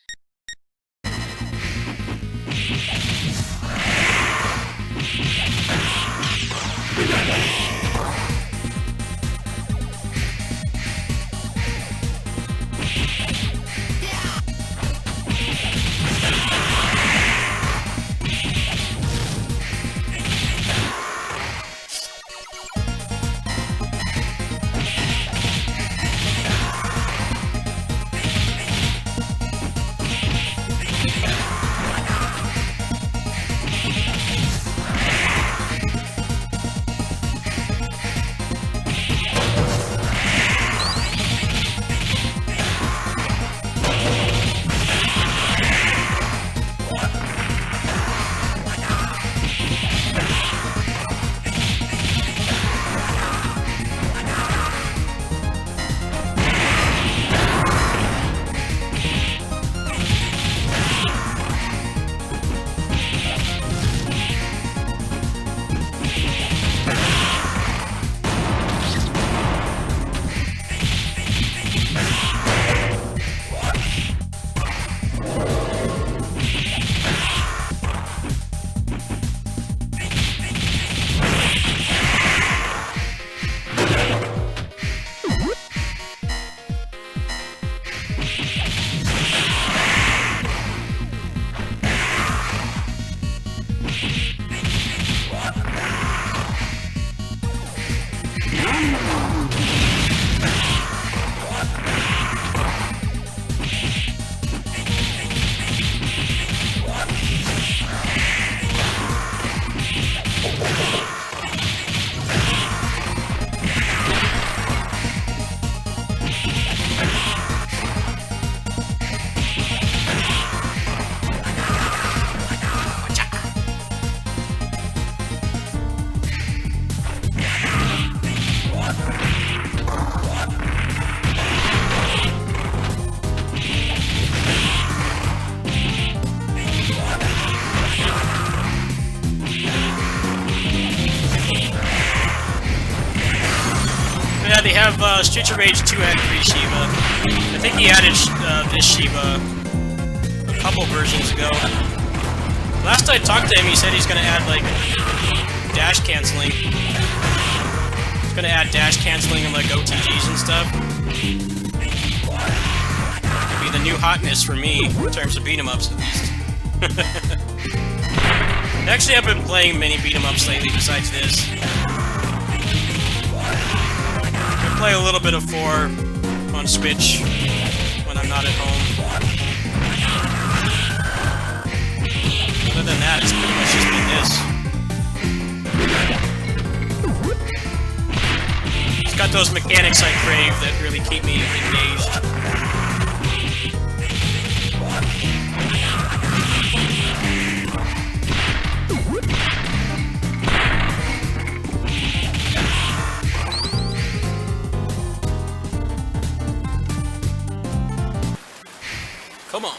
[SPEAKER 2] Yeah, they have Streets of Rage 2 had 3 Shiva. I think he added this Shiva a couple versions ago. Last I talked to him, he said he's going to add, like, dash canceling. He's going to add dash canceling and, like, OTGs and stuff. It'll be the new hotness for me, in terms of beat-em-ups, at least. Actually, I've been playing many beat-em-ups lately besides this. I play a little bit of 4 on Switch when I'm not at home. Other than that, it's pretty much just been this. It's got those mechanics I crave that really keep me engaged. Come on.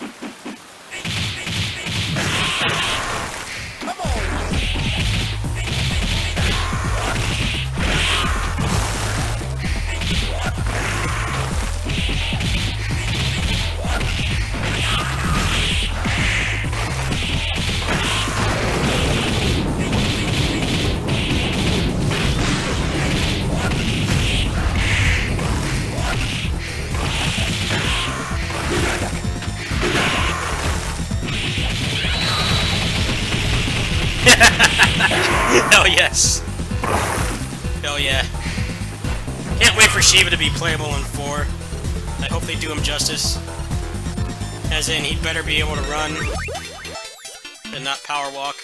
[SPEAKER 2] Hell yes. Hell yeah. Can't wait for Shiva to be playable in 4. I hope they do him justice. As in, he'd better be able to run and not power walk.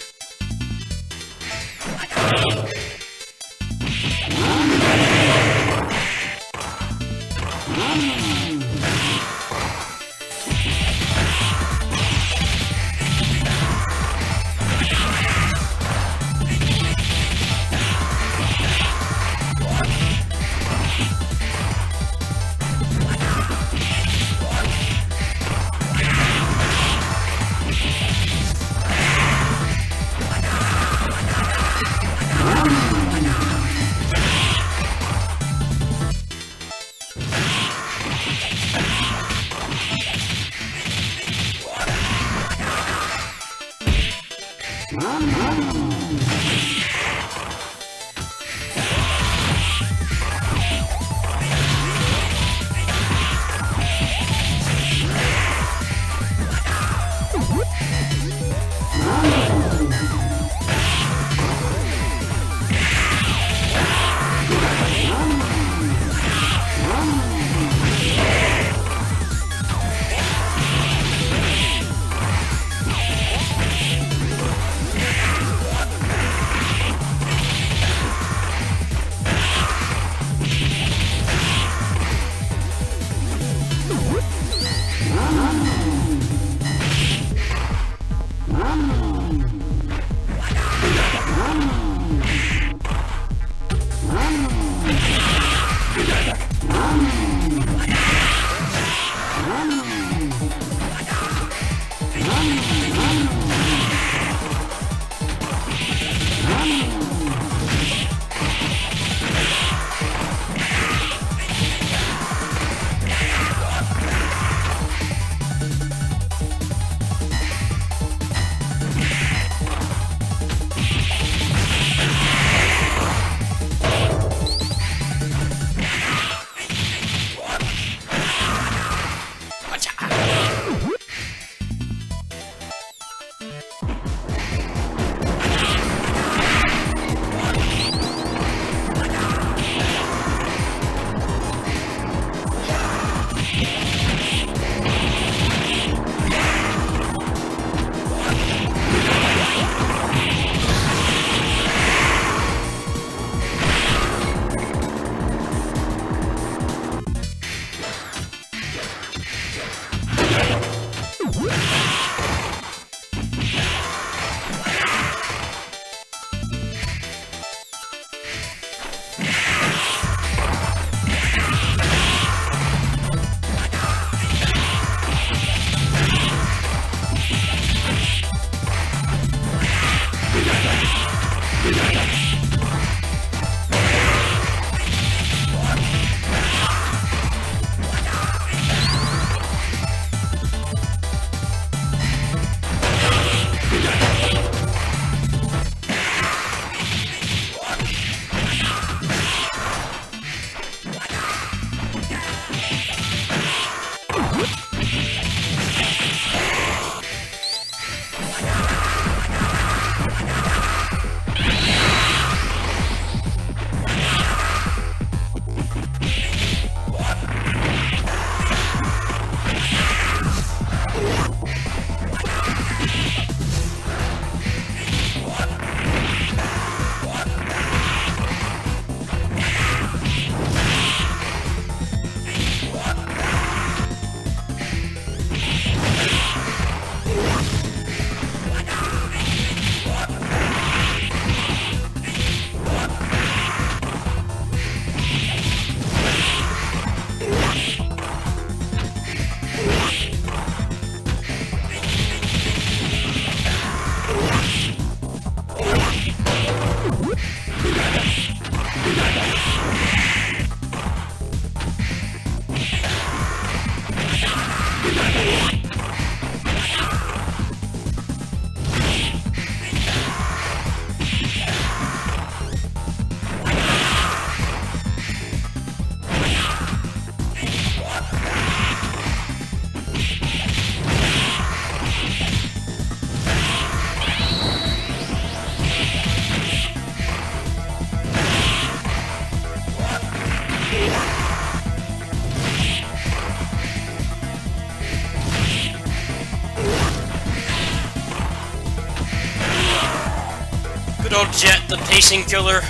[SPEAKER 4] Good old Jet, the pacing killer.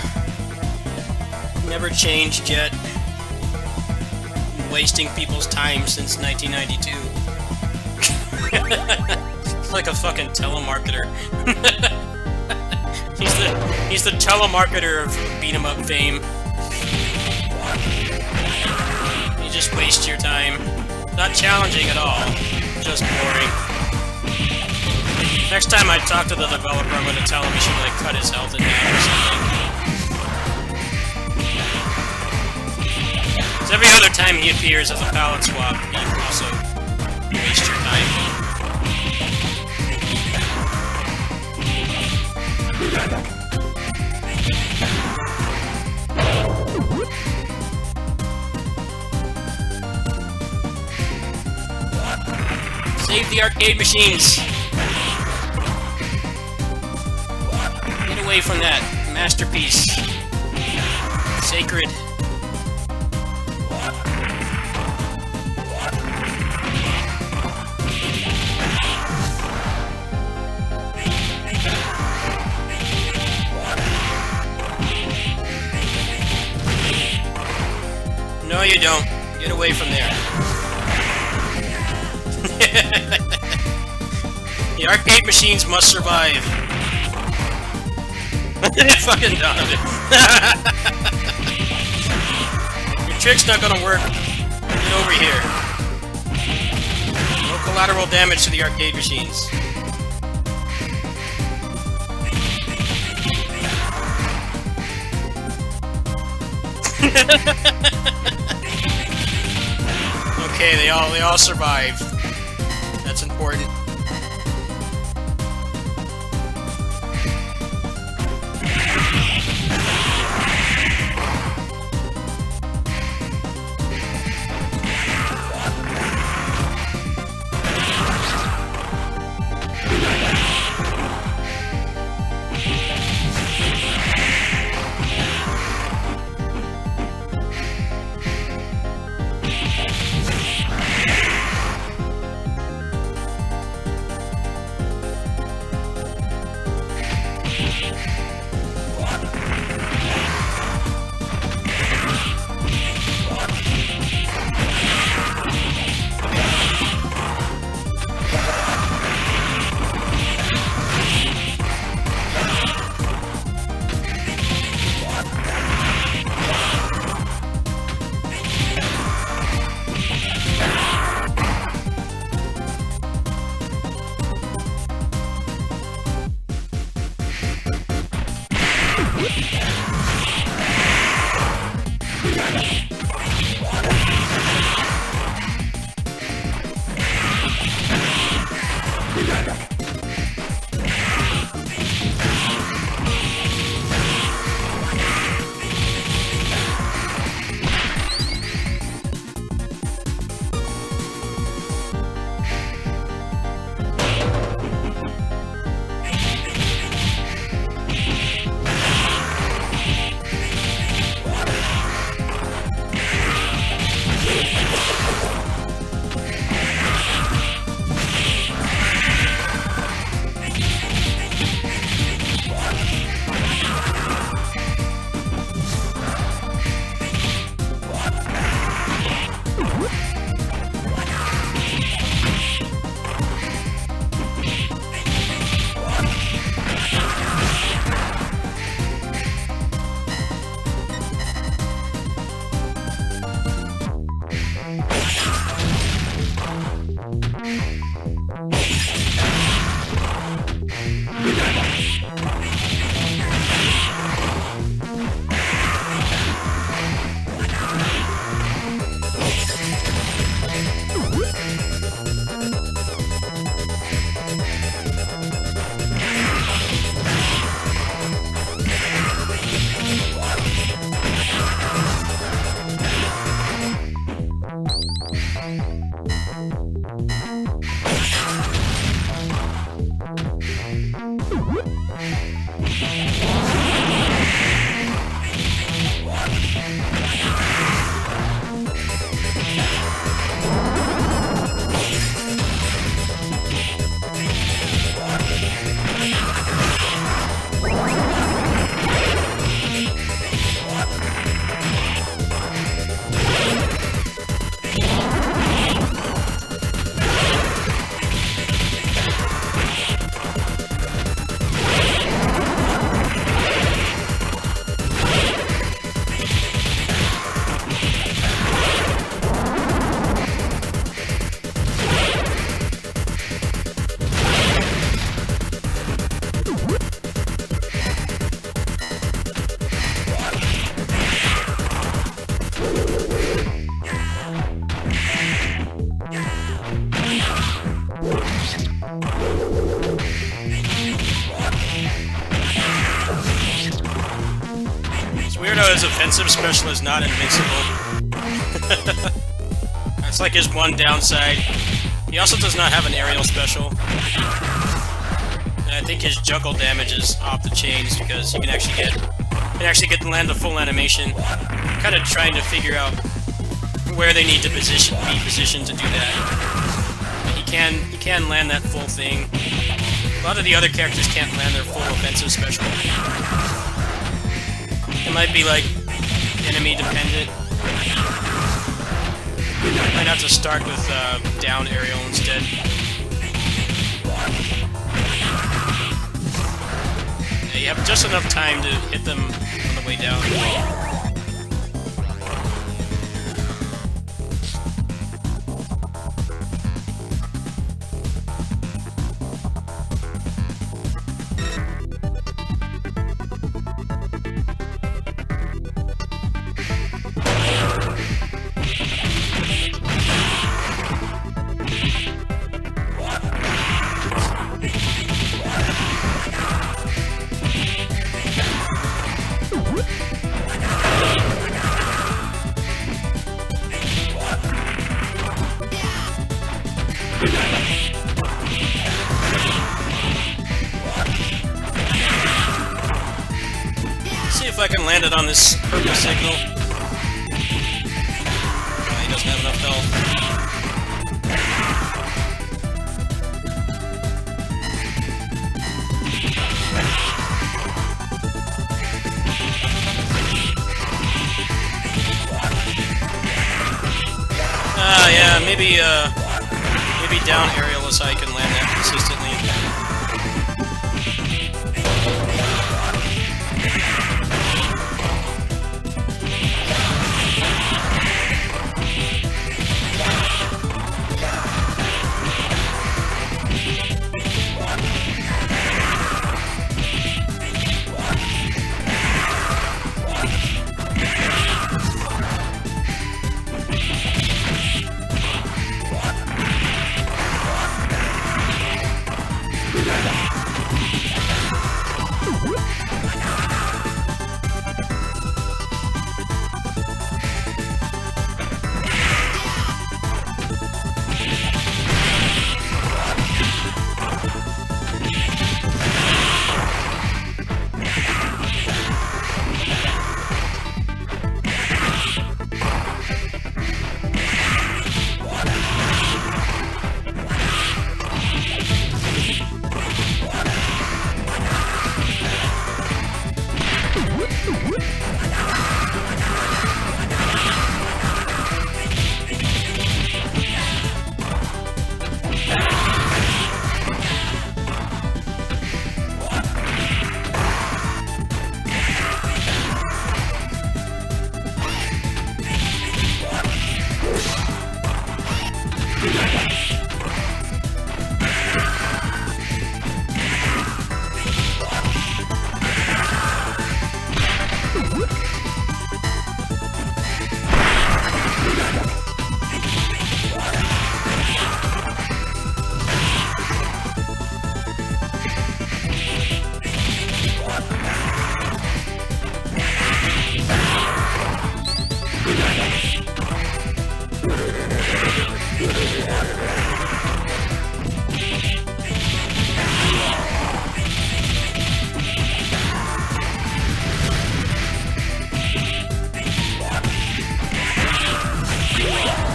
[SPEAKER 4] Never changed, Jet. Wasting people's time since 1992. Like a fucking telemarketer. he's the telemarketer of beat 'em up fame. You just waste your time. Not challenging at all. Just boring. Next time I talk to the developer, I'm gonna tell him he should like cut his health in half or something. 'Cause every other time he appears as a palette swap, you also waste your time. Save the arcade machines! Get away from that masterpiece. Sacred. No, you don't. Get away from there. The arcade machines must survive. Fucking done. Your trick's not gonna work. Get over here. No collateral damage to the arcade machines. Okay, they all survived. That's important. offensive special is not invincible. That's like his one downside. He also does not have an aerial special. And I think his juggle damage is off the chains because you can actually get to land the full animation. I'm kind of trying to figure out where they need to be positioned to do that. But he can land that full thing. A lot of the other characters can't land their full offensive special. It might be like enemy dependent. Might have to start with down aerial instead. Yeah, you have just enough time to hit them on the way down. See if I can land it on this purple signal. Oh, he doesn't have enough health. Yeah, maybe down aerial is how I can land that consistently.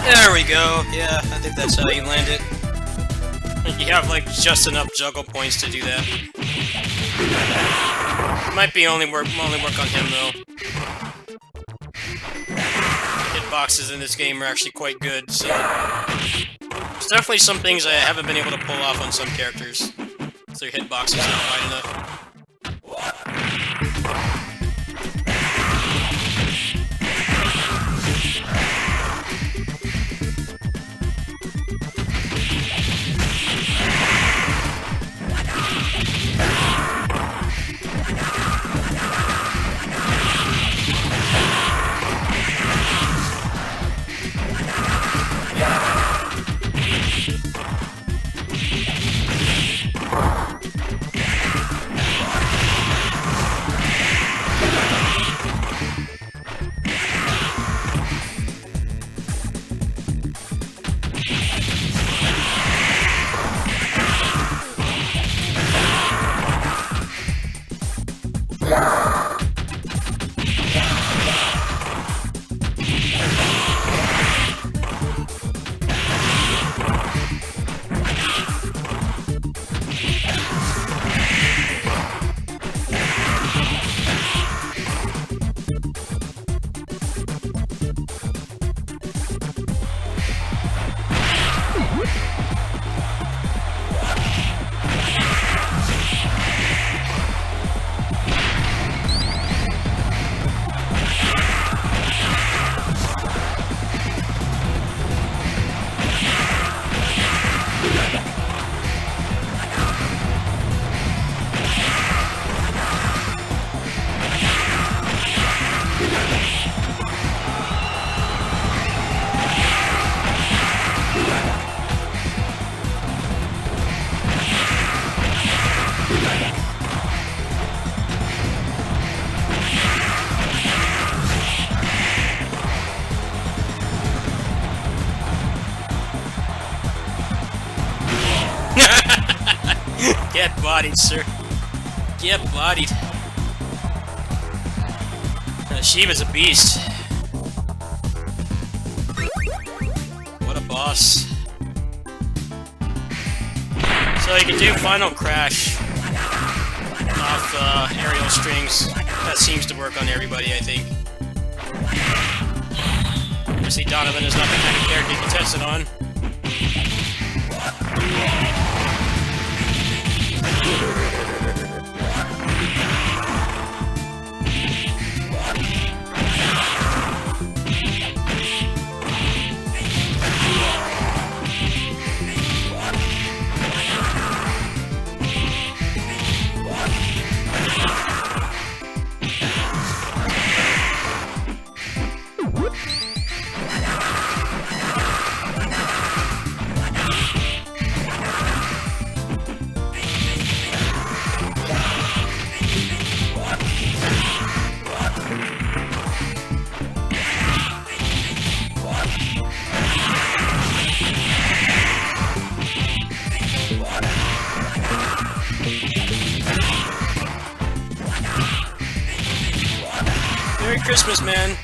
[SPEAKER 4] There we go. Yeah, I think that's how you land it. You have like just enough juggle points to do that. Might be only work on him though. Hitboxes in this game are actually quite good, so there's definitely some things I haven't been able to pull off on some characters. So their hitbox is not wide enough. Get bodied, sir. Get bodied. Shiva's a beast. What a boss. So you can do Final Crash off aerial strings. That seems to work on everybody, I think. Obviously, Donovan is not the kind of character you can test it on. Merry Christmas, man.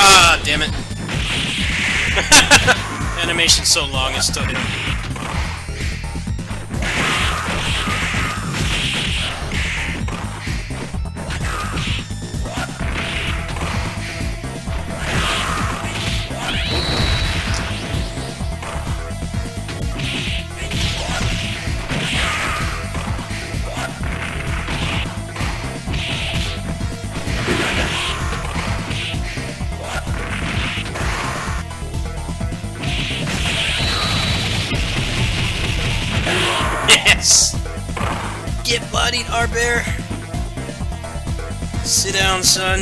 [SPEAKER 4] Ah, damn it. Animation's so long, it's still hitting. Yes! Get bodied, Arbear! Sit down, son.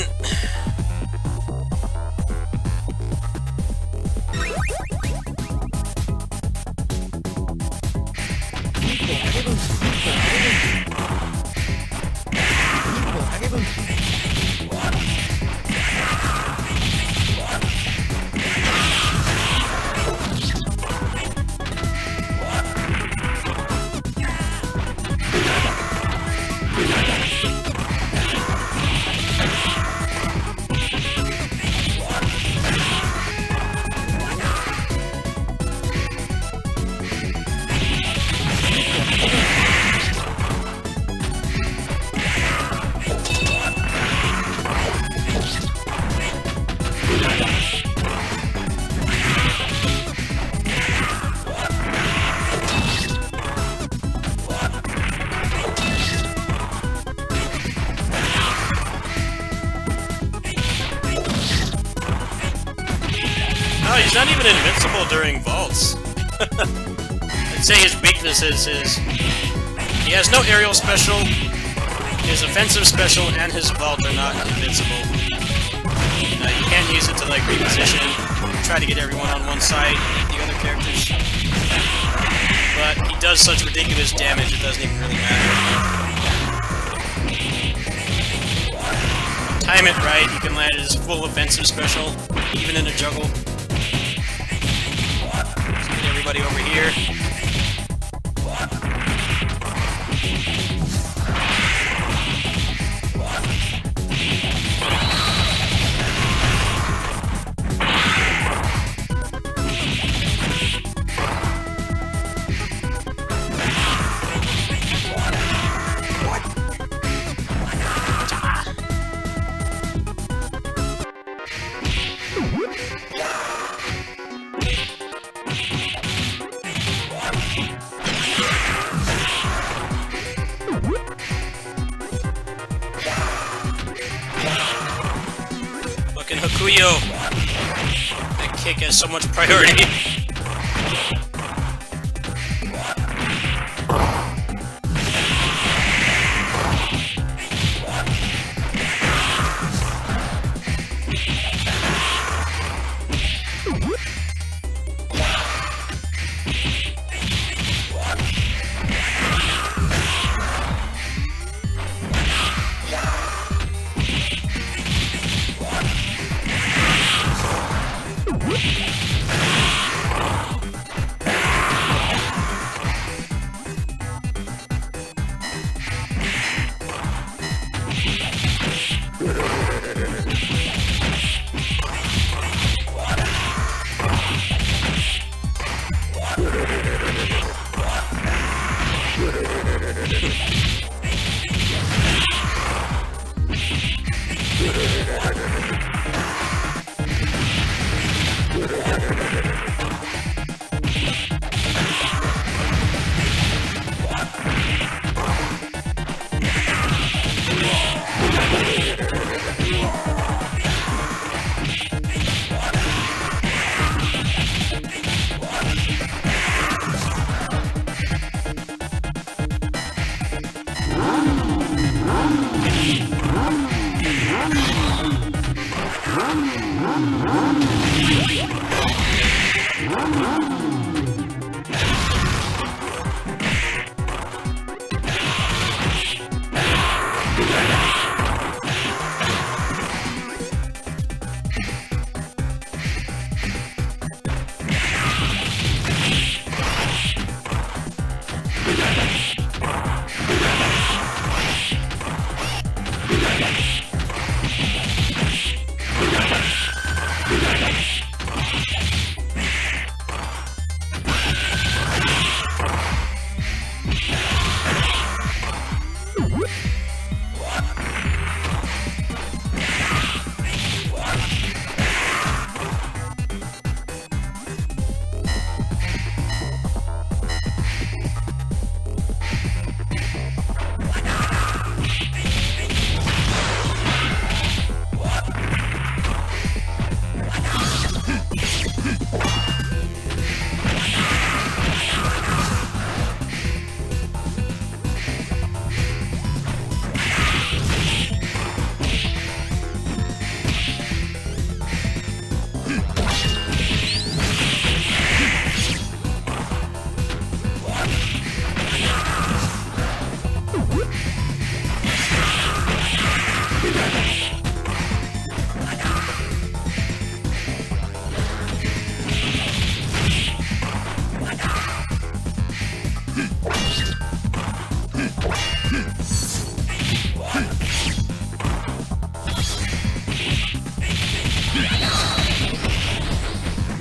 [SPEAKER 4] He's not even invincible during vaults. I'd say his weaknesses is he has no aerial special, his offensive special, and his vault are not invincible. You can't use it to like reposition, try to get everyone on one side, the other characters. But he does such ridiculous damage, it doesn't even really matter. Time it right, you can land his full offensive special, even in a juggle. Everybody over here. Fucking Hakuyo! That kick has so much priority.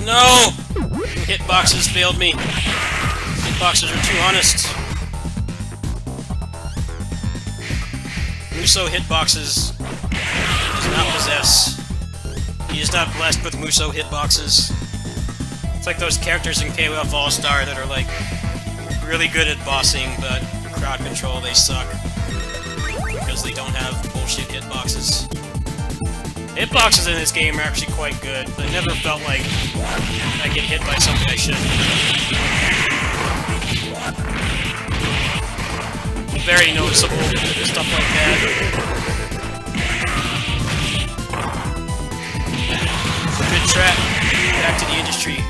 [SPEAKER 4] No! Hitboxes failed me. Hitboxes are too honest. Muso hitboxes does not possess. He is not blessed with Muso hitboxes. It's like those characters in KOF All-Star that are like really good at bossing, but crowd control they suck because they don't have bullshit hitboxes. Hitboxes in this game are actually quite good. I never felt like I get hit by something I shouldn't. Very noticeable, stuff like that. Good track. Back to the industry.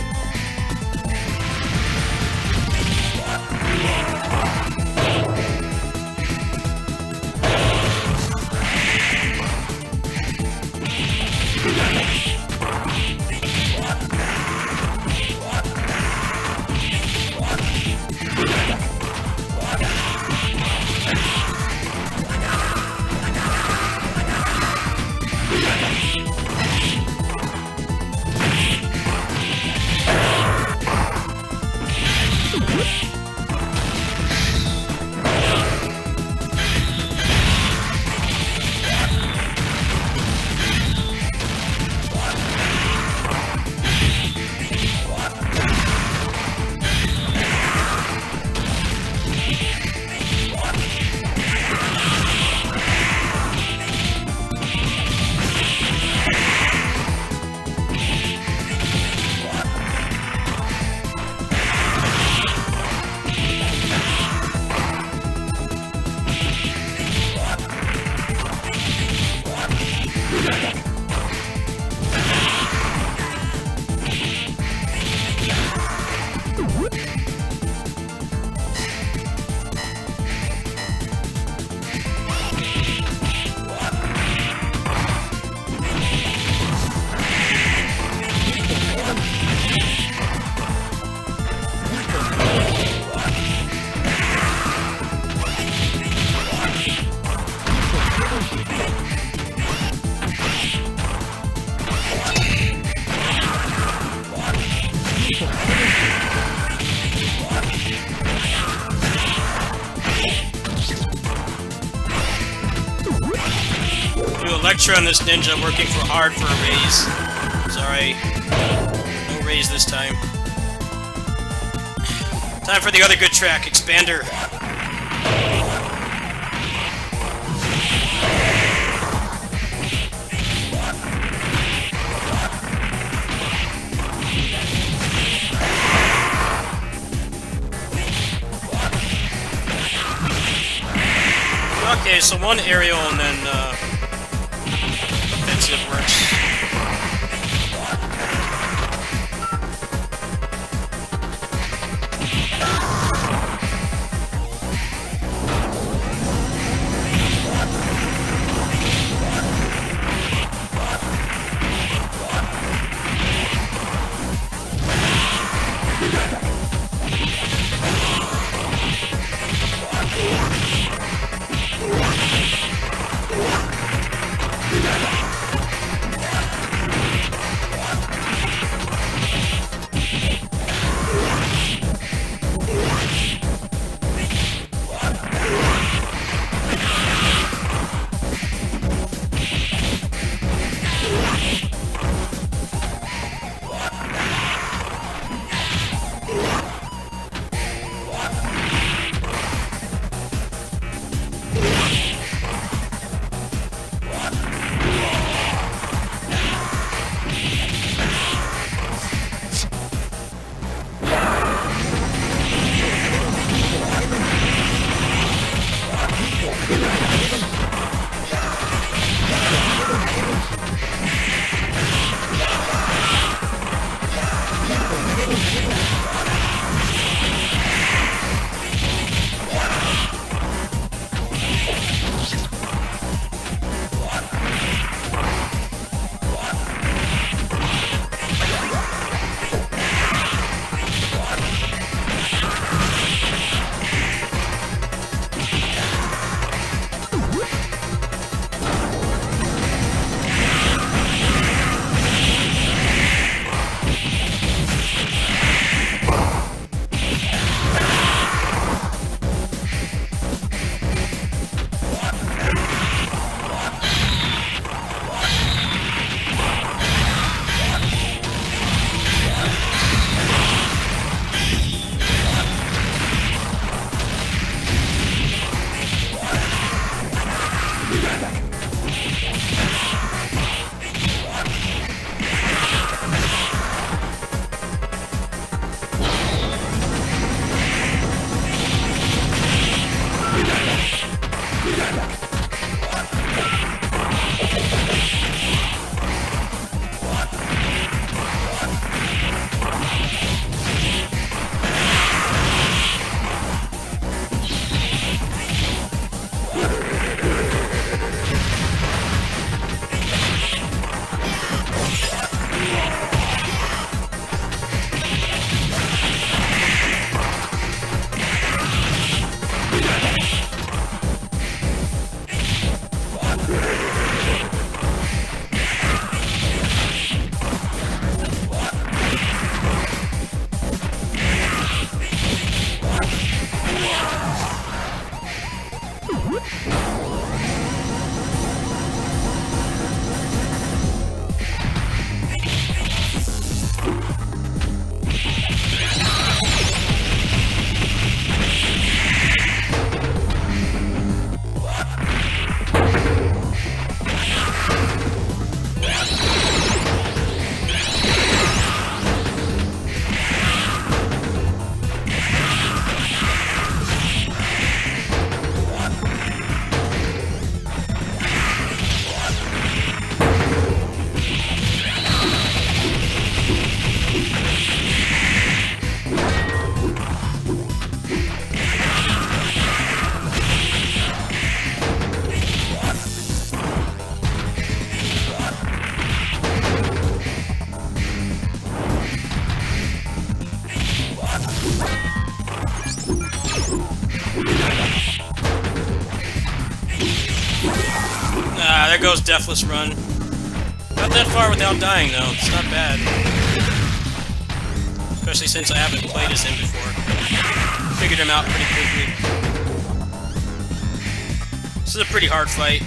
[SPEAKER 4] Electra and this ninja working hard for a raise. Sorry. No raise this time. Time for the other good track, Expander. Okay, so one aerial and then offensive works. goes Deathless Run. Not that far without dying, though. It's not bad. Especially since I haven't played as him before. Figured him out pretty quickly. This is a pretty hard fight.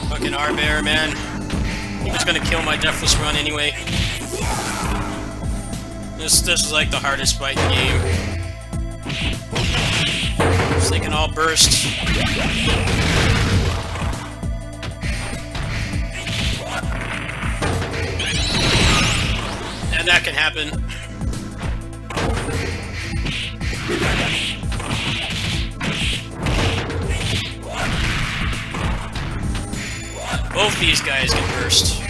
[SPEAKER 4] Fucking Arbear, man. He was gonna kill my Deathless Run anyway. This is like the hardest fight in the game. So they can all burst. And that can happen. Both these guys can burst.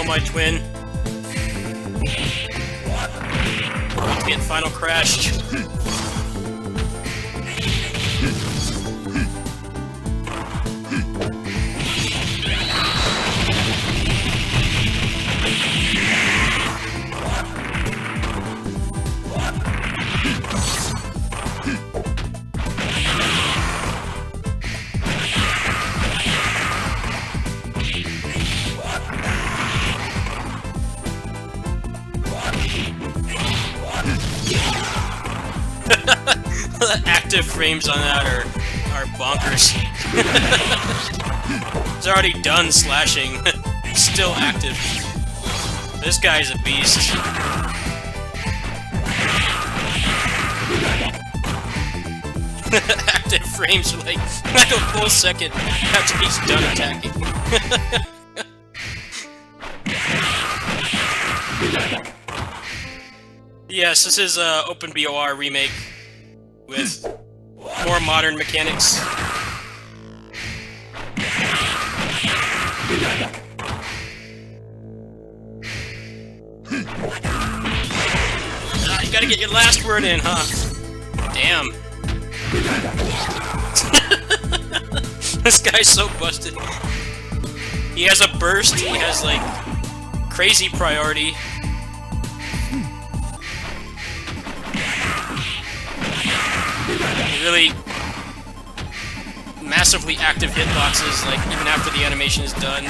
[SPEAKER 4] my twin. About to get final crashed. The active frames on that are bonkers. It's already done slashing. Still active. This guy's a beast. Active frames for like a full second after he's done attacking. Yes, this is OpenBOR remake with more modern mechanics. You gotta get your last word in, huh? Damn. This guy's so busted. He has a burst, he has like crazy priority. Really massively active hitboxes, like even after the animation is done.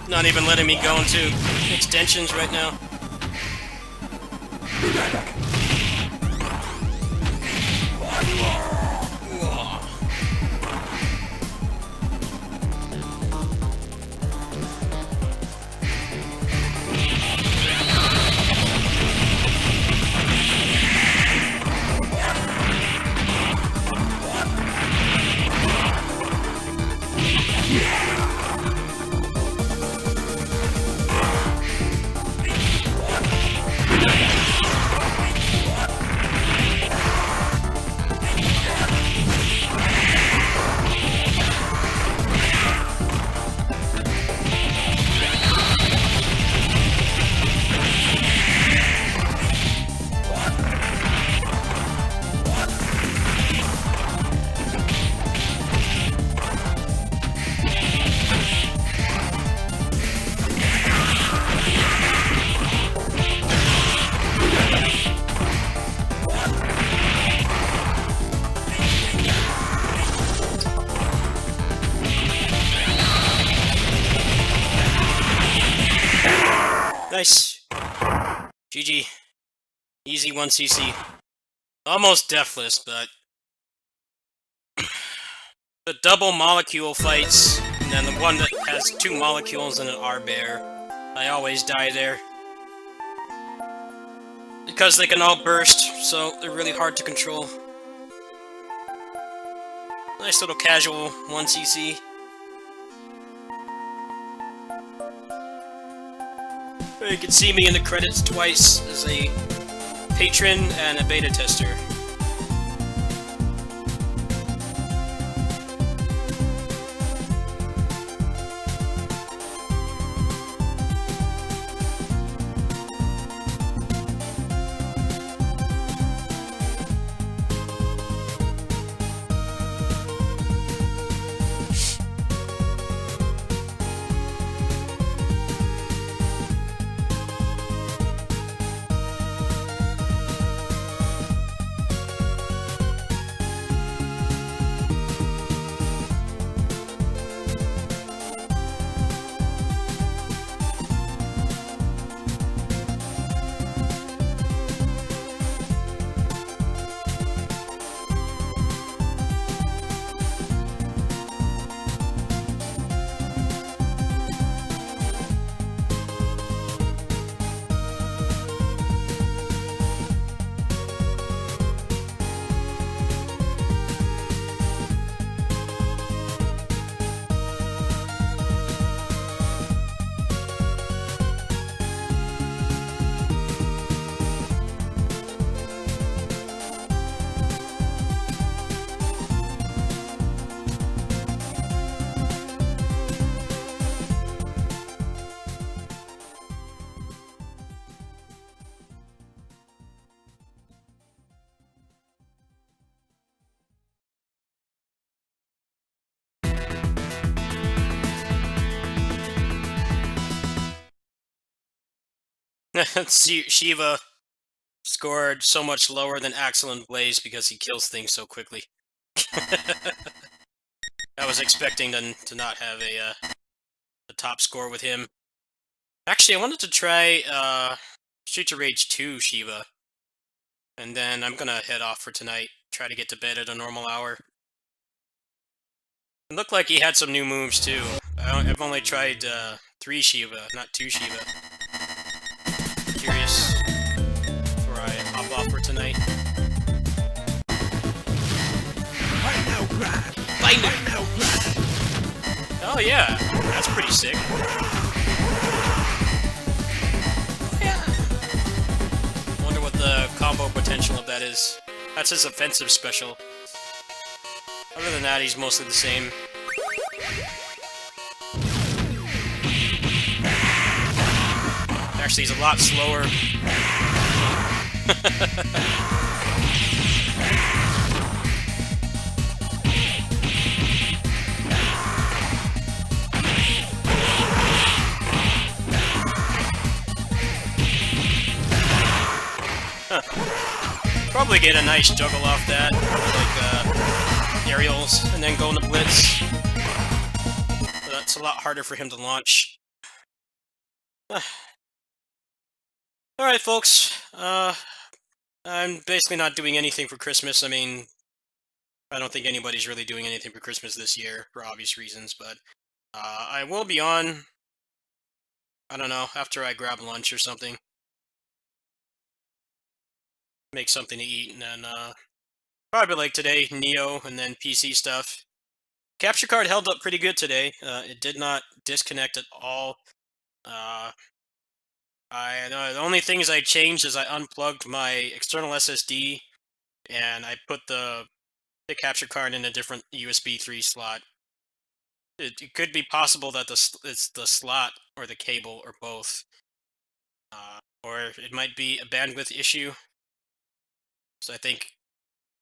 [SPEAKER 4] Not even letting me go into extensions right now. Nice. GG. Easy 1cc. Almost deathless, but... the double molecule fights, and then the one that has 2 molecules and an R-bear. I always die there. Because they can all burst, so they're really hard to control. Nice little casual 1cc. You can see me in the credits twice as a patron and a beta tester. Shiva scored so much lower than Axel and Blaze because he kills things so quickly. I was expecting to not have a top score with him. Actually, I wanted to try Streets of Rage 2 Shiva. And then I'm gonna head off for tonight. Try to get to bed at a normal hour. It looked like he had some new moves too. I've only tried 3 Shiva, not 2 Shiva. Curious before I hop off for tonight. Oh yeah, that's pretty sick. Yeah. Wonder what the combo potential of that is. That's his offensive special. Other than that, he's mostly the same. Actually, he's a lot slower. Probably get a nice juggle off that, like aerials, and then go into blitz. But that's a lot harder for him to launch. Alright, folks. I'm basically not doing anything for Christmas. I mean, I don't think anybody's really doing anything for Christmas this year, for obvious reasons, but I will be on, I don't know, after I grab lunch or something. Make something to eat, and then probably like today, Neo, and then PC stuff. Capture card held up pretty good today. It did not disconnect at all. The only things I changed is I unplugged my external SSD, and I put the capture card in a different USB 3 slot. It could be possible that it's the slot or the cable or both, or it might be a bandwidth issue. So I think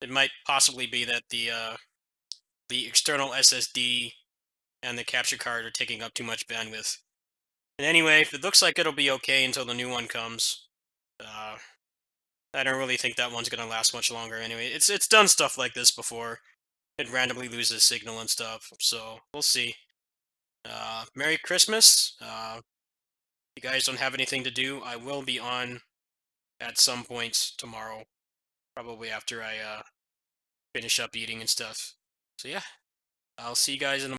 [SPEAKER 4] it might possibly be that the external SSD and the capture card are taking up too much bandwidth. And anyway, it looks like it'll be okay until the new one comes. I don't really think that one's gonna last much longer anyway. It's done stuff like this before. It randomly loses signal and stuff, so we'll see. Merry Christmas. If you guys don't have anything to do, I will be on at some point tomorrow. Probably after I finish up eating and stuff. So yeah, I'll see you guys in the